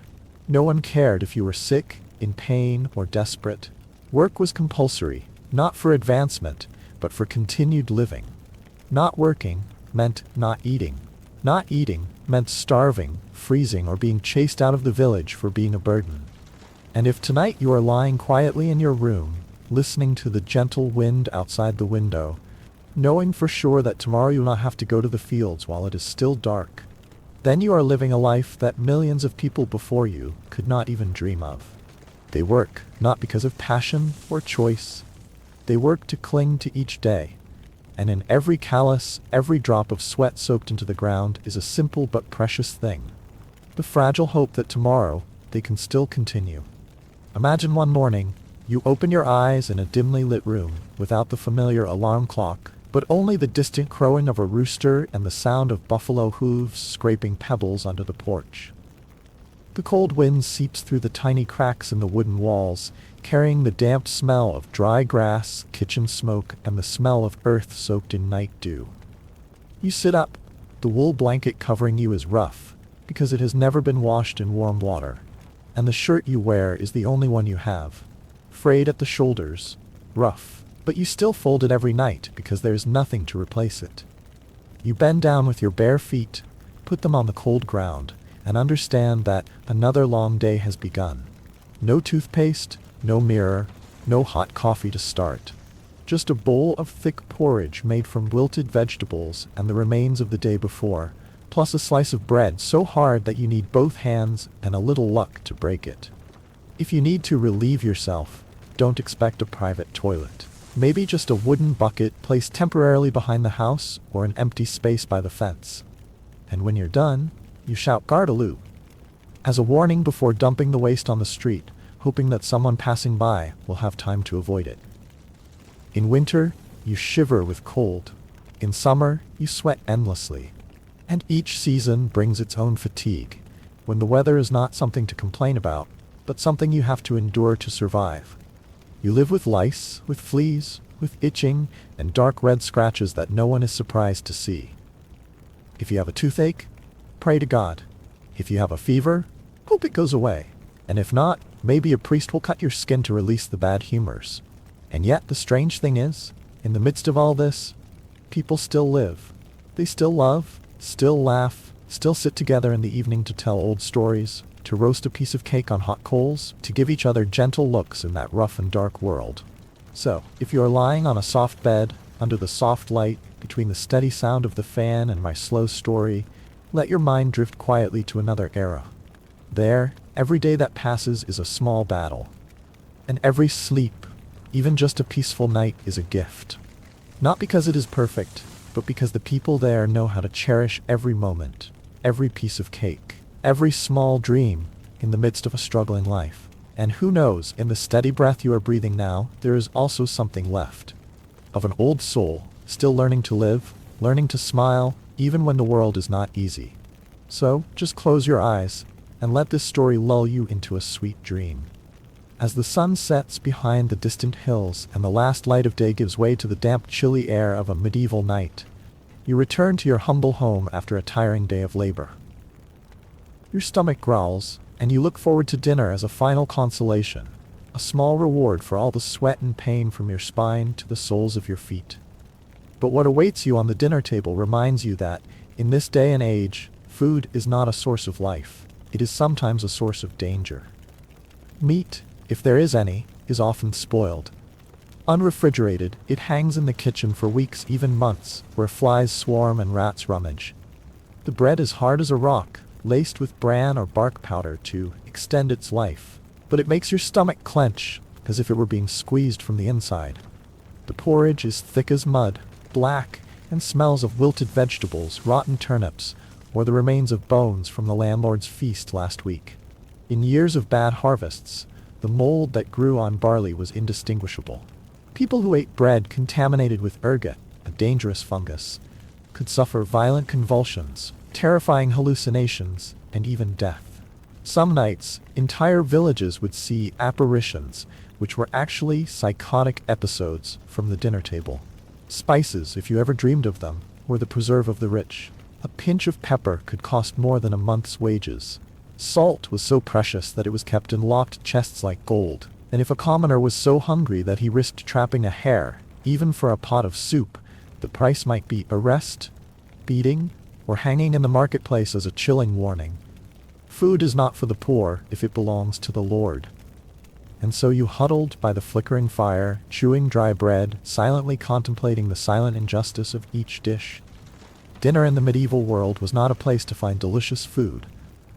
No one cared if you were sick, in pain, or desperate. Work was compulsory, not for advancement, but for continued living. Not working meant not eating. Not eating meant starving, freezing, or being chased out of the village for being a burden. And if tonight you are lying quietly in your room, listening to the gentle wind outside the window, knowing for sure that tomorrow you will not have to go to the fields while it is still dark, then you are living a life that millions of people before you could not even dream of. They work, not because of passion or choice. They work to cling to each day. And in every callus, every drop of sweat soaked into the ground is a simple but precious thing. The fragile hope that tomorrow they can still continue. Imagine one morning, you open your eyes in a dimly lit room, without the familiar alarm clock, but only the distant crowing of a rooster and the sound of buffalo hooves scraping pebbles under the porch. The cold wind seeps through the tiny cracks in the wooden walls, carrying the damp smell of dry grass, kitchen smoke, and the smell of earth soaked in night dew. You sit up. The wool blanket covering you is rough. because it has never been washed in warm water. And the shirt you wear is the only one you have. Frayed at the shoulders, rough, but you still fold it every night because there is nothing to replace it. You bend down with your bare feet, put them on the cold ground, and understand that another long day has begun. No toothpaste, no mirror, no hot coffee to start. Just a bowl of thick porridge made from wilted vegetables and the remains of the day before, plus a slice of bread so hard that you need both hands and a little luck to break it. If you need to relieve yourself, don't expect a private toilet. Maybe just a wooden bucket placed temporarily behind the house or an empty space by the fence. And when you're done, you shout "Gardaloo" as a warning before dumping the waste on the street, hoping that someone passing by will have time to avoid it. In winter, you shiver with cold. In summer, you sweat endlessly. And each season brings its own fatigue, when the weather is not something to complain about, but something you have to endure to survive. You live with lice, with fleas, with itching, and dark red scratches that no one is surprised to see. If you have a toothache, pray to God. If you have a fever, hope it goes away. And if not, maybe a priest will cut your skin to release the bad humors. And yet the strange thing is, in the midst of all this, people still live. They still love, still laugh, still sit together in the evening to tell old stories, to roast a piece of cake on hot coals, to give each other gentle looks in that rough and dark world. So, if you are lying on a soft bed, under the soft light, between the steady sound of the fan and my slow story, let your mind drift quietly to another era. There, every day that passes is a small battle. And every sleep, even just a peaceful night, is a gift. Not because it is perfect, but because the people there know how to cherish every moment, every piece of cake, every small dream in the midst of a struggling life. And who knows, in the steady breath you are breathing now, there is also something left. Of an old soul, still learning to live, learning to smile, even when the world is not easy. So, just close your eyes, and let this story lull you into a sweet dream. As the sun sets behind the distant hills and the last light of day gives way to the damp, chilly air of a medieval night, you return to your humble home after a tiring day of labor. Your stomach growls, and you look forward to dinner as a final consolation, a small reward for all the sweat and pain from your spine to the soles of your feet. But what awaits you on the dinner table reminds you that, in this day and age, food is not a source of life. It is sometimes a source of danger. Meat, if there is any, is often spoiled. Unrefrigerated, it hangs in the kitchen for weeks, even months, where flies swarm and rats rummage. The bread is hard as a rock, laced with bran or bark powder to extend its life, but it makes your stomach clench, as if it were being squeezed from the inside. The porridge is thick as mud, black, and smells of wilted vegetables, rotten turnips, or the remains of bones from the landlord's feast last week. In years of bad harvests, the mold that grew on barley was indistinguishable. People who ate bread contaminated with ergot, a dangerous fungus, could suffer violent convulsions, terrifying hallucinations, and even death. Some nights, entire villages would see apparitions, which were actually psychotic episodes from the dinner table. Spices, if you ever dreamed of them, were the preserve of the rich. A pinch of pepper could cost more than a month's wages. Salt was so precious that it was kept in locked chests like gold, and if a commoner was so hungry that he risked trapping a hare, even for a pot of soup, the price might be arrest, beating, or hanging in the marketplace as a chilling warning. Food is not for the poor if it belongs to the Lord. And so you huddled by the flickering fire, chewing dry bread, silently contemplating the silent injustice of each dish. Dinner in the medieval world was not a place to find delicious food,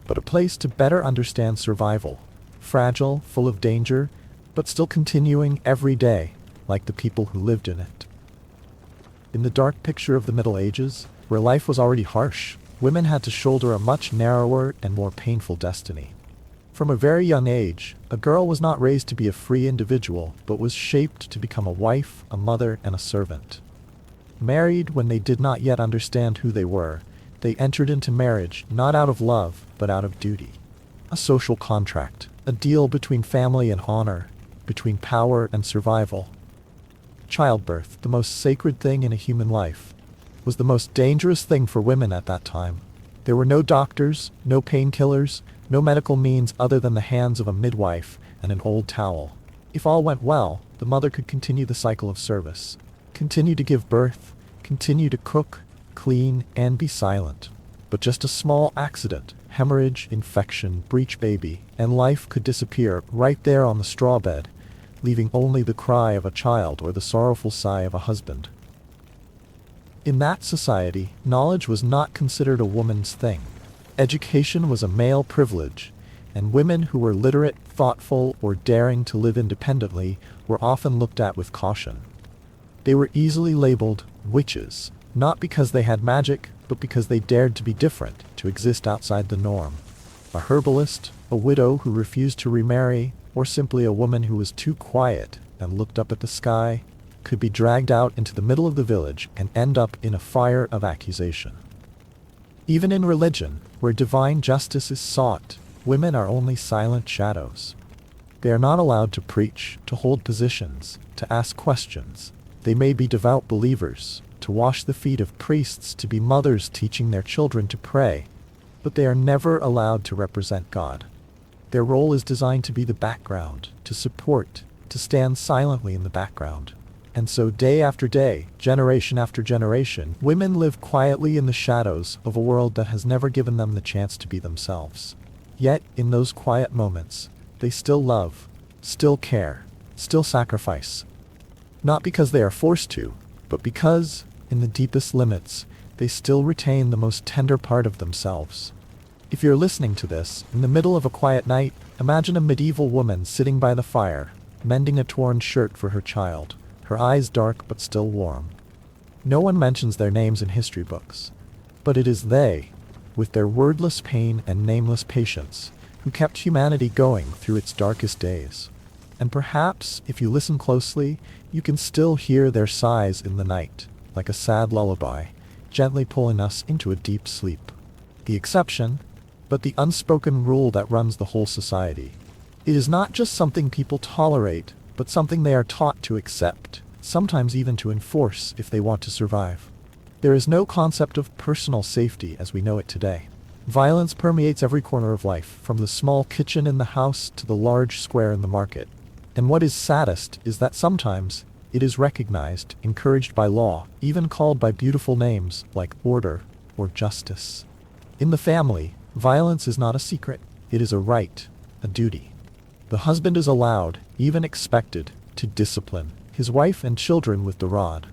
but a place to better understand survival, fragile, full of danger, but still continuing every day, like the people who lived in it. In the dark picture of the Middle Ages, where life was already harsh, women had to shoulder a much narrower and more painful destiny. From a very young age, a girl was not raised to be a free individual, but was shaped to become a wife, a mother, and a servant. Married when they did not yet understand who they were, they entered into marriage not out of love, but out of duty. A social contract, a deal between family and honor, between power and survival. Childbirth, the most sacred thing in a human life, was the most dangerous thing for women at that time. There were no doctors, no painkillers, no medical means other than the hands of a midwife and an old towel. If all went well, the mother could continue the cycle of service, continue to give birth, continue to cook, clean, and be silent. But just a small accident, hemorrhage, infection, breech baby, and life could disappear right there on the straw bed, leaving only the cry of a child or the sorrowful sigh of a husband. In that society, knowledge was not considered a woman's thing. Education was a male privilege, and women who were literate, thoughtful, or daring to live independently were often looked at with caution. They were easily labeled witches, not because they had magic, but because they dared to be different, to exist outside the norm. A herbalist, a widow who refused to remarry, or simply a woman who was too quiet and looked up at the sky, could be dragged out into the middle of the village and end up in a fire of accusation. Even in religion, where divine justice is sought, women are only silent shadows. They are not allowed to preach, to hold positions, to ask questions. They may be devout believers, to wash the feet of priests, to be mothers teaching their children to pray, but they are never allowed to represent God. Their role is designed to be the background, to support, to stand silently in the background. And so day after day, generation after generation, women live quietly in the shadows of a world that has never given them the chance to be themselves. Yet, in those quiet moments, they still love, still care, still sacrifice. Not because they are forced to, but because, in the deepest limits, they still retain the most tender part of themselves. If you're listening to this, in the middle of a quiet night, imagine a medieval woman sitting by the fire, mending a torn shirt for her child, her eyes dark but still warm. No one mentions their names in history books, but it is they, with their wordless pain and nameless patience, who kept humanity going through its darkest days. And perhaps, if you listen closely, you can still hear their sighs in the night, like a sad lullaby, gently pulling us into a deep sleep. The exception, but the unspoken rule that runs the whole society. It is not just something people tolerate, but something they are taught to accept, sometimes even to enforce if they want to survive. There is no concept of personal safety as we know it today. Violence permeates every corner of life, from the small kitchen in the house to the large square in the market. And what is saddest is that sometimes it is recognized, encouraged by law, even called by beautiful names like order or justice. In the family, violence is not a secret, it is a right, a duty. The husband is allowed, even expected, to discipline his wife and children with the rod.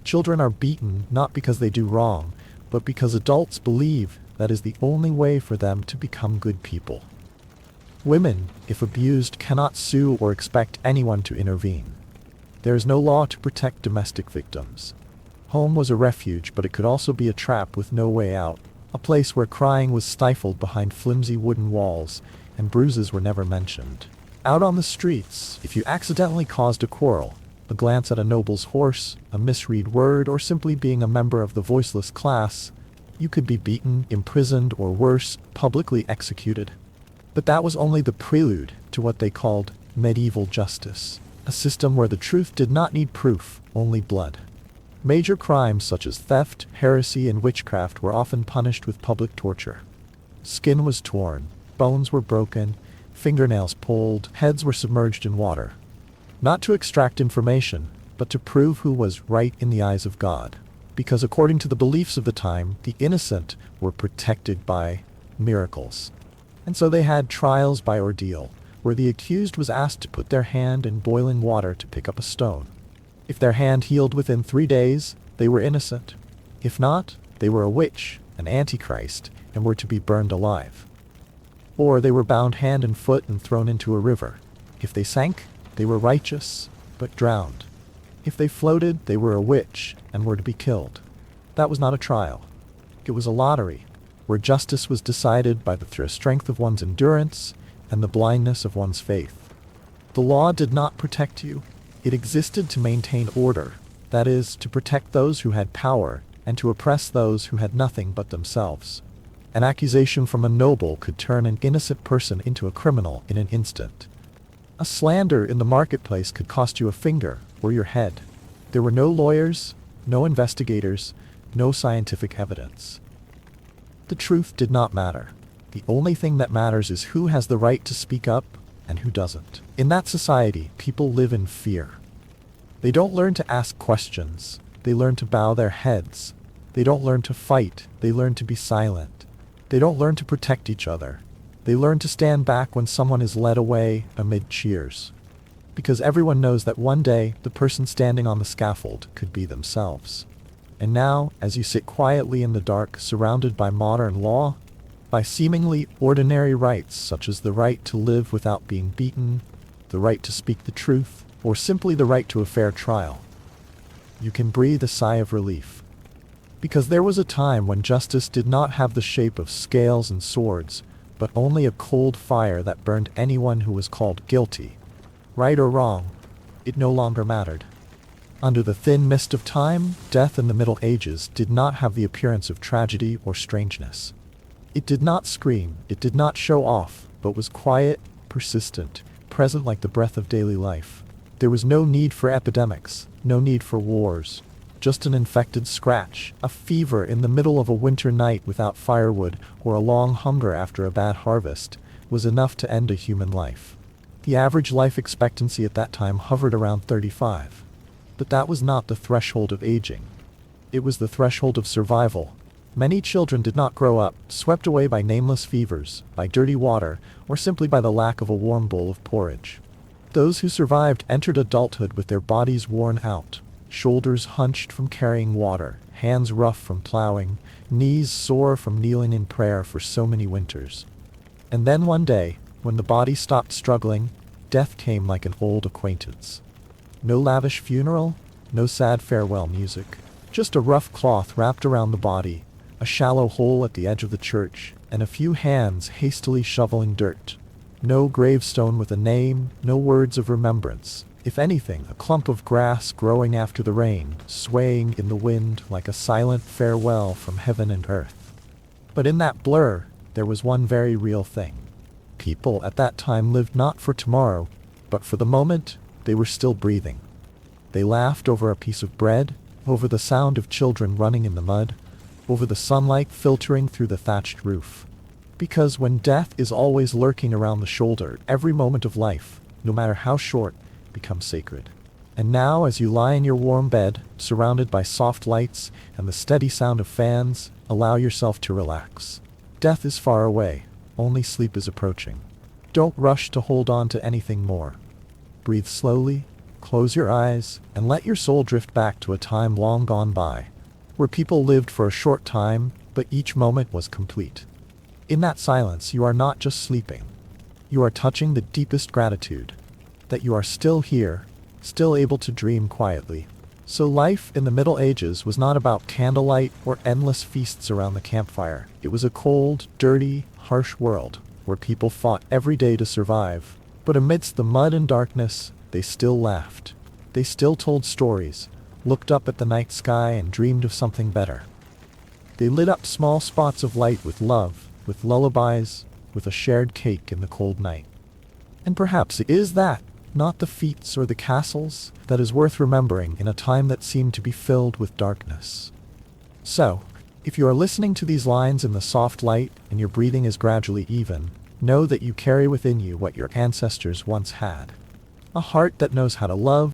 Children are beaten not because they do wrong, but because adults believe that is the only way for them to become good people. Women, if abused, cannot sue or expect anyone to intervene. There is no law to protect domestic victims. Home was a refuge, but it could also be a trap with no way out, a place where crying was stifled behind flimsy wooden walls, and bruises were never mentioned. Out on the streets, if you accidentally caused a quarrel, a glance at a noble's horse, a misread word, or simply being a member of the voiceless class, you could be beaten, imprisoned, or worse, publicly executed. But that was only the prelude to what they called medieval justice, a system where the truth did not need proof, only blood. Major crimes such as theft, heresy, and witchcraft were often punished with public torture. Skin was torn, bones were broken, fingernails pulled, heads were submerged in water. Not to extract information, but to prove who was right in the eyes of God. Because according to the beliefs of the time, the innocent were protected by miracles. And so they had trials by ordeal, where the accused was asked to put their hand in boiling water to pick up a stone. If their hand healed within 3 days, they were innocent. If not, they were a witch, an antichrist, and were to be burned alive. Or they were bound hand and foot and thrown into a river. If they sank, they were righteous, but drowned. If they floated, they were a witch, and were to be killed. That was not a trial. It was a lottery, where justice was decided by the strength of one's endurance and the blindness of one's faith. The law did not protect you. It existed to maintain order, that is, to protect those who had power and to oppress those who had nothing but themselves. An accusation from a noble could turn an innocent person into a criminal in an instant. A slander in the marketplace could cost you a finger or your head. There were no lawyers, no investigators, no scientific evidence. The truth did not matter. The only thing that matters is who has the right to speak up and who doesn't. In that society, people live in fear. They don't learn to ask questions. They learn to bow their heads. They don't learn to fight. They learn to be silent. They don't learn to protect each other. They learn to stand back when someone is led away amid cheers. Because everyone knows that one day the person standing on the scaffold could be themselves. And now, as you sit quietly in the dark, surrounded by modern law, by seemingly ordinary rights such as the right to live without being beaten, the right to speak the truth, or simply the right to a fair trial, you can breathe a sigh of relief. Because there was a time when justice did not have the shape of scales and swords, but only a cold fire that burned anyone who was called guilty. Right or wrong, it no longer mattered. Under the thin mist of time, death in the Middle Ages did not have the appearance of tragedy or strangeness. It did not scream, it did not show off, but was quiet, persistent, present like the breath of daily life. There was no need for epidemics, no need for wars. Just an infected scratch, a fever in the middle of a winter night without firewood, or a long hunger after a bad harvest, was enough to end a human life. The average life expectancy at that time hovered around 35. But that was not the threshold of aging. It was the threshold of survival. Many children did not grow up, swept away by nameless fevers, by dirty water, or simply by the lack of a warm bowl of porridge. Those who survived entered adulthood with their bodies worn out, shoulders hunched from carrying water, hands rough from plowing, knees sore from kneeling in prayer for so many winters. And then one day, when the body stopped struggling, death came like an old acquaintance. No lavish funeral, no sad farewell music, just a rough cloth wrapped around the body, a shallow hole at the edge of the church, and a few hands hastily shoveling dirt. No gravestone with a name, no words of remembrance. If anything, a clump of grass growing after the rain, swaying in the wind like a silent farewell from heaven and earth. But in that blur, there was one very real thing. People at that time lived not for tomorrow, but for the moment they were still breathing. They laughed over a piece of bread, over the sound of children running in the mud, over the sunlight filtering through the thatched roof. Because when death is always lurking around the shoulder, every moment of life, no matter how short, becomes sacred. And now, as you lie in your warm bed, surrounded by soft lights and the steady sound of fans, allow yourself to relax. Death is far away, only sleep is approaching. Don't rush to hold on to anything more. Breathe slowly, close your eyes, and let your soul drift back to a time long gone by, where people lived for a short time, but each moment was complete. In that silence, you are not just sleeping. You are touching the deepest gratitude, that you are still here, still able to dream quietly. So life in the Middle Ages was not about candlelight or endless feasts around the campfire. It was a cold, dirty, harsh world, where people fought every day to survive. But amidst the mud and darkness, they still laughed. They still told stories, looked up at the night sky and dreamed of something better. They lit up small spots of light with love, with lullabies, with a shared cake in the cold night. And perhaps it is that, not the feats or the castles, that is worth remembering in a time that seemed to be filled with darkness. So, if you are listening to these lines in the soft light and your breathing is gradually even, know that you carry within you what your ancestors once had. A heart that knows how to love,